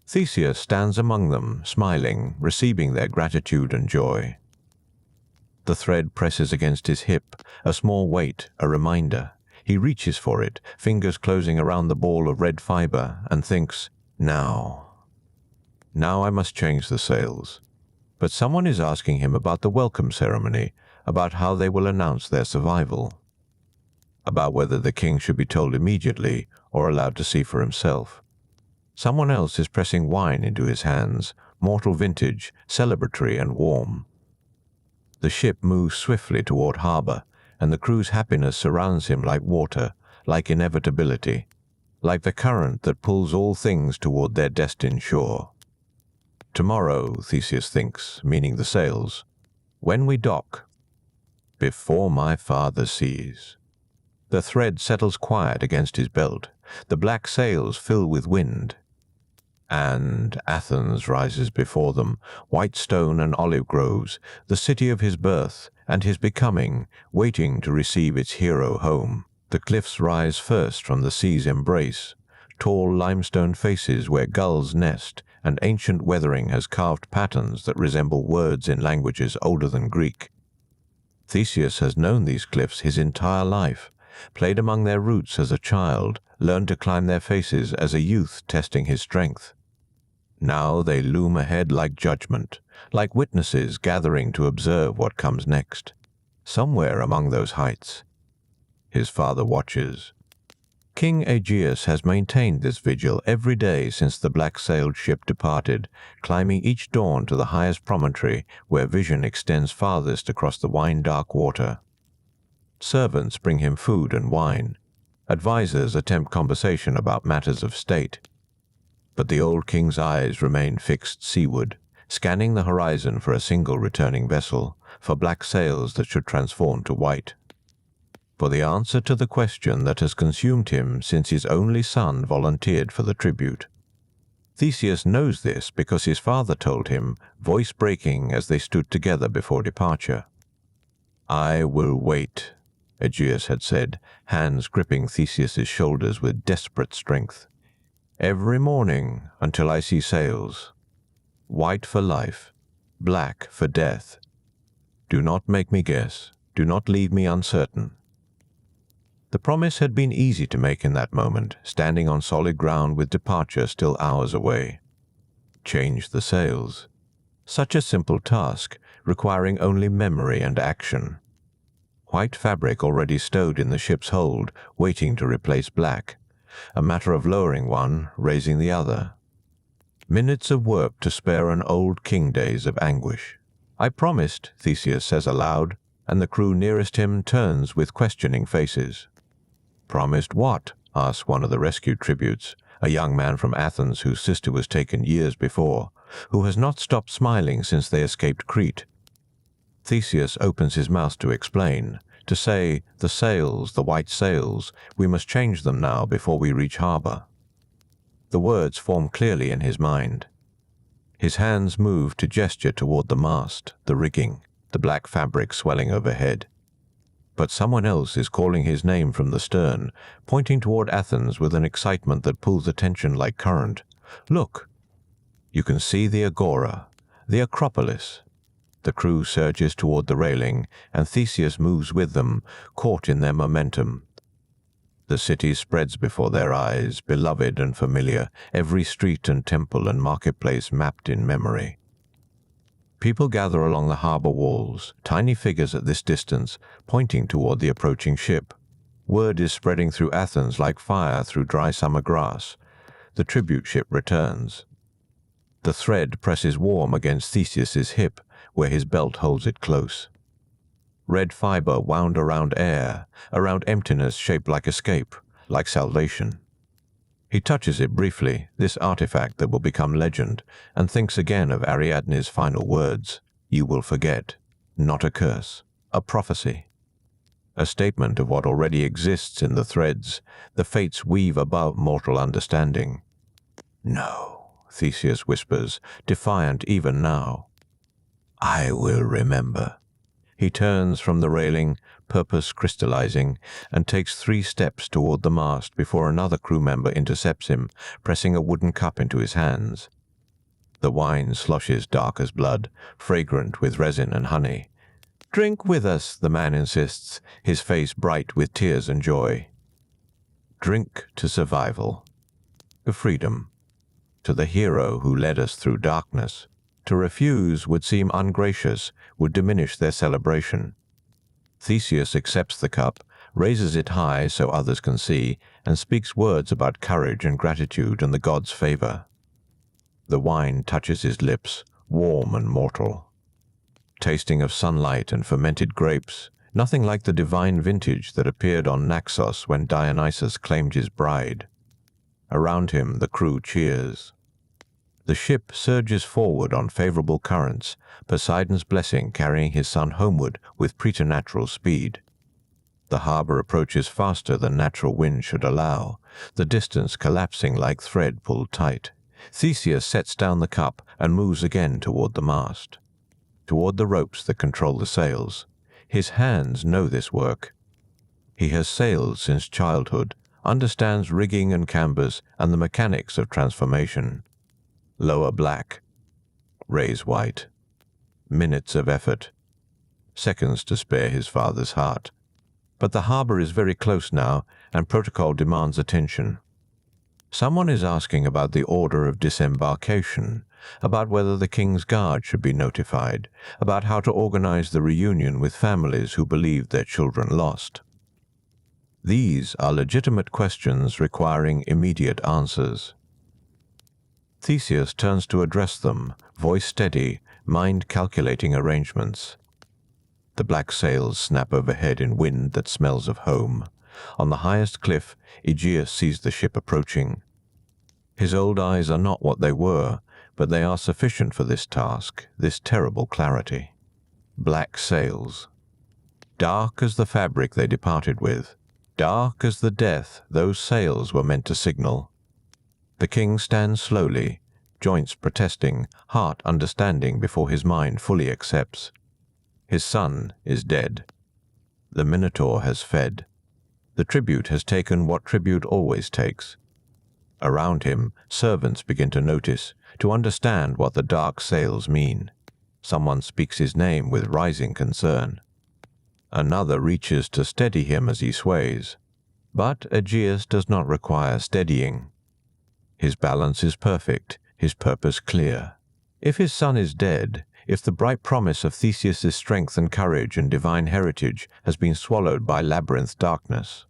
Theseus stands among them, smiling, receiving their gratitude and joy. The thread presses against his hip, a small weight, a reminder. He reaches for it, fingers closing around the ball of red fiber, and thinks, now I must change the sails. But someone is asking him about the welcome ceremony, about how they will announce their survival, about whether the king should be told immediately or allowed to see for himself. Someone else is pressing wine into his hands, mortal vintage, celebratory and warm. The ship moves swiftly toward harbor, and the crew's happiness surrounds him like water, like inevitability, like the current that pulls all things toward their destined shore. Tomorrow, Theseus thinks, meaning the sails, when we dock, before my father sees. The thread settles quiet against his belt. The black sails fill with wind. And Athens rises before them, white stone and olive groves, the city of his birth and his becoming, waiting to receive its hero home. The cliffs rise first from the sea's embrace, tall limestone faces where gulls nest, and ancient weathering has carved patterns that resemble words in languages older than Greek. Theseus has known these cliffs his entire life, played among their roots as a child, learned to climb their faces as a youth testing his strength. Now they loom ahead like judgment, like witnesses gathering to observe what comes next. Somewhere among those heights, his father watches. King Aegeus has maintained this vigil every day since the black-sailed ship departed, climbing each dawn to the highest promontory where vision extends farthest across the wine-dark water. Servants bring him food and wine. Advisors attempt conversation about matters of state. But the old king's eyes remain fixed seaward, scanning the horizon for a single returning vessel, for black sails that should transform to white. For the answer to the question that has consumed him since his only son volunteered for the tribute. Theseus knows this because his father told him, voice breaking as they stood together before departure. "I will wait," Aegeus had said, hands gripping Theseus's shoulders with desperate strength. "Every morning until I see sails. White for life, black for death. Do not make me guess. Do not leave me uncertain." The promise had been easy to make in that moment, standing on solid ground with departure still hours away. Change the sails. Such a simple task, requiring only memory and action. White fabric already stowed in the ship's hold, waiting to replace black. A matter of lowering one, raising the other. Minutes of work to spare an old king days of anguish. "I promised," Theseus says aloud, and the crew nearest him turns with questioning faces. "Promised what?" asks one of the rescued tributes, a young man from Athens whose sister was taken years before, who has not stopped smiling since they escaped Crete. Theseus opens his mouth to explain, to say, the sails, the white sails, we must change them now before we reach harbor. The words form clearly in his mind. His hands move to gesture toward the mast, the rigging, the black fabric swelling overhead. But someone else is calling his name from the stern, pointing toward Athens with an excitement that pulls attention like current. "Look! You can see the agora, the Acropolis." The crew surges toward the railing, and Theseus moves with them, caught in their momentum. The city spreads before their eyes, beloved and familiar, every street and temple and marketplace mapped in memory. People gather along the harbor walls, tiny figures at this distance, pointing toward the approaching ship. Word is spreading through Athens like fire through dry summer grass. The tribute ship returns. The thread presses warm against Theseus's hip, where his belt holds it close. Red fiber wound around air, around emptiness shaped like escape, like salvation. He touches it briefly, this artifact that will become legend, and thinks again of Ariadne's final words. "You will forget. Not a curse. A prophecy." A statement of what already exists in the threads, the fates weave above mortal understanding. "No," Theseus whispers, defiant even now. "I will remember." He turns from the railing, purpose crystallizing, and takes 3 steps toward the mast before another crew member intercepts him, pressing a wooden cup into his hands. The wine sloshes dark as blood, fragrant with resin and honey. "Drink with us," the man insists, his face bright with tears and joy. Drink to survival, to freedom, to the hero who led us through darkness. To refuse would seem ungracious, would diminish their celebration. Theseus accepts the cup, raises it high so others can see, and speaks words about courage and gratitude and the gods' favor. The wine touches his lips, warm and mortal. Tasting of sunlight and fermented grapes, nothing like the divine vintage that appeared on Naxos when Dionysus claimed his bride. Around him the crew cheers. The ship surges forward on favorable currents, Poseidon's blessing carrying his son homeward with preternatural speed. The harbor approaches faster than natural wind should allow, the distance collapsing like thread pulled tight. Theseus sets down the cup and moves again toward the mast, toward the ropes that control the sails. His hands know this work. He has sailed since childhood, understands rigging and cambers and the mechanics of transformation. Lower black, raise white. Minutes of effort, seconds to spare his father's heart. But the harbor is very close now, and protocol demands attention. Someone is asking about the order of disembarkation, about whether the king's guard should be notified, about how to organize the reunion with families who believed their children lost. These are legitimate questions requiring immediate answers. Theseus turns to address them, voice steady, mind calculating arrangements. The black sails snap overhead in wind that smells of home. On the highest cliff, Aegeus sees the ship approaching. His old eyes are not what they were, but they are sufficient for this task, this terrible clarity. Black sails. Dark as the fabric they departed with, dark as the death those sails were meant to signal. The king stands slowly, joints protesting, heart understanding before his mind fully accepts. His son is dead. The Minotaur has fed. The tribute has taken what tribute always takes. Around him, servants begin to notice, to understand what the dark sails mean. Someone speaks his name with rising concern. Another reaches to steady him as he sways. But Aegeus does not require steadying. His balance is perfect, his purpose clear. If his son is dead, if the bright promise of Theseus' strength and courage and divine heritage has been swallowed by labyrinth darkness,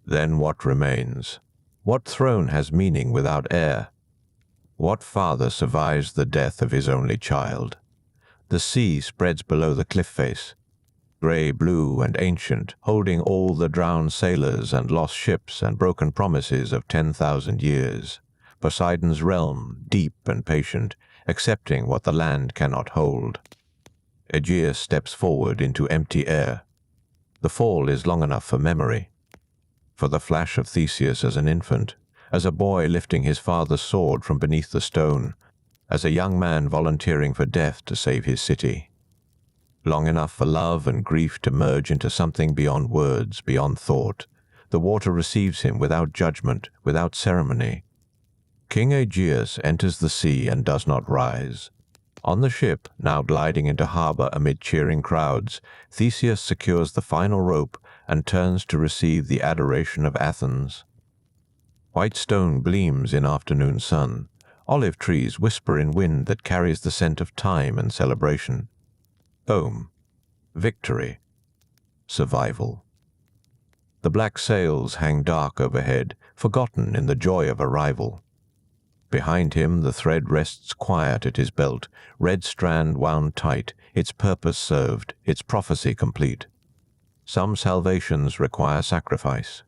then what remains? What throne has meaning without heir? What father survives the death of his only child? The sea spreads below the cliff face, grey, blue, and ancient, holding all the drowned sailors and lost ships and broken promises of 10,000 years. Poseidon's realm, deep and patient, accepting what the land cannot hold. Aegeus steps forward into empty air. The fall is long enough for memory, for the flash of Theseus as an infant, as a boy lifting his father's sword from beneath the stone, as a young man volunteering for death to save his city. Long enough for love and grief to merge into something beyond words, beyond thought. The water receives him without judgment, without ceremony. King Aegeus enters the sea and does not rise. On the ship, now gliding into harbor amid cheering crowds, Theseus secures the final rope and turns to receive the adoration of Athens. White stone gleams in afternoon sun. Olive trees whisper in wind that carries the scent of time and celebration. Home, victory, survival. The black sails hang dark overhead, forgotten in the joy of arrival. Behind him the thread rests quiet at his belt, red strand wound tight, its purpose served, its prophecy complete. Some salvations require sacrifice.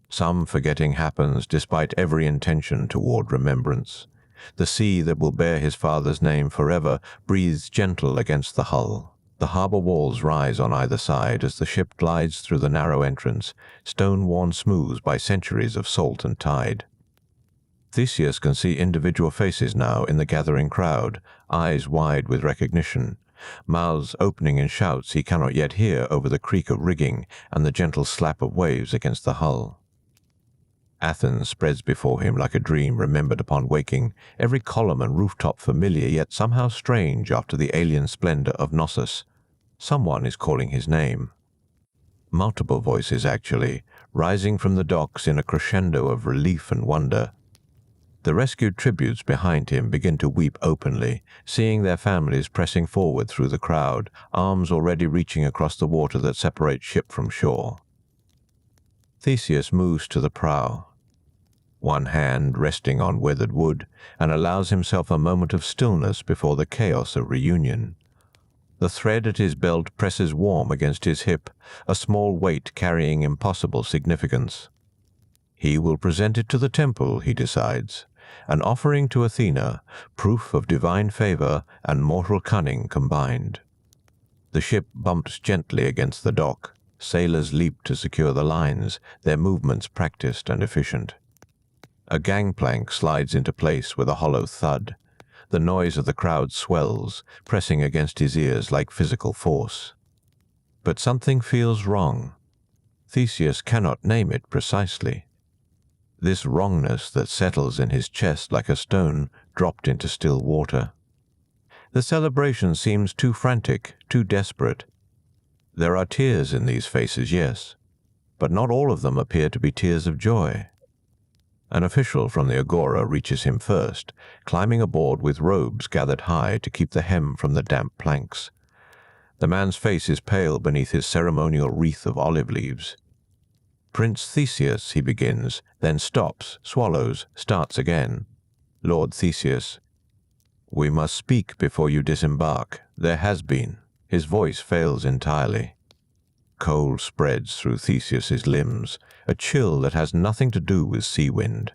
Some forgetting happens despite every intention toward remembrance. The sea that will bear his father's name forever breathes gentle against the hull. The harbor walls rise on either side as the ship glides through the narrow entrance, stone worn smooth by centuries of salt and tide. Theseus can see individual faces now in the gathering crowd, eyes wide with recognition, mouths opening in shouts he cannot yet hear over the creak of rigging and the gentle slap of waves against the hull. Athens spreads before him like a dream remembered upon waking, every column and rooftop familiar yet somehow strange after the alien splendor of Knossos. Someone is calling his name. Multiple voices, actually, rising from the docks in a crescendo of relief and wonder. The rescued tributes behind him begin to weep openly, seeing their families pressing forward through the crowd, arms already reaching across the water that separates ship from shore. Theseus moves to the prow, one hand resting on weathered wood, and allows himself a moment of stillness before the chaos of reunion. The thread at his belt presses warm against his hip, a small weight carrying impossible significance. He will present it to the temple, he decides, an offering to Athena, proof of divine favor and mortal cunning combined. The ship bumps gently against the dock. Sailors leap to secure the lines, their movements practiced and efficient. A gangplank slides into place with a hollow thud. The noise of the crowd swells, pressing against his ears like physical force. But something feels wrong. Theseus cannot name it precisely. This wrongness that settles in his chest like a stone dropped into still water. The celebration seems too frantic, too desperate. There are tears in these faces, yes, but not all of them appear to be tears of joy. An official from the agora reaches him first, climbing aboard with robes gathered high to keep the hem from the damp planks. The man's face is pale beneath his ceremonial wreath of olive leaves. "Prince Theseus," he begins, then stops, swallows, starts again. "Lord Theseus, we must speak before you disembark. There has been." His voice fails entirely. Cold spreads through Theseus's limbs, a chill that has nothing to do with sea wind.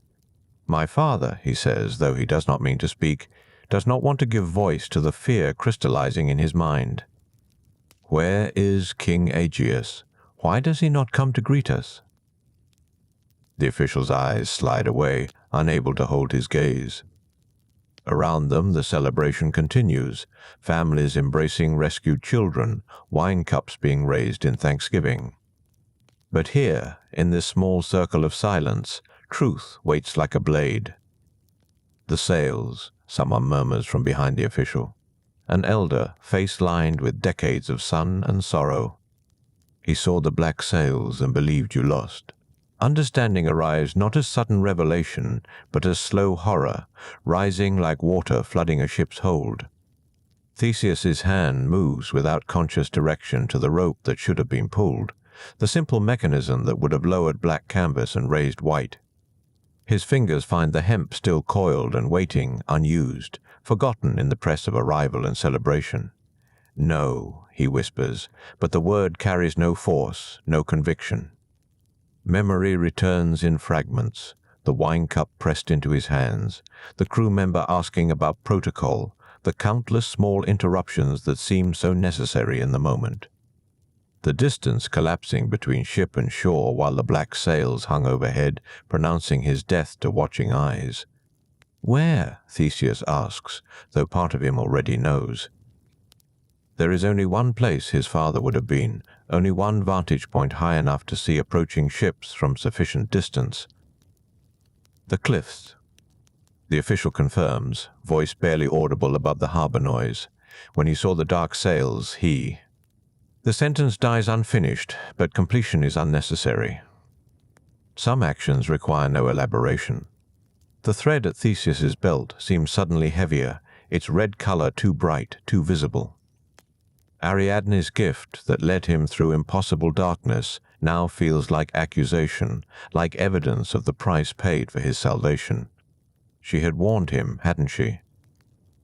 My father, he says, though he does not mean to speak, does not want to give voice to the fear crystallizing in his mind. Where is King Aegeus? Why does he not come to greet us? The official's eyes slide away, unable to hold his gaze. Around them, the celebration continues, families embracing rescued children, wine cups being raised in thanksgiving. But here, in this small circle of silence, truth waits like a blade. The sails, someone murmurs from behind the official. An elder, face lined with decades of sun and sorrow. He saw the black sails and believed you lost. Understanding arrives not as sudden revelation, but as slow horror, rising like water flooding a ship's hold. Theseus's hand moves without conscious direction to the rope that should have been pulled, the simple mechanism that would have lowered black canvas and raised white. His fingers find the hemp still coiled and waiting, unused, forgotten in the press of arrival and celebration. No, he whispers, but the word carries no force, no conviction. Memory returns in fragments, the wine cup pressed into his hands, the crew member asking about protocol, the countless small interruptions that seemed so necessary in the moment. The distance collapsing between ship and shore while the black sails hung overhead, pronouncing his death to watching eyes. Where? Theseus asks, though part of him already knows. There is only one place his father would have been, only one vantage point high enough to see approaching ships from sufficient distance. The cliffs. The official confirms, voice barely audible above the harbor noise. When he saw the dark sails, he... The sentence dies unfinished, but completion is unnecessary. Some actions require no elaboration. The thread at Theseus's belt seems suddenly heavier, its red color too bright, too visible. Ariadne's gift that led him through impossible darkness now feels like accusation, like evidence of the price paid for his salvation. She had warned him, hadn't she?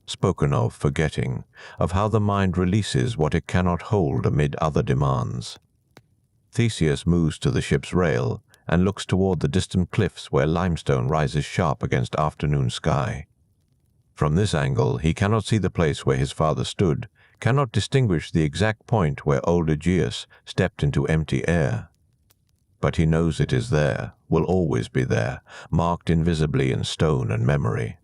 Spoken of forgetting, of how the mind releases what it cannot hold amid other demands. Theseus moves to the ship's rail and looks toward the distant cliffs where limestone rises sharp against afternoon sky. From this angle, he cannot see the place where his father stood, cannot distinguish the exact point where old Aegeus stepped into empty air. But he knows it is there, will always be there, marked invisibly in stone and memory.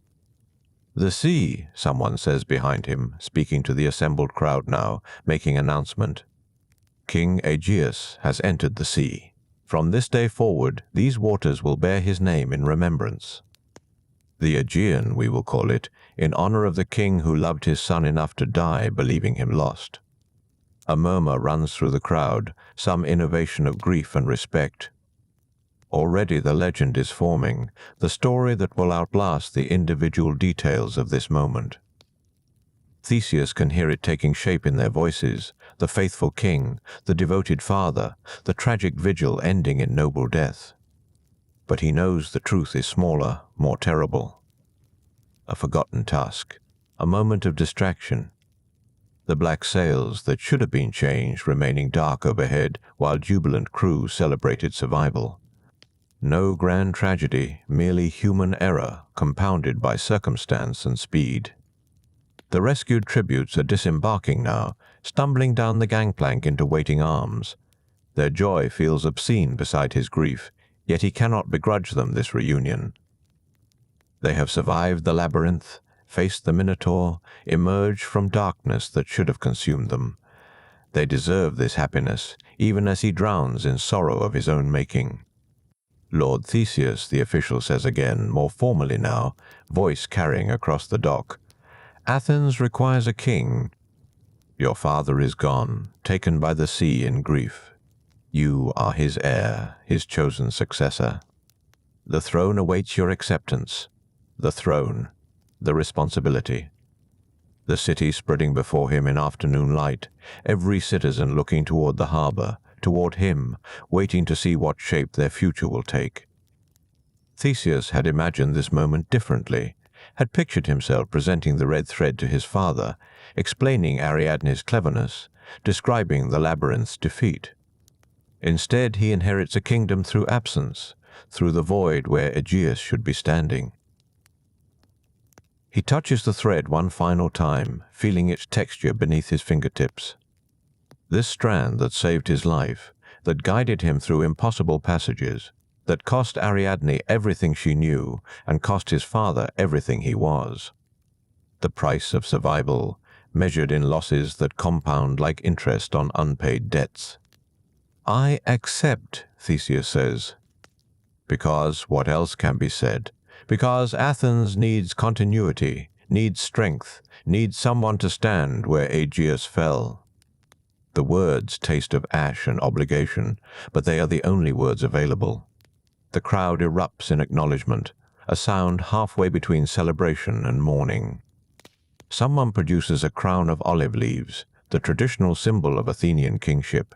The sea, someone says behind him, speaking to the assembled crowd now, making announcement. King Aegeus has entered the sea. From this day forward, these waters will bear his name in remembrance. The Aegean, we will call it, in honor of the king who loved his son enough to die believing him lost. A murmur runs through the crowd, some innovation of grief and respect. Already the legend is forming, the story that will outlast the individual details of this moment. Theseus can hear it taking shape in their voices, the faithful king, the devoted father, the tragic vigil ending in noble death. But he knows the truth is smaller, more terrible. A forgotten task, a moment of distraction. The black sails that should have been changed remaining dark overhead while jubilant crews celebrated survival. No grand tragedy, merely human error, compounded by circumstance and speed. The rescued tributes are disembarking now, stumbling down the gangplank into waiting arms. Their joy feels obscene beside his grief, yet he cannot begrudge them this reunion. They have survived the labyrinth, faced the Minotaur, emerged from darkness that should have consumed them. They deserve this happiness, even as he drowns in sorrow of his own making. Lord Theseus, the official says again, more formally now, voice carrying across the dock. Athens requires a king. Your father is gone, taken by the sea in grief. You are his heir, his chosen successor. The throne awaits your acceptance. The throne, the responsibility. The city spreading before him in afternoon light, every citizen looking toward the harbor, toward him, waiting to see what shape their future will take. Theseus had imagined this moment differently, had pictured himself presenting the red thread to his father, explaining Ariadne's cleverness, describing the labyrinth's defeat. Instead, he inherits a kingdom through absence, through the void where Aegeus should be standing. He touches the thread one final time, feeling its texture beneath his fingertips. This strand that saved his life, that guided him through impossible passages, that cost Ariadne everything she knew and cost his father everything he was. The price of survival, measured in losses that compound like interest on unpaid debts. "I accept," Theseus says. Because what else can be said? Because Athens needs continuity, needs strength, needs someone to stand where Aegeus fell. The words taste of ash and obligation, but they are the only words available. The crowd erupts in acknowledgement, a sound halfway between celebration and mourning. Someone produces a crown of olive leaves, the traditional symbol of Athenian kingship.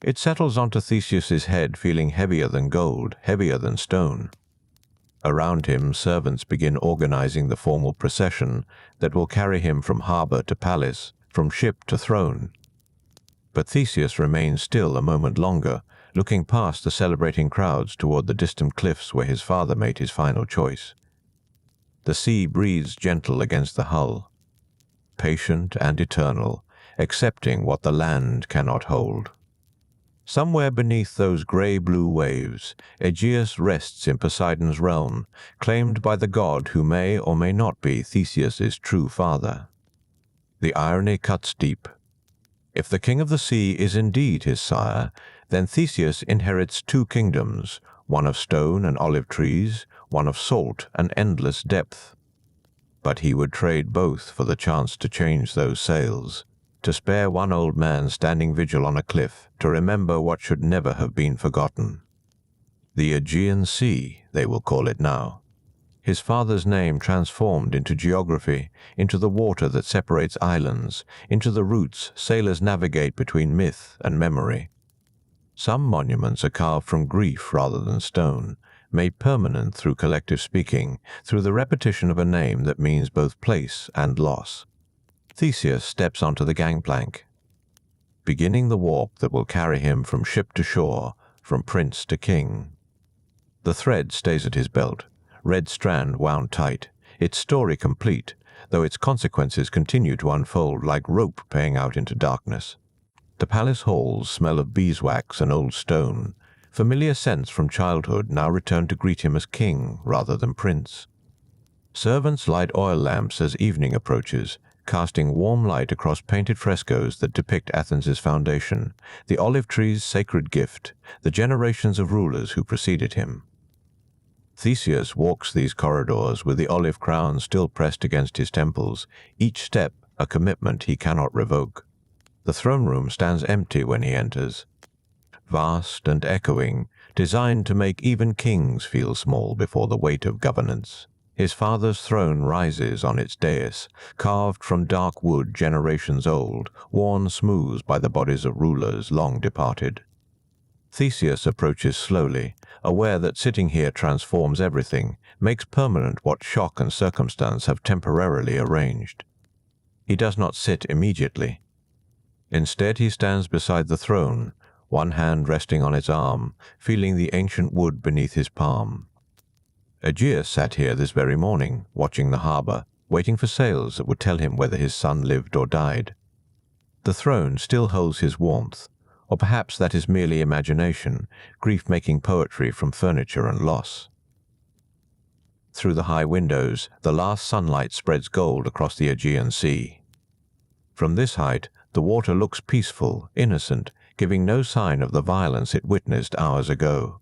It settles onto Theseus's head, feeling heavier than gold, heavier than stone. Around him, servants begin organizing the formal procession that will carry him from harbor to palace, from ship to throne. But Theseus remains still a moment longer, looking past the celebrating crowds toward the distant cliffs where his father made his final choice. The sea breathes gentle against the hull, patient and eternal, accepting what the land cannot hold. Somewhere beneath those gray-blue waves, Aegeus rests in Poseidon's realm, claimed by the god who may or may not be Theseus's true father. The irony cuts deep. If the king of the sea is indeed his sire, then Theseus inherits two kingdoms, one of stone and olive trees, one of salt and endless depth. But he would trade both for the chance to change those sails, to spare one old man standing vigil on a cliff to remember what should never have been forgotten. The Aegean Sea, they will call it now. His father's name transformed into geography, into the water that separates islands, into the routes sailors navigate between myth and memory. Some monuments are carved from grief rather than stone, made permanent through collective speaking, through the repetition of a name that means both place and loss. Theseus steps onto the gangplank, beginning the warp that will carry him from ship to shore, from prince to king. The thread stays at his belt, red strand wound tight, its story complete, though its consequences continue to unfold like rope paying out into darkness. The palace halls smell of beeswax and old stone. Familiar scents from childhood now return to greet him as king rather than prince. Servants light oil lamps as evening approaches, casting warm light across painted frescoes that depict Athens' foundation, the olive tree's sacred gift, the generations of rulers who preceded him. Theseus walks these corridors with the olive crown still pressed against his temples, each step a commitment he cannot revoke. The throne room stands empty when he enters, vast and echoing, designed to make even kings feel small before the weight of governance. His father's throne rises on its dais, carved from dark wood generations old, worn smooth by the bodies of rulers long departed. Theseus approaches slowly, aware that sitting here transforms everything, makes permanent what shock and circumstance have temporarily arranged. He does not sit immediately. Instead, he stands beside the throne, one hand resting on its arm, feeling the ancient wood beneath his palm. Aegeus sat here this very morning, watching the harbor, waiting for sails that would tell him whether his son lived or died. The throne still holds his warmth, or perhaps that is merely imagination, grief-making poetry from furniture and loss. Through the high windows, the last sunlight spreads gold across the Aegean Sea. From this height, the water looks peaceful, innocent, giving no sign of the violence it witnessed hours ago.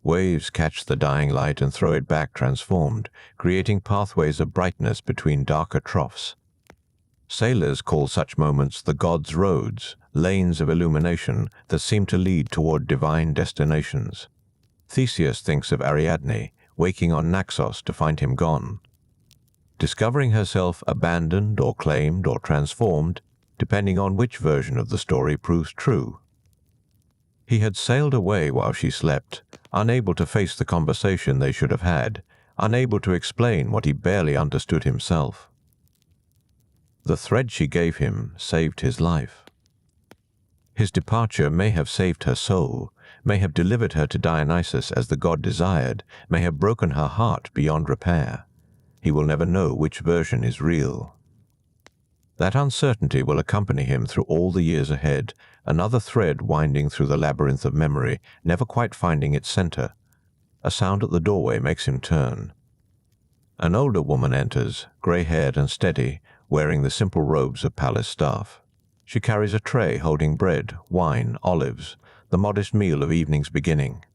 Waves catch the dying light and throw it back transformed, creating pathways of brightness between darker troughs. Sailors call such moments the gods' roads, lanes of illumination that seem to lead toward divine destinations. Theseus thinks of Ariadne, waking on Naxos to find him gone, discovering herself abandoned or claimed or transformed, depending on which version of the story proves true. He had sailed away while she slept, unable to face the conversation they should have had, unable to explain what he barely understood himself. The thread she gave him saved his life. His departure may have saved her soul, may have delivered her to Dionysus as the god desired, may have broken her heart beyond repair. He will never know which version is real. That uncertainty will accompany him through all the years ahead, another thread winding through the labyrinth of memory, never quite finding its center. A sound at the doorway makes him turn. An older woman enters, gray-haired and steady, wearing the simple robes of palace staff. She carries a tray holding bread, wine, olives, the modest meal of evening's beginning.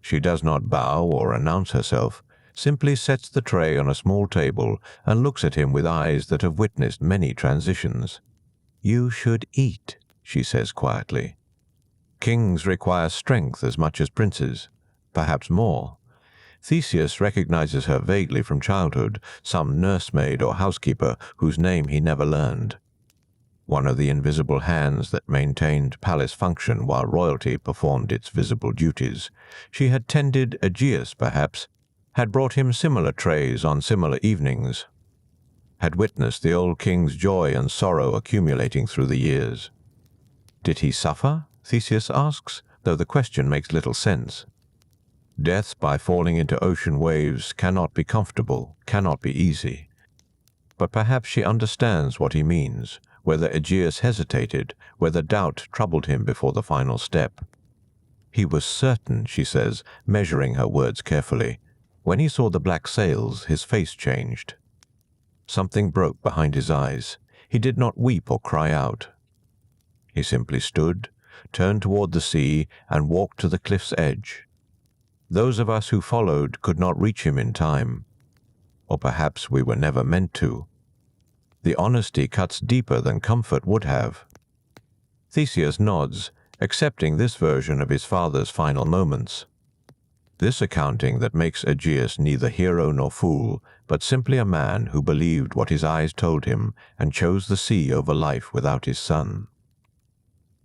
She does not bow or announce herself, simply sets the tray on a small table and looks at him with eyes that have witnessed many transitions. "You should eat," she says quietly. Kings require strength as much as princes, perhaps more. Theseus recognizes her vaguely from childhood, some nursemaid or housekeeper whose name he never learned. One of the invisible hands that maintained palace function while royalty performed its visible duties. She had tended Aegeus, perhaps, had brought him similar trays on similar evenings, had witnessed the old king's joy and sorrow accumulating through the years. Did he suffer? Theseus asks, though the question makes little sense. Death by falling into ocean waves cannot be comfortable, cannot be easy. But perhaps she understands what he means, whether Aegeus hesitated, whether doubt troubled him before the final step. He was certain, she says, measuring her words carefully. When he saw the black sails, his face changed. Something broke behind his eyes. He did not weep or cry out. He simply stood, turned toward the sea, and walked to the cliff's edge. Those of us who followed could not reach him in time. Or perhaps we were never meant to. The honesty cuts deeper than comfort would have. Theseus nods, accepting this version of his father's final moments. This accounting that makes Aegeus neither hero nor fool, but simply a man who believed what his eyes told him and chose the sea over life without his son.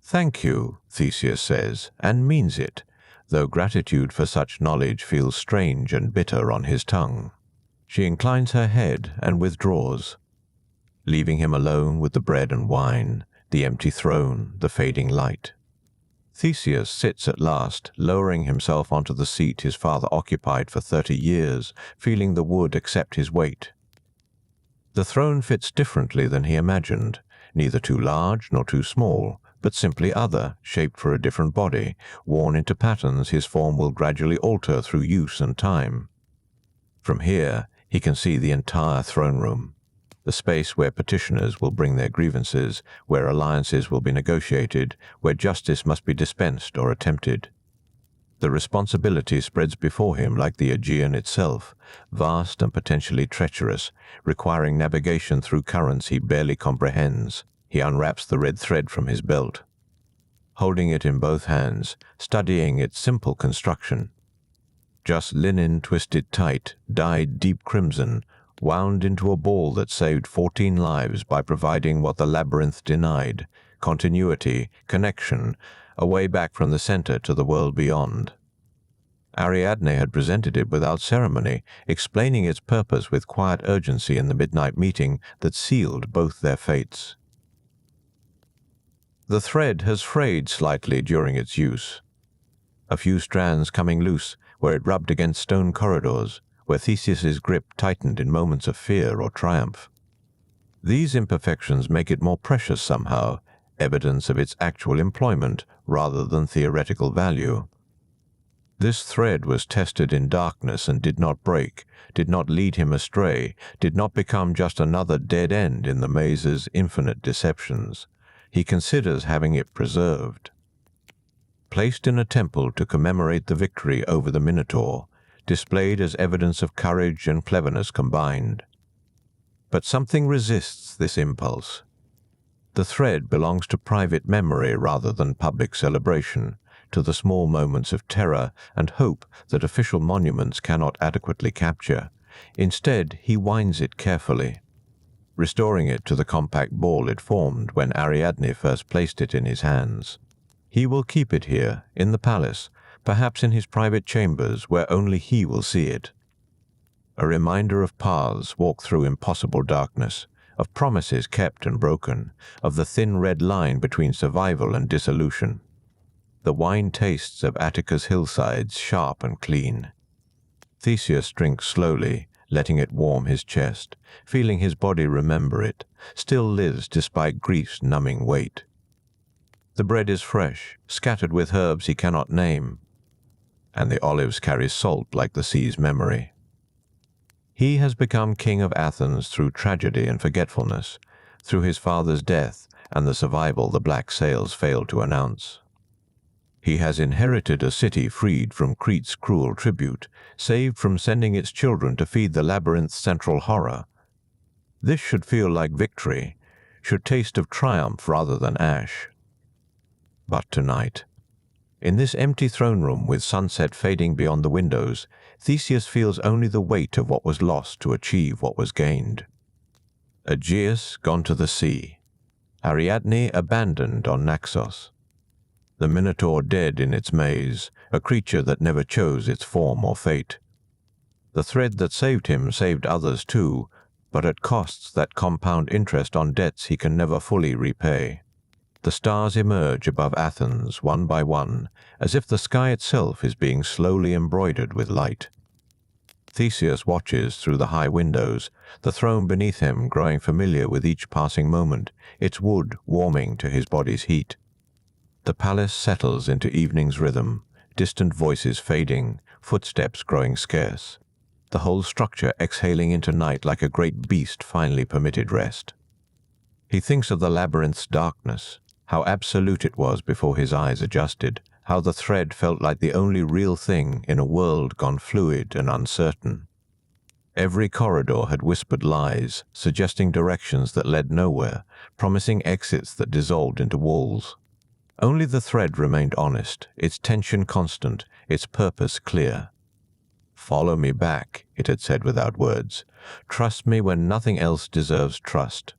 "Thank you," Theseus says, and means it, though gratitude for such knowledge feels strange and bitter on his tongue. She inclines her head and withdraws, leaving him alone with the bread and wine, the empty throne, the fading light. Theseus sits at last, lowering himself onto the seat his father occupied for 30 years, feeling the wood accept his weight. The throne fits differently than he imagined, neither too large nor too small, but simply other, shaped for a different body, worn into patterns his form will gradually alter through use and time. From here, he can see the entire throne room, the space where petitioners will bring their grievances, where alliances will be negotiated, where justice must be dispensed or attempted. The responsibility spreads before him like the Aegean itself, vast and potentially treacherous, requiring navigation through currents he barely comprehends. He unwraps the red thread from his belt, holding it in both hands, studying its simple construction. Just linen twisted tight, dyed deep crimson, wound into a ball that saved 14 lives by providing what the labyrinth denied: continuity, connection, a way back from the center to the world beyond. Ariadne had presented it without ceremony, explaining its purpose with quiet urgency in the midnight meeting that sealed both their fates. The thread has frayed slightly during its use, a few strands coming loose where it rubbed against stone corridors, where Theseus's grip tightened in moments of fear or triumph. These imperfections make it more precious somehow, evidence of its actual employment rather than theoretical value. This thread was tested in darkness and did not break, did not lead him astray, did not become just another dead end in the maze's infinite deceptions. He considers having it preserved. Placed in a temple to commemorate the victory over the Minotaur, displayed as evidence of courage and cleverness combined. But something resists this impulse. The thread belongs to private memory rather than public celebration, to the small moments of terror and hope that official monuments cannot adequately capture. Instead, he winds it carefully, restoring it to the compact ball it formed when Ariadne first placed it in his hands. He will keep it here, in the palace, perhaps in his private chambers where only he will see it. A reminder of paths walked through impossible darkness, of promises kept and broken, of the thin red line between survival and dissolution. The wine tastes of Attica's hillsides sharp and clean. Theseus drinks slowly, letting it warm his chest, feeling his body remember it, still lives despite grief's numbing weight. The bread is fresh, scattered with herbs he cannot name, and the olives carry salt like the sea's memory. He has become king of Athens through tragedy and forgetfulness, through his father's death and the survival the black sails failed to announce. He has inherited a city freed from Crete's cruel tribute, saved from sending its children to feed the labyrinth's central horror. This should feel like victory, should taste of triumph rather than ash. But tonight, in this empty throne room with sunset fading beyond the windows, Theseus feels only the weight of what was lost to achieve what was gained. Aegeus gone to the sea, Ariadne abandoned on Naxos, the Minotaur dead in its maze, a creature that never chose its form or fate. The thread that saved him saved others too, but at costs that compound interest on debts he can never fully repay. The stars emerge above Athens one by one, as if the sky itself is being slowly embroidered with light. Theseus watches through the high windows, the throne beneath him growing familiar with each passing moment, its wood warming to his body's heat. The palace settles into evening's rhythm, distant voices fading, footsteps growing scarce, the whole structure exhaling into night like a great beast finally permitted rest. He thinks of the labyrinth's darkness, how absolute it was before his eyes adjusted, how the thread felt like the only real thing in a world gone fluid and uncertain. Every corridor had whispered lies, suggesting directions that led nowhere, promising exits that dissolved into walls. Only the thread remained honest, its tension constant, its purpose clear. "Follow me back," it had said without words. "Trust me when nothing else deserves trust."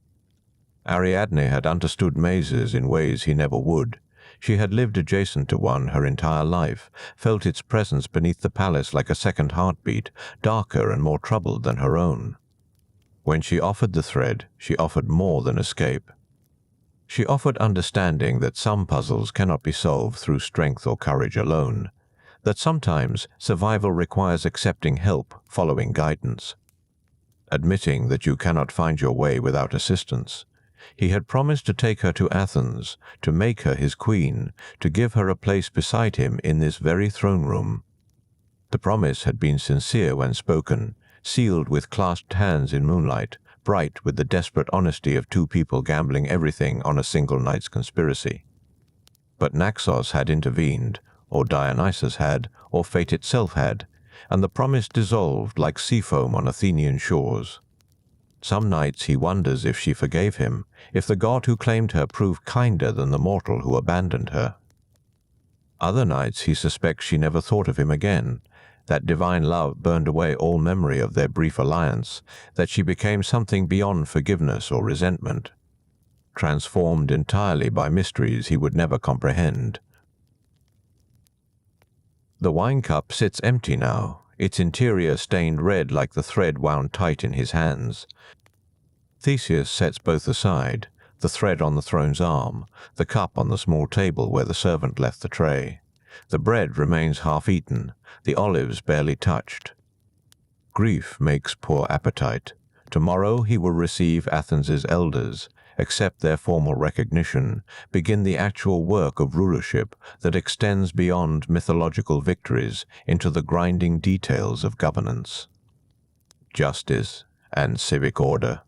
Ariadne had understood mazes in ways he never would. She had lived adjacent to one her entire life, felt its presence beneath the palace like a second heartbeat, darker and more troubled than her own. When she offered the thread, she offered more than escape. She offered understanding that some puzzles cannot be solved through strength or courage alone, that sometimes survival requires accepting help, following guidance, admitting that you cannot find your way without assistance. He had promised to take her to Athens, to make her his queen, to give her a place beside him in this very throne room. The promise had been sincere when spoken, sealed with clasped hands in moonlight, bright with the desperate honesty of two people gambling everything on a single night's conspiracy. But Naxos had intervened, or Dionysus had, or fate itself had, and the promise dissolved like sea foam on Athenian shores. Some nights he wonders if she forgave him, if the god who claimed her proved kinder than the mortal who abandoned her. Other nights he suspects she never thought of him again, that divine love burned away all memory of their brief alliance, that she became something beyond forgiveness or resentment, transformed entirely by mysteries he would never comprehend. The wine cup sits empty now, its interior stained red like the thread wound tight in his hands. Theseus sets both aside, the thread on the throne's arm, the cup on the small table where the servant left the tray. The bread remains half-eaten, the olives barely touched. Grief makes poor appetite. Tomorrow he will receive Athens's elders, accept their formal recognition, begin the actual work of rulership that extends beyond mythological victories into the grinding details of governance, justice, and civic order.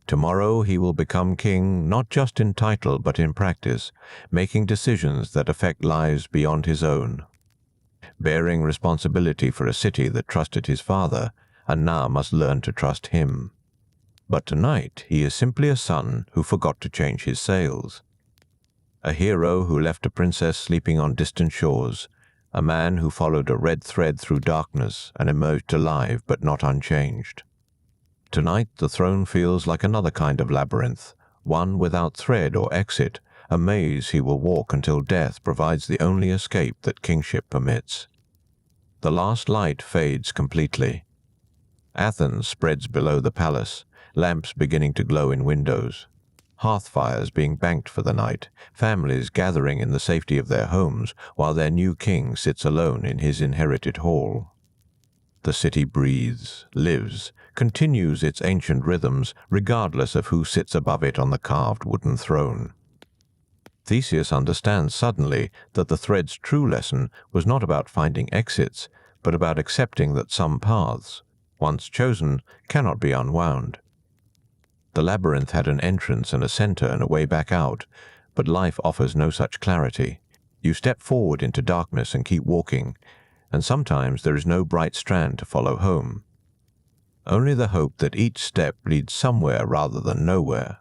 Tomorrow he will become king not just in title but in practice, making decisions that affect lives beyond his own, bearing responsibility for a city that trusted his father and now must learn to trust him. But tonight he is simply a son who forgot to change his sails, a hero who left a princess sleeping on distant shores, a man who followed a red thread through darkness and emerged alive but not unchanged. Tonight the throne feels like another kind of labyrinth, one without thread or exit, a maze he will walk until death provides the only escape that kingship permits. The last light fades completely. Athens spreads below the palace, lamps beginning to glow in windows, hearth fires being banked for the night, families gathering in the safety of their homes while their new king sits alone in his inherited hall. The city breathes, lives, continues its ancient rhythms, regardless of who sits above it on the carved wooden throne. Theseus understands suddenly that the thread's true lesson was not about finding exits, but about accepting that some paths, once chosen, cannot be unwound. The labyrinth had an entrance and a center and a way back out, but life offers no such clarity. You step forward into darkness and keep walking, and sometimes there is no bright strand to follow home. Only the hope that each step leads somewhere rather than nowhere.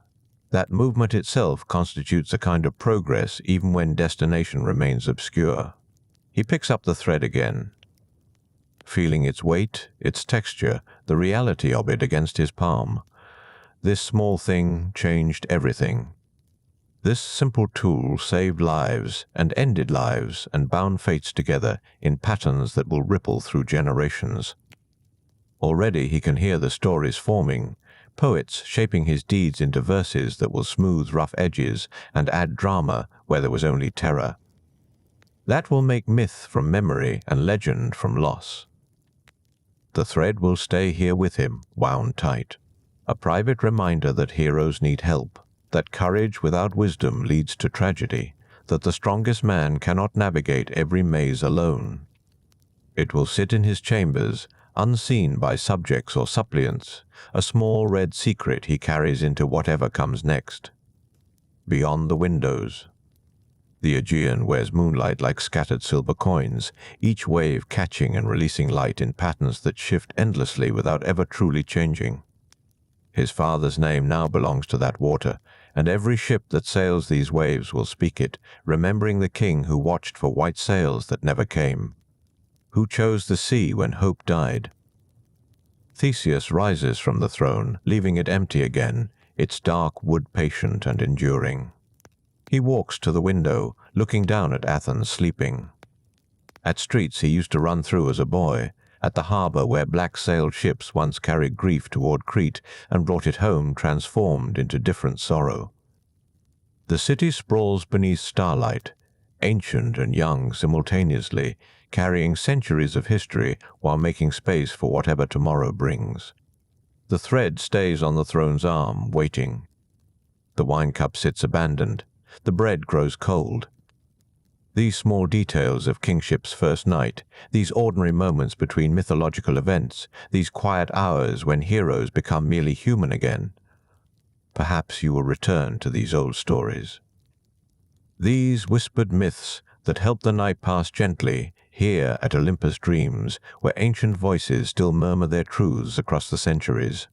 That movement itself constitutes a kind of progress even when destination remains obscure. He picks up the thread again, feeling its weight, its texture, the reality of it against his palm. This small thing changed everything. This simple tool saved lives and ended lives and bound fates together in patterns that will ripple through generations. Already he can hear the stories forming, poets shaping his deeds into verses that will smooth rough edges and add drama where there was only terror. That will make myth from memory and legend from loss. The thread will stay here with him, wound tight. A private reminder that heroes need help, that courage without wisdom leads to tragedy, that the strongest man cannot navigate every maze alone. It will sit in his chambers, unseen by subjects or suppliants, a small red secret he carries into whatever comes next. Beyond the windows. The Aegean wears moonlight like scattered silver coins, each wave catching and releasing light in patterns that shift endlessly without ever truly changing. His father's name now belongs to that water, and every ship that sails these waves will speak it, remembering the king who watched for white sails that never came, who chose the sea when hope died. Theseus rises from the throne, leaving it empty again, its dark wood patient and enduring. He walks to the window, looking down at Athens sleeping. At streets he used to run through as a boy, at the harbor where black-sailed ships once carried grief toward Crete and brought it home transformed into different sorrow. The city sprawls beneath starlight, ancient and young simultaneously, carrying centuries of history while making space for whatever tomorrow brings. The thread stays on the throne's arm, waiting. The wine cup sits abandoned. The bread grows cold. These small details of kingship's first night, these ordinary moments between mythological events, these quiet hours when heroes become merely human again. Perhaps you will return to these old stories. These whispered myths that help the night pass gently, here at Olympus Dreams, where ancient voices still murmur their truths across the centuries.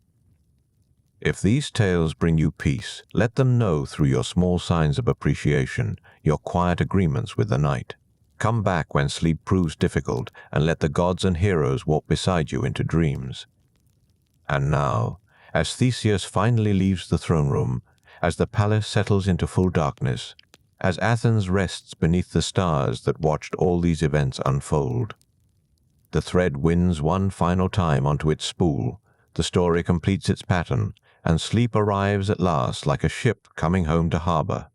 If these tales bring you peace, let them know through your small signs of appreciation, your quiet agreements with the night. Come back when sleep proves difficult, and let the gods and heroes walk beside you into dreams. And now, as Theseus finally leaves the throne room, as the palace settles into full darkness, as Athens rests beneath the stars that watched all these events unfold, the thread winds one final time onto its spool, the story completes its pattern, and sleep arrives at last like a ship coming home to harbor.